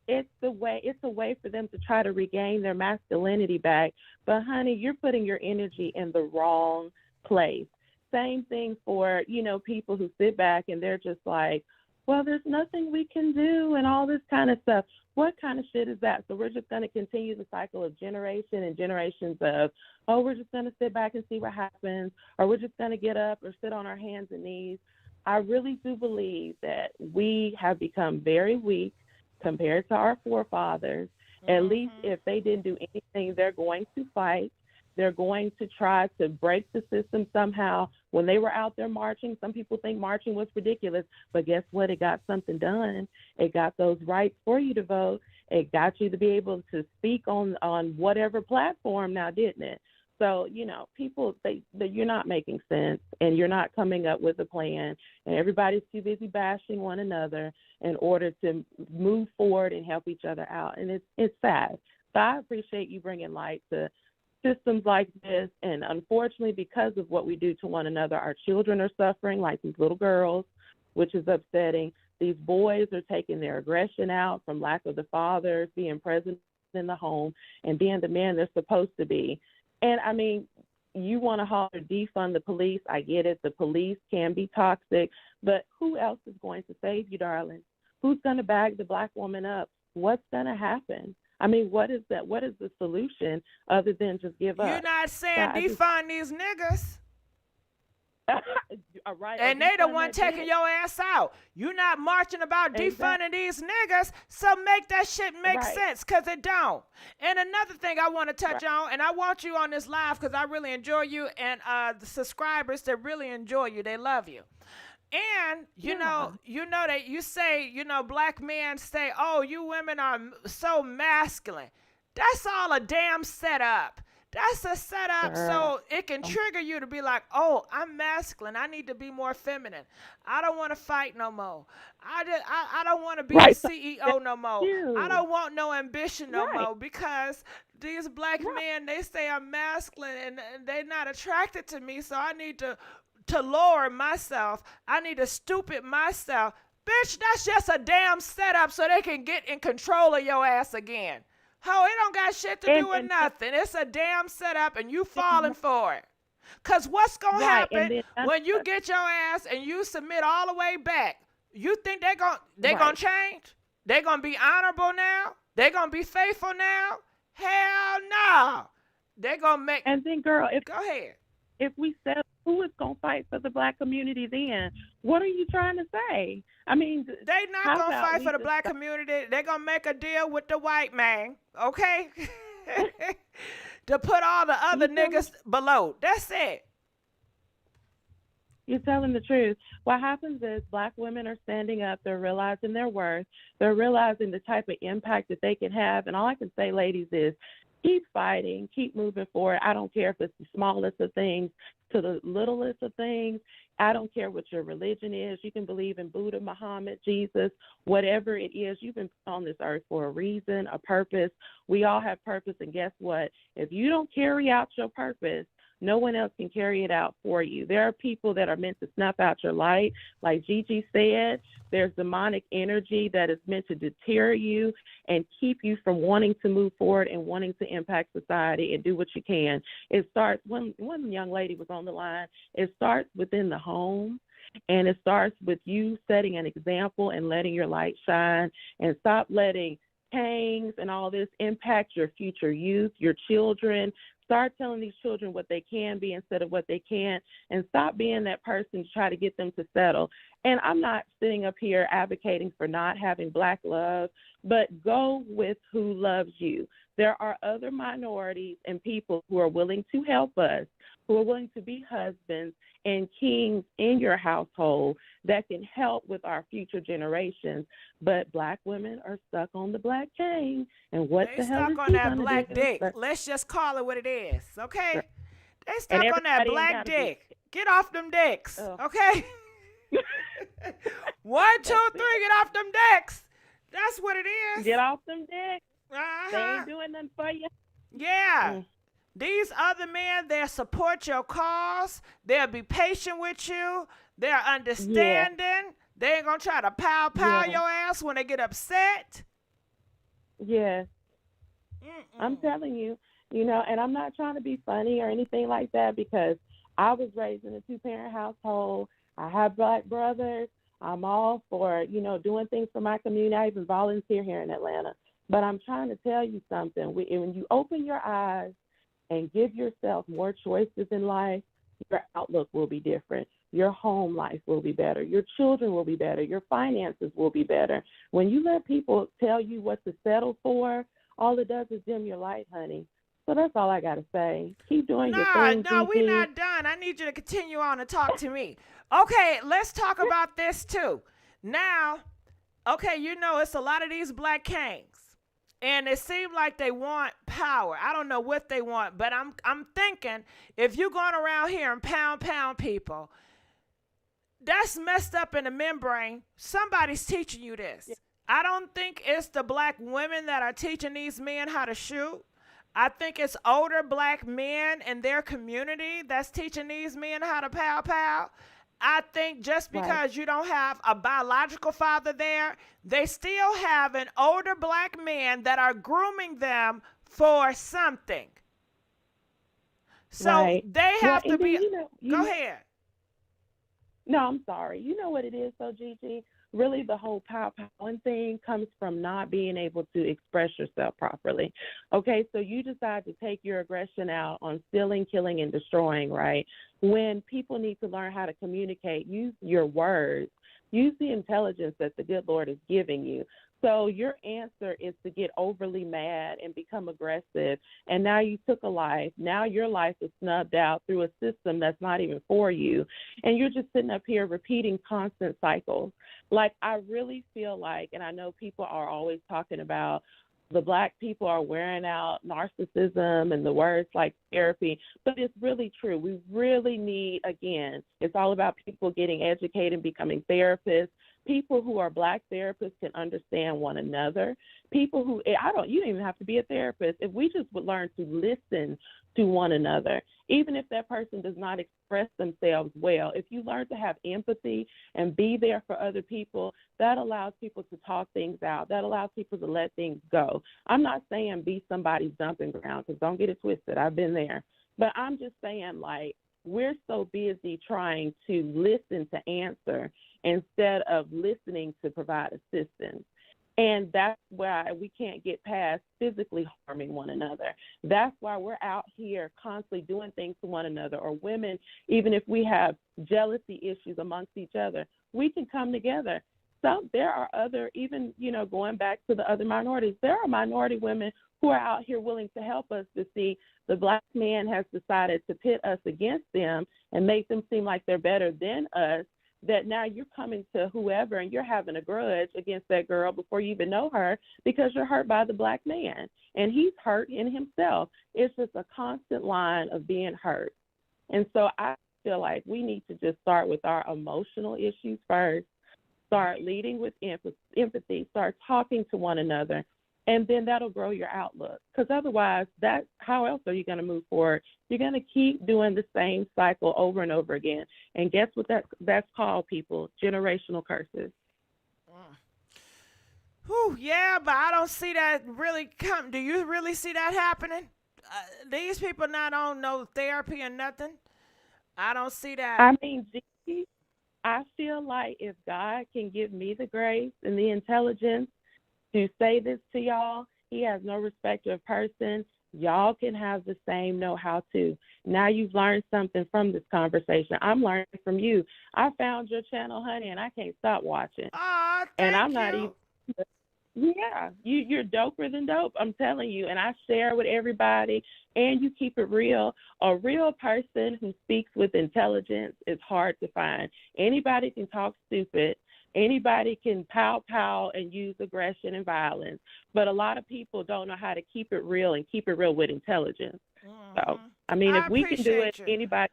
It's a way for them to try to regain their masculinity back. But honey, you're putting your energy in the wrong place. Same thing for, people who sit back and they're just like, well, there's nothing we can do and all this kind of stuff. What kind of shit is that? So we're just going to continue the cycle of generation and generations of, oh, we're just going to sit back and see what happens, or we're just going to get up or sit on our hands and knees. I really do believe that we have become very weak compared to our forefathers. At least if they didn't do anything, they're going to fight. They're going to try to break the system somehow. When they were out there marching, some people think marching was ridiculous, but guess what? It got something done. It got those rights for you to vote. It got you to be able to speak on whatever platform now, didn't it? So, people, you're not making sense and you're not coming up with a plan, and everybody's too busy bashing one another in order to move forward and help each other out. And it's sad. So I appreciate you bringing light to systems like this. And unfortunately, because of what we do to one another, our children are suffering, like these little girls, which is upsetting. These boys are taking their aggression out from lack of the fathers being present in the home and being the men they're supposed to be. And I mean, you want to holler, defund the police. I get it. The police can be toxic, but who else is going to save you, darling? Who's going to bag the Black woman up? What's going to happen? I mean, what is that? What is the solution other than just give up? You're not saying defund these niggas. Right, and they the one taking your ass out. You're not marching about defunding these niggas, so make that shit make sense, because it don't. And another thing I want to touch on, and I want you on this live because I really enjoy you, and the subscribers that really enjoy you, they love you. And, you know that you say, Black men say, oh, you women are so masculine. That's all a damn setup. That's a setup so it can trigger you to be like, oh, I'm masculine. I need to be more feminine. I don't want to fight no more. I don't want to be a CEO no more. I don't want no ambition no more, because these Black men, they say I'm masculine and they're not attracted to me, so I need to lower myself. I need to stupid myself. Bitch, that's just a damn setup so they can get in control of your ass again. Ho, it don't got shit to do with nothing. It's a damn setup and you falling for it. Because what's going to happen when you get your ass and you submit all the way back? You think they're gonna change? They're going to be honorable now? They're going to be faithful now? Hell no. They're going to make... And then, girl, go ahead. If we settle, who is going to fight for the Black community then? What are you trying to say? I mean, they not going to fight for the Black community. They're going to make a deal with the white man, okay? To put all the other niggas below. That's it. You're telling the truth. What happens is Black women are standing up. They're realizing their worth. They're realizing the type of impact that they can have. And all I can say, ladies, is keep fighting, keep moving forward. I don't care if it's the smallest of things to the littlest of things. I don't care what your religion is. You can believe in Buddha, Muhammad, Jesus, whatever it is. You've been put on this earth for a reason, a purpose. We all have purpose. And guess what? If you don't carry out your purpose, no one else can carry it out for you. There are people that are meant to snuff out your light. Like GIGI said, there's demonic energy that is meant to deter you and keep you from wanting to move forward and wanting to impact society and do what you can. It starts, one young lady was on the line, it starts within the home. And it starts with you setting an example and letting your light shine, and stop letting Kangs and all this impact your future youth, your children. Start telling these children what they can be instead of what they can't, and stop being that person to try to get them to settle. And I'm not sitting up here advocating for not having Black love, but go with who loves you. There are other minorities and people who are willing to help us, who are willing to be husbands and kings in your household that can help with our future generations. But Black women are stuck on the Black king. And what They the hell is stuck on he that gonna black do? dick. Let's just call it what it is, okay? They stuck And on that everybody ain't black gotta dick. Get off them dicks, Oh. okay? 1, 2, 3, get off them dicks. That's what it is. Get off them dicks. Uh-huh. They ain't doing nothing for you. Yeah. These other men, they'll support your cause. They'll be patient with you. They're understanding. They ain't going to try to pow your ass when they get upset. Yes. I'm telling you, and I'm not trying to be funny or anything like that, because I was raised in a 2-parent household. I have Black brothers. I'm all for, doing things for my community. I even volunteer here in Atlanta. But I'm trying to tell you something. When you open your eyes and give yourself more choices in life, your outlook will be different. Your home life will be better. Your children will be better. Your finances will be better. When you let people tell you what to settle for, all it does is dim your light, honey. So that's all I got to say. Keep doing your thing, No, GG. we're not done. I need you to continue on and talk to me. Okay, let's talk about this too. Now, okay, it's a lot of these Black Kangs, and it seems like they want power. I don't know what they want, but I'm thinking if you're going around here and pound people, that's messed up in the membrane. Somebody's teaching you this. I don't think it's the Black women that are teaching these men how to shoot. I think it's older Black men in their community that's teaching these men how to pow. I think just because you don't have a biological father there, they still have an older Black man that are grooming them for something. So they have to be. Go ahead. No, I'm sorry. You know what it is, though, Gigi? Really, the whole powing thing comes from not being able to express yourself properly. Okay, so you decide to take your aggression out on stealing, killing, and destroying, right? When people need to learn how to communicate, use your words, use the intelligence that the good Lord is giving you. So your answer is to get overly mad and become aggressive. And now you took a life. Now your life is snubbed out through a system that's not even for you. And you're just sitting up here repeating constant cycles. Like, I really feel like, and I know people are always talking about the Black people are wearing out narcissism and the words like therapy, but it's really true. We really need, again, it's all about people getting educated and becoming therapists. People who are Black therapists can understand one another. People who, you don't even have to be a therapist. If we just would learn to listen to one another, even if that person does not express themselves well, if you learn to have empathy and be there for other people, that allows people to talk things out. That allows people to let things go. I'm not saying be somebody's dumping ground, because don't get it twisted. I've been there. But I'm just saying, like, we're so busy trying to listen to answer instead of listening to provide assistance. And that's why we can't get past physically harming one another. That's why we're out here constantly doing things to one another. Or women, even if we have jealousy issues amongst each other, we can come together. So there are other, even, going back to the other minorities, there are minority women who are out here willing to help us to see the Black man has decided to pit us against them and make them seem like they're better than us, that now you're coming to whoever and you're having a grudge against that girl before you even know her because you're hurt by the Black man. And he's hurt in himself. It's just a constant line of being hurt. And so I feel like we need to just start with our emotional issues first, start leading with empathy, start talking to one another, and then that'll grow your outlook. Because otherwise, how else are you going to move forward? You're going to keep doing the same cycle over and over again. And guess what that's called, people? Generational curses. Whew, yeah, but I don't see that really come. Do you really see that happening? These people not on no therapy or nothing. I don't see that. I mean, Gigi, I feel like if God can give me the grace and the intelligence to say this to y'all. He has no respect of person. Y'all can have the same know-how too. Now you've learned something from this conversation. I'm learning from you. I found your channel, honey, and I can't stop watching. And I'm not even. Yeah, you're doper than dope. I'm telling you, and I share with everybody. And you keep it real. A real person who speaks with intelligence is hard to find. Anybody can talk stupid. Anybody can pow and use aggression and violence, but a lot of people don't know how to keep it real and keep it real with intelligence. So, I mean, if we can do it, anybody.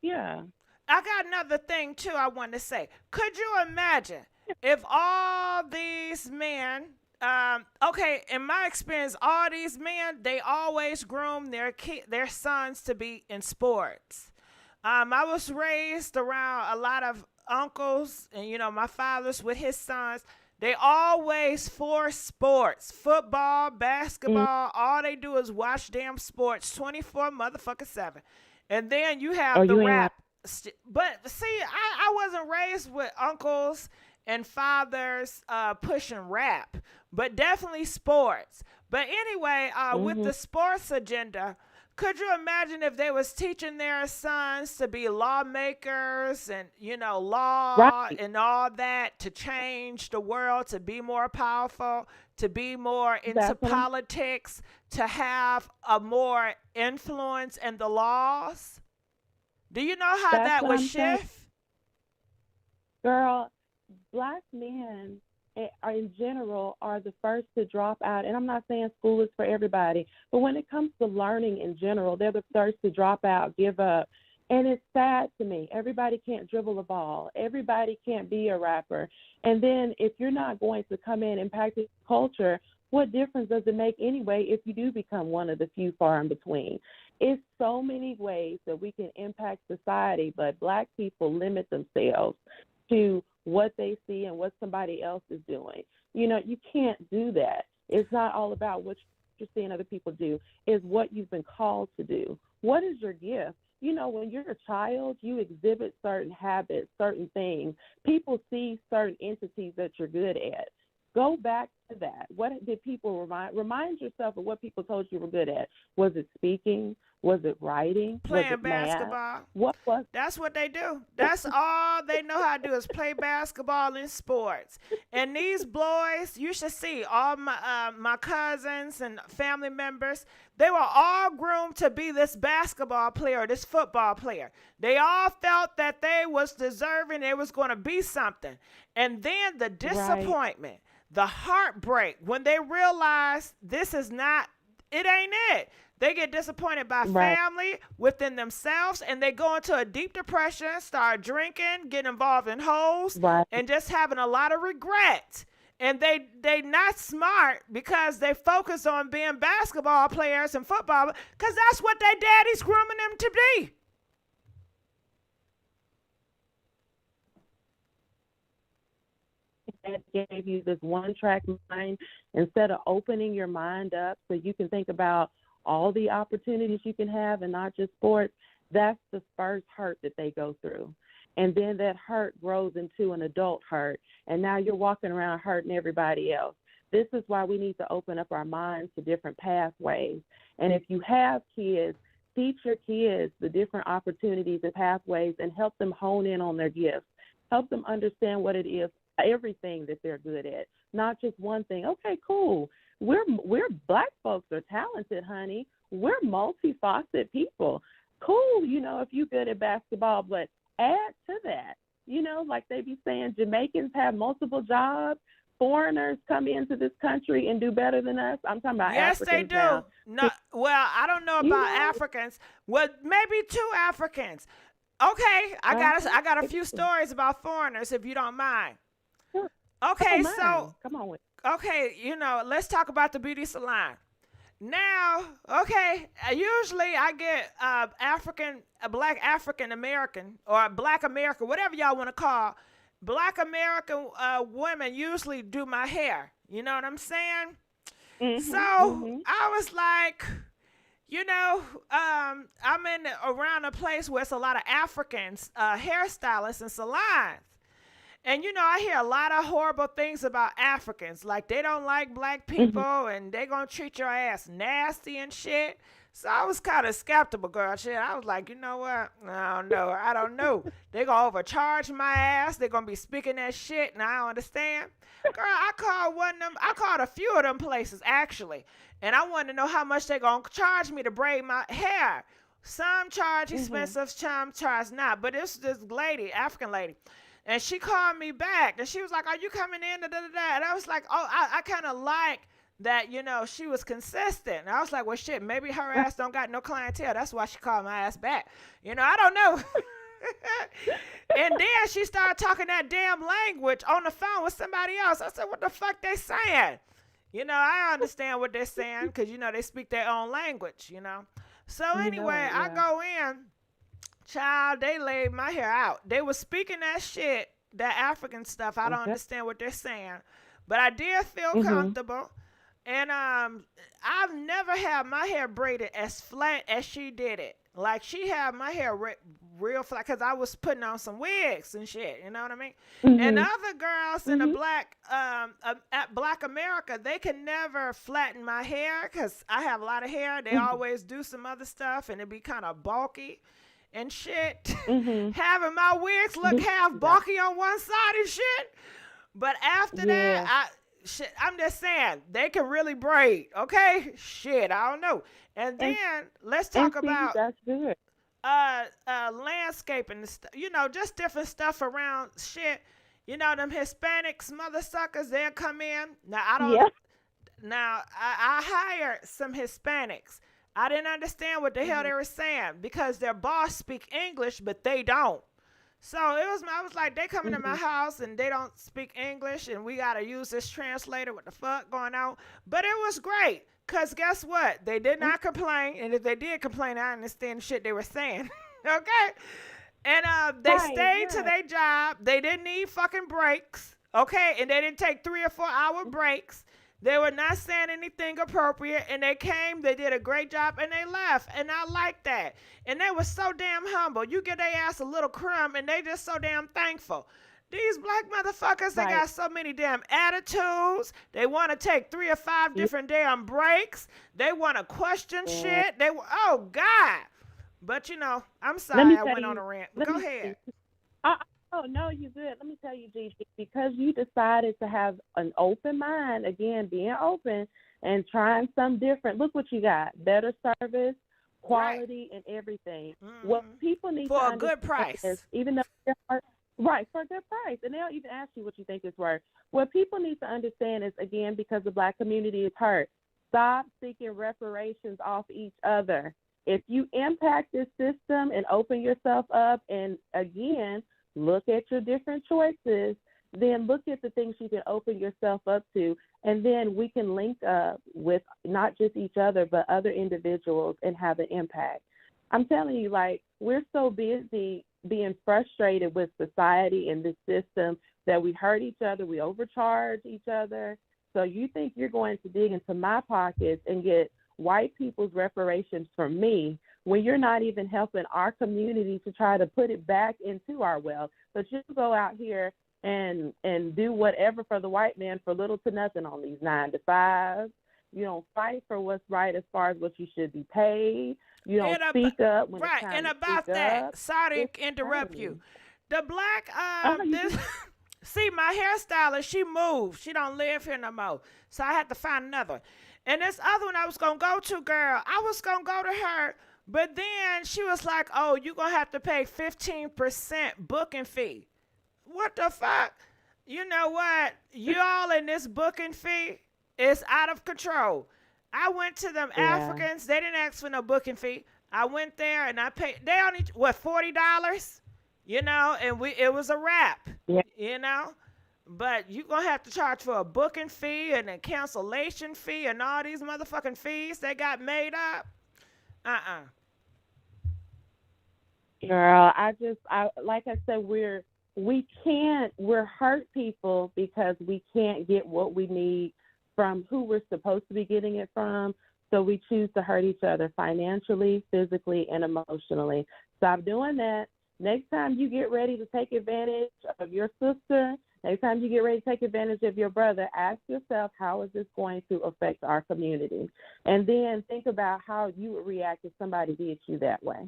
Yeah. I got another thing too I want to say. Could you imagine if all these men, okay, in my experience, all these men, they always groom their sons to be in sports. I was raised around a lot of uncles and, you know, my father's with his sons. They always for sports, football, basketball. All they do is watch damn sports 24 motherfucking 7. And then you have the rap. But see, I wasn't raised with uncles and fathers pushing rap, but definitely sports. But anyway, with the sports agenda, could you imagine if they was teaching their sons to be lawmakers and, you know, law and all that to change the world, to be more powerful, to be more into politics, to have a more influence in the laws? Do you know how that would shift? Girl, Black men in general are the first to drop out. And I'm not saying school is for everybody, but when it comes to learning in general, they're the first to drop out, give up. And it's sad to me. Everybody can't dribble a ball. Everybody can't be a rapper. And then if you're not going to come in and practice culture, what difference does it make anyway if you do become one of the few far in between? It's so many ways that we can impact society, but Black people limit themselves to what they see and what somebody else is doing. You know, you can't do that. It's not all about what you're seeing other people do. It's what you've been called to do. What is your gift? You know, when you're a child, you exhibit certain habits, certain things. People see certain entities that you're good at. Go back to that. What did people remind yourself of what people told you were good at? Was it speaking? Was it writing? Playing was it basketball. Math? What was? That's what they do. That's all they know how to do is play basketball and sports. And these boys, you should see all my cousins and family members. They were all groomed to be this basketball player, this football player. They all felt that they was deserving. They was going to be something. And then the disappointment, the heartbreak, when they realize this is not, it ain't it. They get disappointed by family, within themselves, and they go into a deep depression, start drinking, get involved in hoes, and just having a lot of regret. And they not smart because they focus on being basketball players and football because that's what their daddy's grooming them to be. That gave you this one-track mind instead of opening your mind up so you can think about all the opportunities you can have and not just sports. That's the first hurt that they go through. And then that hurt grows into an adult hurt. And now you're walking around hurting everybody else. This is why we need to open up our minds to different pathways. And if you have kids, teach your kids the different opportunities and pathways and help them hone in on their gifts. Help them understand what it is, everything that they're good at, not just one thing. Okay, cool. We're Black folks are talented, honey. We're multifaceted people. Cool, you know, if you're good at basketball, but add to that. You know, like they be saying, Jamaicans have multiple jobs. Foreigners come into this country and do better than us. I'm talking about Africans. Yes, they do. Now. No, well, I don't know about Africans. Well, maybe 2 Africans. Okay, I got a few stories about foreigners, if you don't mind. Okay, so come on with. Okay, you know, let's talk about the beauty salon. Now, okay, usually I get Black African American or Black American, whatever y'all want to call, Black American women usually do my hair. You know what I'm saying? I was like, you know, I'm around a place where it's a lot of Africans, hairstylists and salons. And I hear a lot of horrible things about Africans. Like they don't like black people and they gonna treat your ass nasty and shit. So I was kind of skeptical, girl. Shit, I was like, you know what? I don't know. They gonna overcharge my ass. They gonna be speaking that shit, and I don't understand. Girl, I called a few of them places actually, and I wanted to know how much they gonna charge me to braid my hair. Some charge expensive, some charge not. But it's this lady, African lady. And she called me back, and she was like, are you coming in? Da, da, da, da. And I was like, oh, I kind of like that, she was consistent. And I was like, well, shit, maybe her ass don't got no clientele. That's why she called my ass back. I don't know. And then she started talking that damn language on the phone with somebody else. I said, what the fuck they saying? I understand what they're saying because, they speak their own language, So anyway, I go in. Child, they laid my hair out. They were speaking that shit, that African stuff. I don't understand what they're saying. But I did feel comfortable. And I've never had my hair braided as flat as she did it. Like, she had my hair real flat because I was putting on some wigs and shit. You know what I mean? And other girls in the at Black America, they can never flatten my hair because I have a lot of hair. They always do some other stuff, and it be kind of bulky and shit. Having my wigs look half bulky on one side and shit. But after that, I'm just saying, they can really braid, okay? Shit, I don't know. And then let's talk about that's good. Landscaping and stuff, just different stuff around shit. Them Hispanics, mother suckers, they'll come in. Now I don't. Now I hired some Hispanics. I didn't understand what the hell they were saying because their boss speak English, but they don't. So I was like, they come into my house and they don't speak English and we got to use this translator. What the fuck going on? But it was great because guess what? They did not complain. And if they did complain, I understand the shit they were saying. Okay? And they stayed to their job. They didn't need fucking breaks. Okay? And they didn't take 3 or 4 hour breaks. They were not saying anything appropriate, and they came, they did a great job, and they left, and I like that. And they were so damn humble. You give their ass a little crumb, and they just so damn thankful. These black motherfuckers, they got so many damn attitudes. They want to take 3 or 5 different damn breaks. They want to question shit. Oh, God. But, I'm sorry I went on a rant. Go ahead. Oh, no, you're good. Let me tell you, Gigi, because you decided to have an open mind, again, being open and trying something different. Look what you got. Better service, quality, and everything. What people need to understand for a good price. Is, even though they're right, for a good price. And they'll even ask you what you think it's worth. What people need to understand is, again, because the black community is hurt, stop seeking reparations off each other. If you impact this system and open yourself up and, again, look at your different choices, then look at the things you can open yourself up to, and then we can link up with not just each other, but other individuals and have an impact. I'm telling you, we're so busy being frustrated with society and this system that we hurt each other, we overcharge each other. So you think you're going to dig into my pockets and get white people's reparations from me when you're not even helping our community to try to put it back into our wealth. But you go out here and do whatever for the white man for little to nothing on these 9 to 5s. You don't fight for what's right as far as what you should be paid. You don't speak up when it's time and to about speak that, up. sorry to interrupt you. The black, see, my hairstylist, she moved. She don't live here no more. So I had to find another one. And this other one I was going to go to, girl, I was going to go to her. But then she was like, oh, you're going to have to pay 15% booking fee. What the fuck? You know what? You all in this booking fee is out of control. I went to them Africans. They didn't ask for no booking fee. I went there and I paid. They only, $40? And it was a wrap, But you're going to have to charge for a booking fee and a cancellation fee and all these motherfucking fees they got made up. Girl, like I said, we're hurt people because we can't get what we need from who we're supposed to be getting it from. So we choose to hurt each other financially, physically, and emotionally. Stop doing that. Next time you get ready to take advantage of your sister, next time you get ready to take advantage of your brother, ask yourself, how is this going to affect our community? And then think about how you would react if somebody did you that way.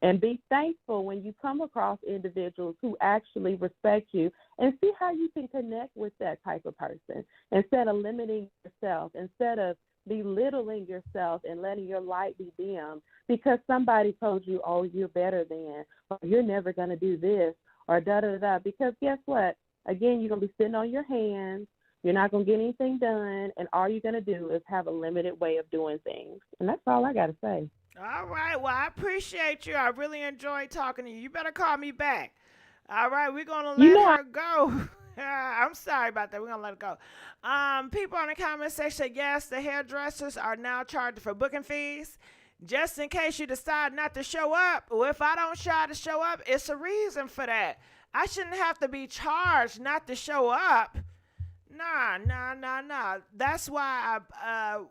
And be thankful when you come across individuals who actually respect you, and see how you can connect with that type of person instead of limiting yourself, instead of belittling yourself and letting your light be dim because somebody told you, oh, you're better than, or you're never going to do this, or da-da-da. Because guess what? Again, you're going to be sitting on your hands. You're not going to get anything done, and all you're going to do is have a limited way of doing things. And that's all I got to say. All right. Well, I appreciate you. I really enjoyed talking to you. You better call me back. All right. We're going to let her go. I'm sorry about that. We're going to let it go. People in the comment section say, yes, the hairdressers are now charged for booking fees. Just in case you decide not to show up. Well, if I don't try to show up, it's a reason for that. I shouldn't have to be charged not to show up. Nah. That's why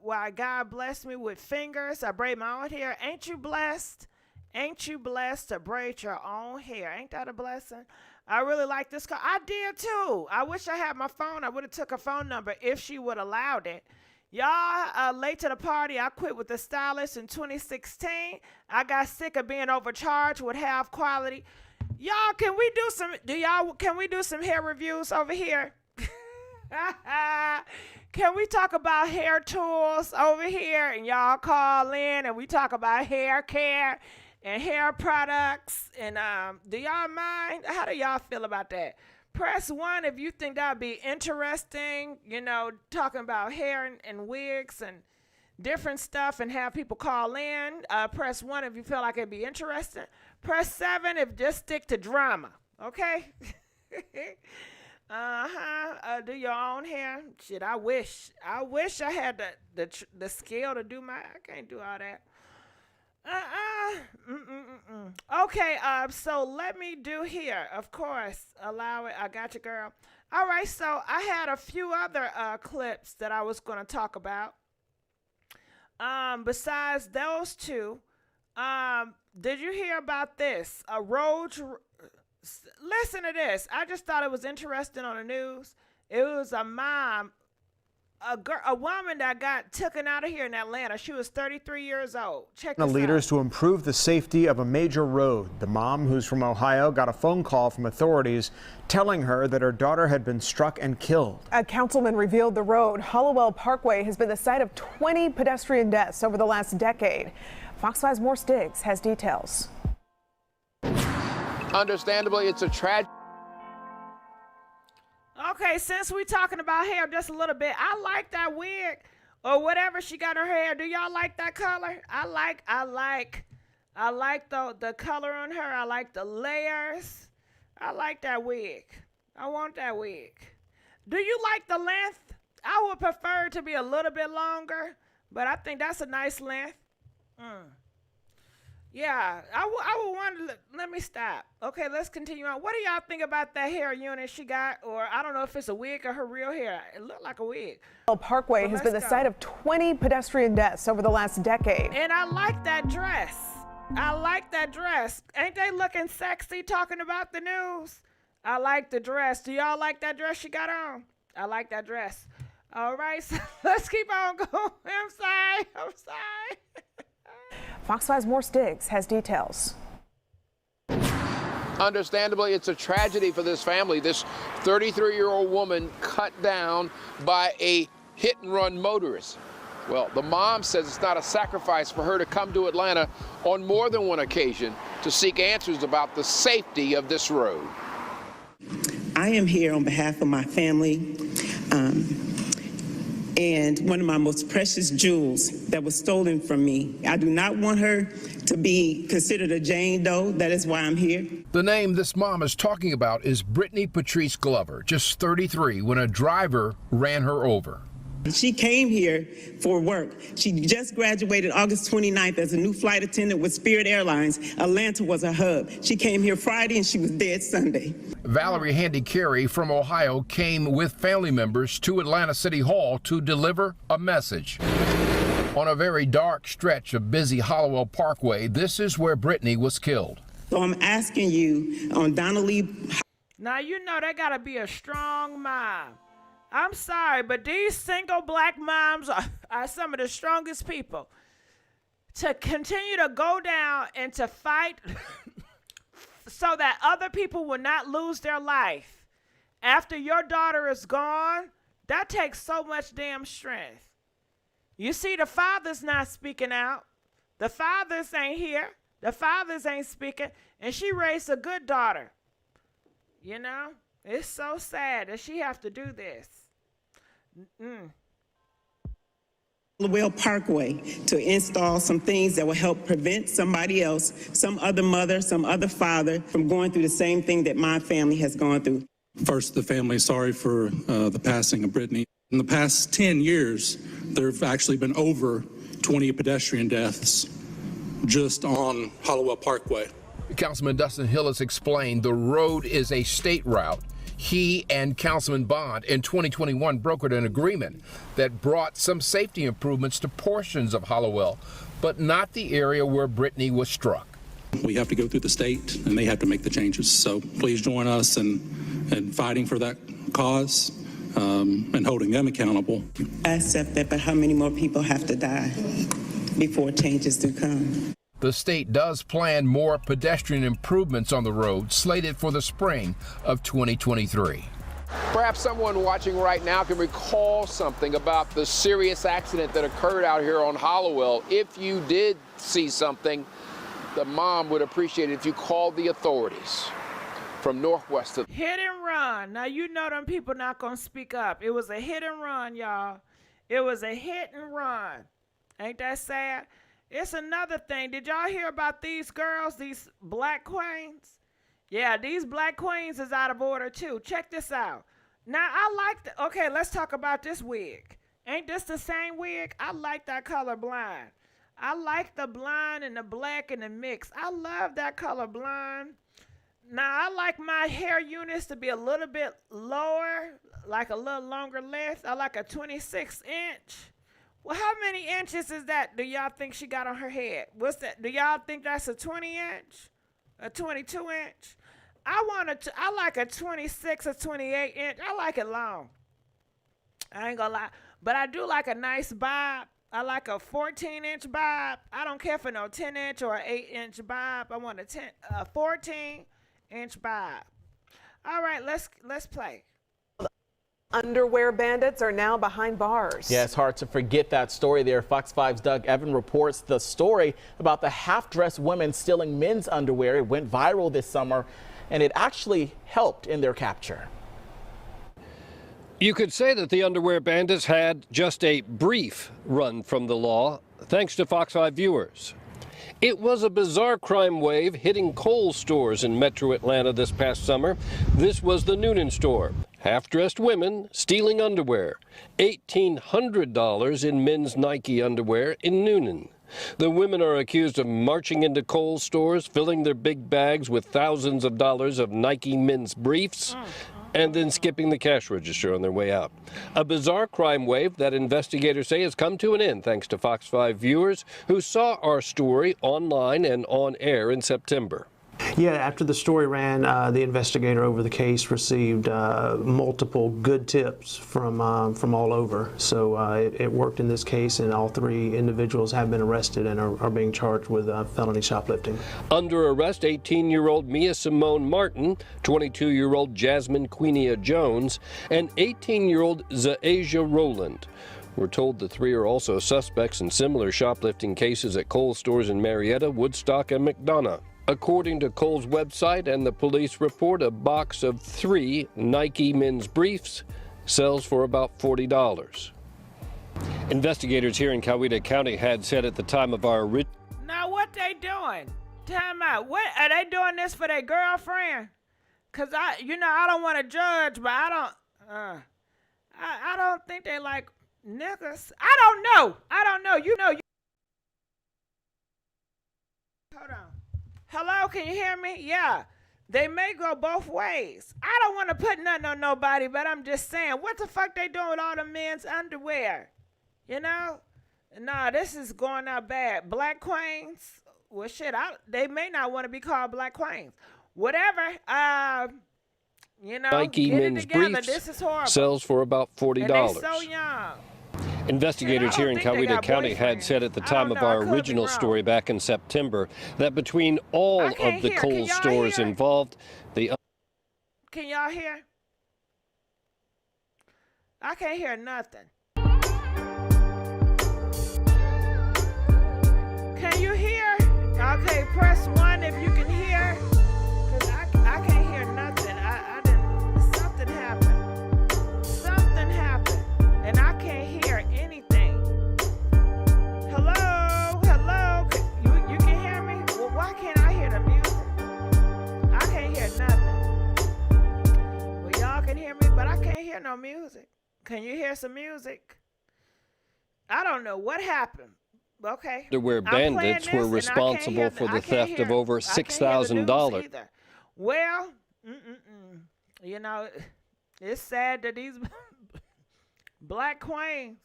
why God blessed me with fingers. I braid my own hair. Ain't you blessed? Ain't you blessed to braid your own hair? Ain't that a blessing? I really like this car. I did too. I wish I had my phone. I would have took her phone number if she would have allowed it. Y'all, late to the party. I quit with the stylist in 2016. I got sick of being overcharged with half quality. Y'all, can we do some hair reviews over here? Can we talk about hair tools over here? And y'all call in and we talk about hair care and hair products. And do y'all mind? How do y'all feel about that? Press 1 if you think that would be interesting, talking about hair and wigs and different stuff, and have people call in. Press 1 if you feel like it'd be interesting. Press 7 if just stick to drama, okay? Do your own hair. Shit, I wish I had the skill to do I can't do all that. Okay, so let me do here. Of course, allow it. I got you, girl. All right, so I had a few other clips that I was going to talk about. Besides those two, did you hear about this? Listen to this. I just thought it was interesting on the news. It was a mom, a woman that got taken out of here in Atlanta. She was 33 years old. Check this out. Leaders to improve the safety of a major road. The mom, who's from Ohio, got a phone call from authorities telling her that her daughter had been struck and killed. A councilman revealed the road, Hollowell Parkway, has been the site of 20 pedestrian deaths over the last decade. Fox 5's More Stiggs has details. Understandably, it's a tragedy. Okay, since we're talking about hair just a little bit, I like that wig or whatever she got in her hair. Do y'all like that color? I like the color on her. I like the layers. I like that wig. I want that wig. Do you like the length? I would prefer it to be a little bit longer, but I think that's a nice length. Yeah, I would want to, let me stop. Okay, let's continue on. What do y'all think about that hair unit she got? Or I don't know if it's a wig or her real hair. It looked like a wig. Parkway has been the site of 20 pedestrian deaths over the last decade. And I like that dress. Ain't they looking sexy talking about the news? I like the dress. Do y'all like that dress she got on? I like that dress. All right, so let's keep on going. I'm sorry. Fox 5's More Stiggs has details. Understandably, it's a tragedy for this family. This 33-year-old woman cut down by a hit-and-run motorist. Well, the mom says it's not a sacrifice for her to come to Atlanta on more than one occasion to seek answers about the safety of this road. I am here on behalf of my family and one of my most precious jewels that was stolen from me. I do not want her to be considered a Jane Doe. That is why I'm here. The name this mom is talking about is Brittany Patrice Glover, just 33, when a driver ran her over. She came here for work. She just graduated August 29th as a new flight attendant with Spirit Airlines. Atlanta was her hub. She came here Friday and she was dead Sunday. Valerie Handy Carey from Ohio came with family members to Atlanta City Hall to deliver a message. On a very dark stretch of busy Hollowell Parkway, this is where Brittany was killed. So I'm asking you on Donnelly. Now, you know they got to be a strong mom. I'm sorry, but these single black moms are some of the strongest people. To continue to go down and to fight so that other people will not lose their life after your daughter is gone, that takes so much damn strength. You see, the father's not speaking out. The fathers ain't here. The fathers ain't speaking. And she raised a good daughter. You know, it's so sad that she have to do this. Well Parkway to install some things that will help prevent somebody else, some other mother, some other father from going through the same thing that my family has gone through. First, the family, sorry for the passing of Brittany. In the past 10 years, there have actually been over 20 pedestrian deaths just on Hollowell Parkway. Councilman Dustin Hill has explained the road is a state route. He and Councilman Bond in 2021 brokered an agreement that brought some safety improvements to portions of Hollowell, but not the area where Brittany was struck. We have to go through the state, and they have to make the changes. So please join us in fighting for that cause and holding them accountable. I accept that, but how many more people have to die before changes do come? The state does plan more pedestrian improvements on the road slated for the spring of 2023. Perhaps someone watching right now can recall something about the serious accident that occurred out here on Hollowell. If you did see something, the mom would appreciate it if you called the authorities. From Northwest to hit and run. Now, you know them people not going to speak up. It was a hit and run, y'all. It was a hit and run. Ain't that sad? It's another thing. Did y'all hear about these girls, these black queens? Yeah, these black queens is out of order too. Check this out. Now, okay, let's talk about this wig. Ain't this the same wig? I like that color blind. I like the blind and the black and the mix. I love that color blind. Now, I like my hair units to be a little bit lower, like a little longer length. I like a 26-inch. Well, how many inches is that do y'all think she got on her head? What's that? Do y'all think that's a 20-inch? A 22-inch? I like a 26 or 28-inch. I like it long. I ain't gonna lie. But I do like a nice bob. I like a 14-inch bob. I don't care for no 10-inch or 8-inch bob. I want a 14-inch bob. All right, let's play. Underwear bandits are now behind bars. Yeah, it's hard to forget that story there. Fox 5's Doug Evan reports the story about the half-dressed women stealing men's underwear. It went viral this summer, and it actually helped in their capture. You could say that the underwear bandits had just a brief run from the law, thanks to Fox 5 viewers. It was a bizarre crime wave hitting Kohl's stores in metro Atlanta this past summer. This was the Noonan store. Half-dressed women stealing underwear. $1,800 in men's Nike underwear in Noonan. The women are accused of marching into Kohl's stores, filling their big bags with thousands of dollars of Nike men's briefs, and then skipping the cash register on their way out. A bizarre crime wave that investigators say has come to an end thanks to Fox 5 viewers who saw our story online and on air in September. Yeah, after the story ran, the investigator over the case received multiple good tips from all over. So it worked in this case, and all three individuals have been arrested and are being charged with felony shoplifting. Under arrest, 18-year-old Mia Simone Martin, 22-year-old Jasmine Queenia Jones, and 18-year-old Zaasia Rowland. We're told the three are also suspects in similar shoplifting cases at Kohl's stores in Marietta, Woodstock, and McDonough. According to Kohl's website and the police report, a box of 3 Nike men's briefs sells for about $40. Investigators here in Coweta County had said at the time of our original... Now what they doing? Time out. What are they doing this for their girlfriend? Cause I don't want to judge, but I don't think they like niggas. I don't know. You know. Hold on. Hello, can you hear me? Yeah. They may go both ways. I don't want to put nothing on nobody, but I'm just saying, what the fuck they doing with all the men's underwear? You know? Nah, this is going out bad. Black queens, well, shit, they may not want to be called black queens. Whatever. You know, Nike get men's it together. briefs This is horrible. sells for about $40. And they so young. Investigators here in Coweta County had said at the time of our original story back in September that between all of the Kohl's stores involved, the Can y'all hear? I can't hear nothing. Can you hear? Okay, press 1 if you can hear. Cause I can't hear nothing. Something happened. Something happened. And I can't hear anything. Hello? Hello? You can hear me? Well, why can't I hear the music? I can't hear nothing. Well, y'all can hear me, but I can't hear no music. Can you hear some music? I don't know what happened. Okay. underwear bandits were responsible for the theft of over $6,000. Well, you know, it's sad that these black queens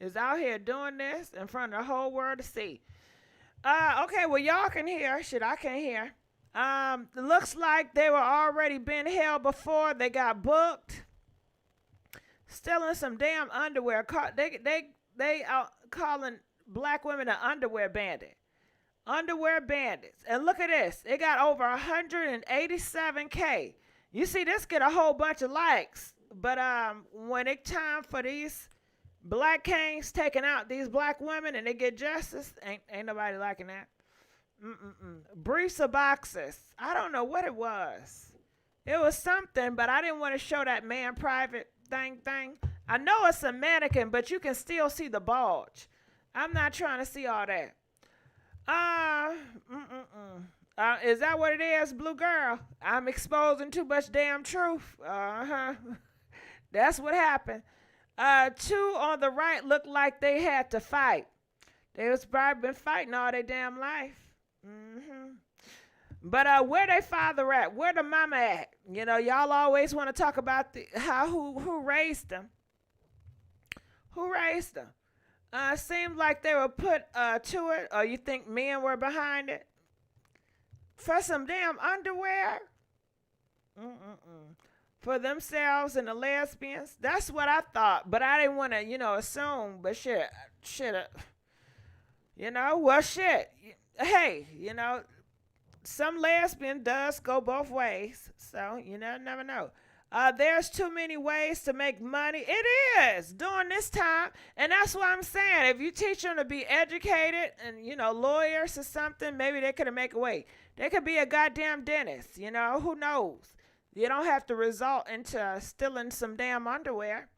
is out here doing this in front of the whole world to see. Okay, well, y'all can hear. Shit, I can't hear. It looks like they were already been held before. They got booked. Stealing some damn underwear. They out calling black women an underwear bandit. Underwear bandits. And look at this. It got over 187K. You see, this get a whole bunch of likes. But when it's time for these black kings taking out these black women and they get justice, ain't nobody liking that. Briefs or boxes. I don't know what it was. It was something, but I didn't want to show that man private thing. I know it's a mannequin, but you can still see the bulge. I'm not trying to see all that. Is that what it is, Blue Girl? I'm exposing too much damn truth. That's what happened. 2 on the right looked like they had to fight. They was probably been fighting all their damn life. But where they father at? Where the mama at? You know, y'all always want to talk about who raised them. Who raised them? Seemed like they were put to it, or you think men were behind it? For some damn underwear? For themselves and the lesbians? That's what I thought, but I didn't want to, assume, but shit, well, shit. Hey, some lesbian does go both ways, so you never know. There's too many ways to make money. It is during this time, and that's what I'm saying. If you teach them to be educated and lawyers or something, maybe they could make a way. They could be a goddamn dentist. Who knows? You don't have to result into stealing some damn underwear,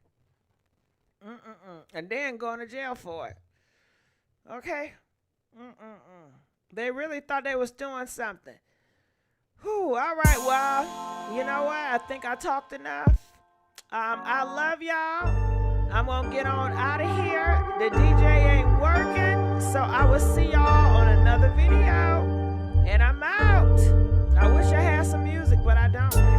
and then going to jail for it. Okay. They really thought they was doing something. Whew, all right, well, you know what? I think I talked enough. I love y'all. I'm going to get on out of here. The DJ ain't working, so I will see y'all on another video. And I'm out. I wish I had some music, but I don't.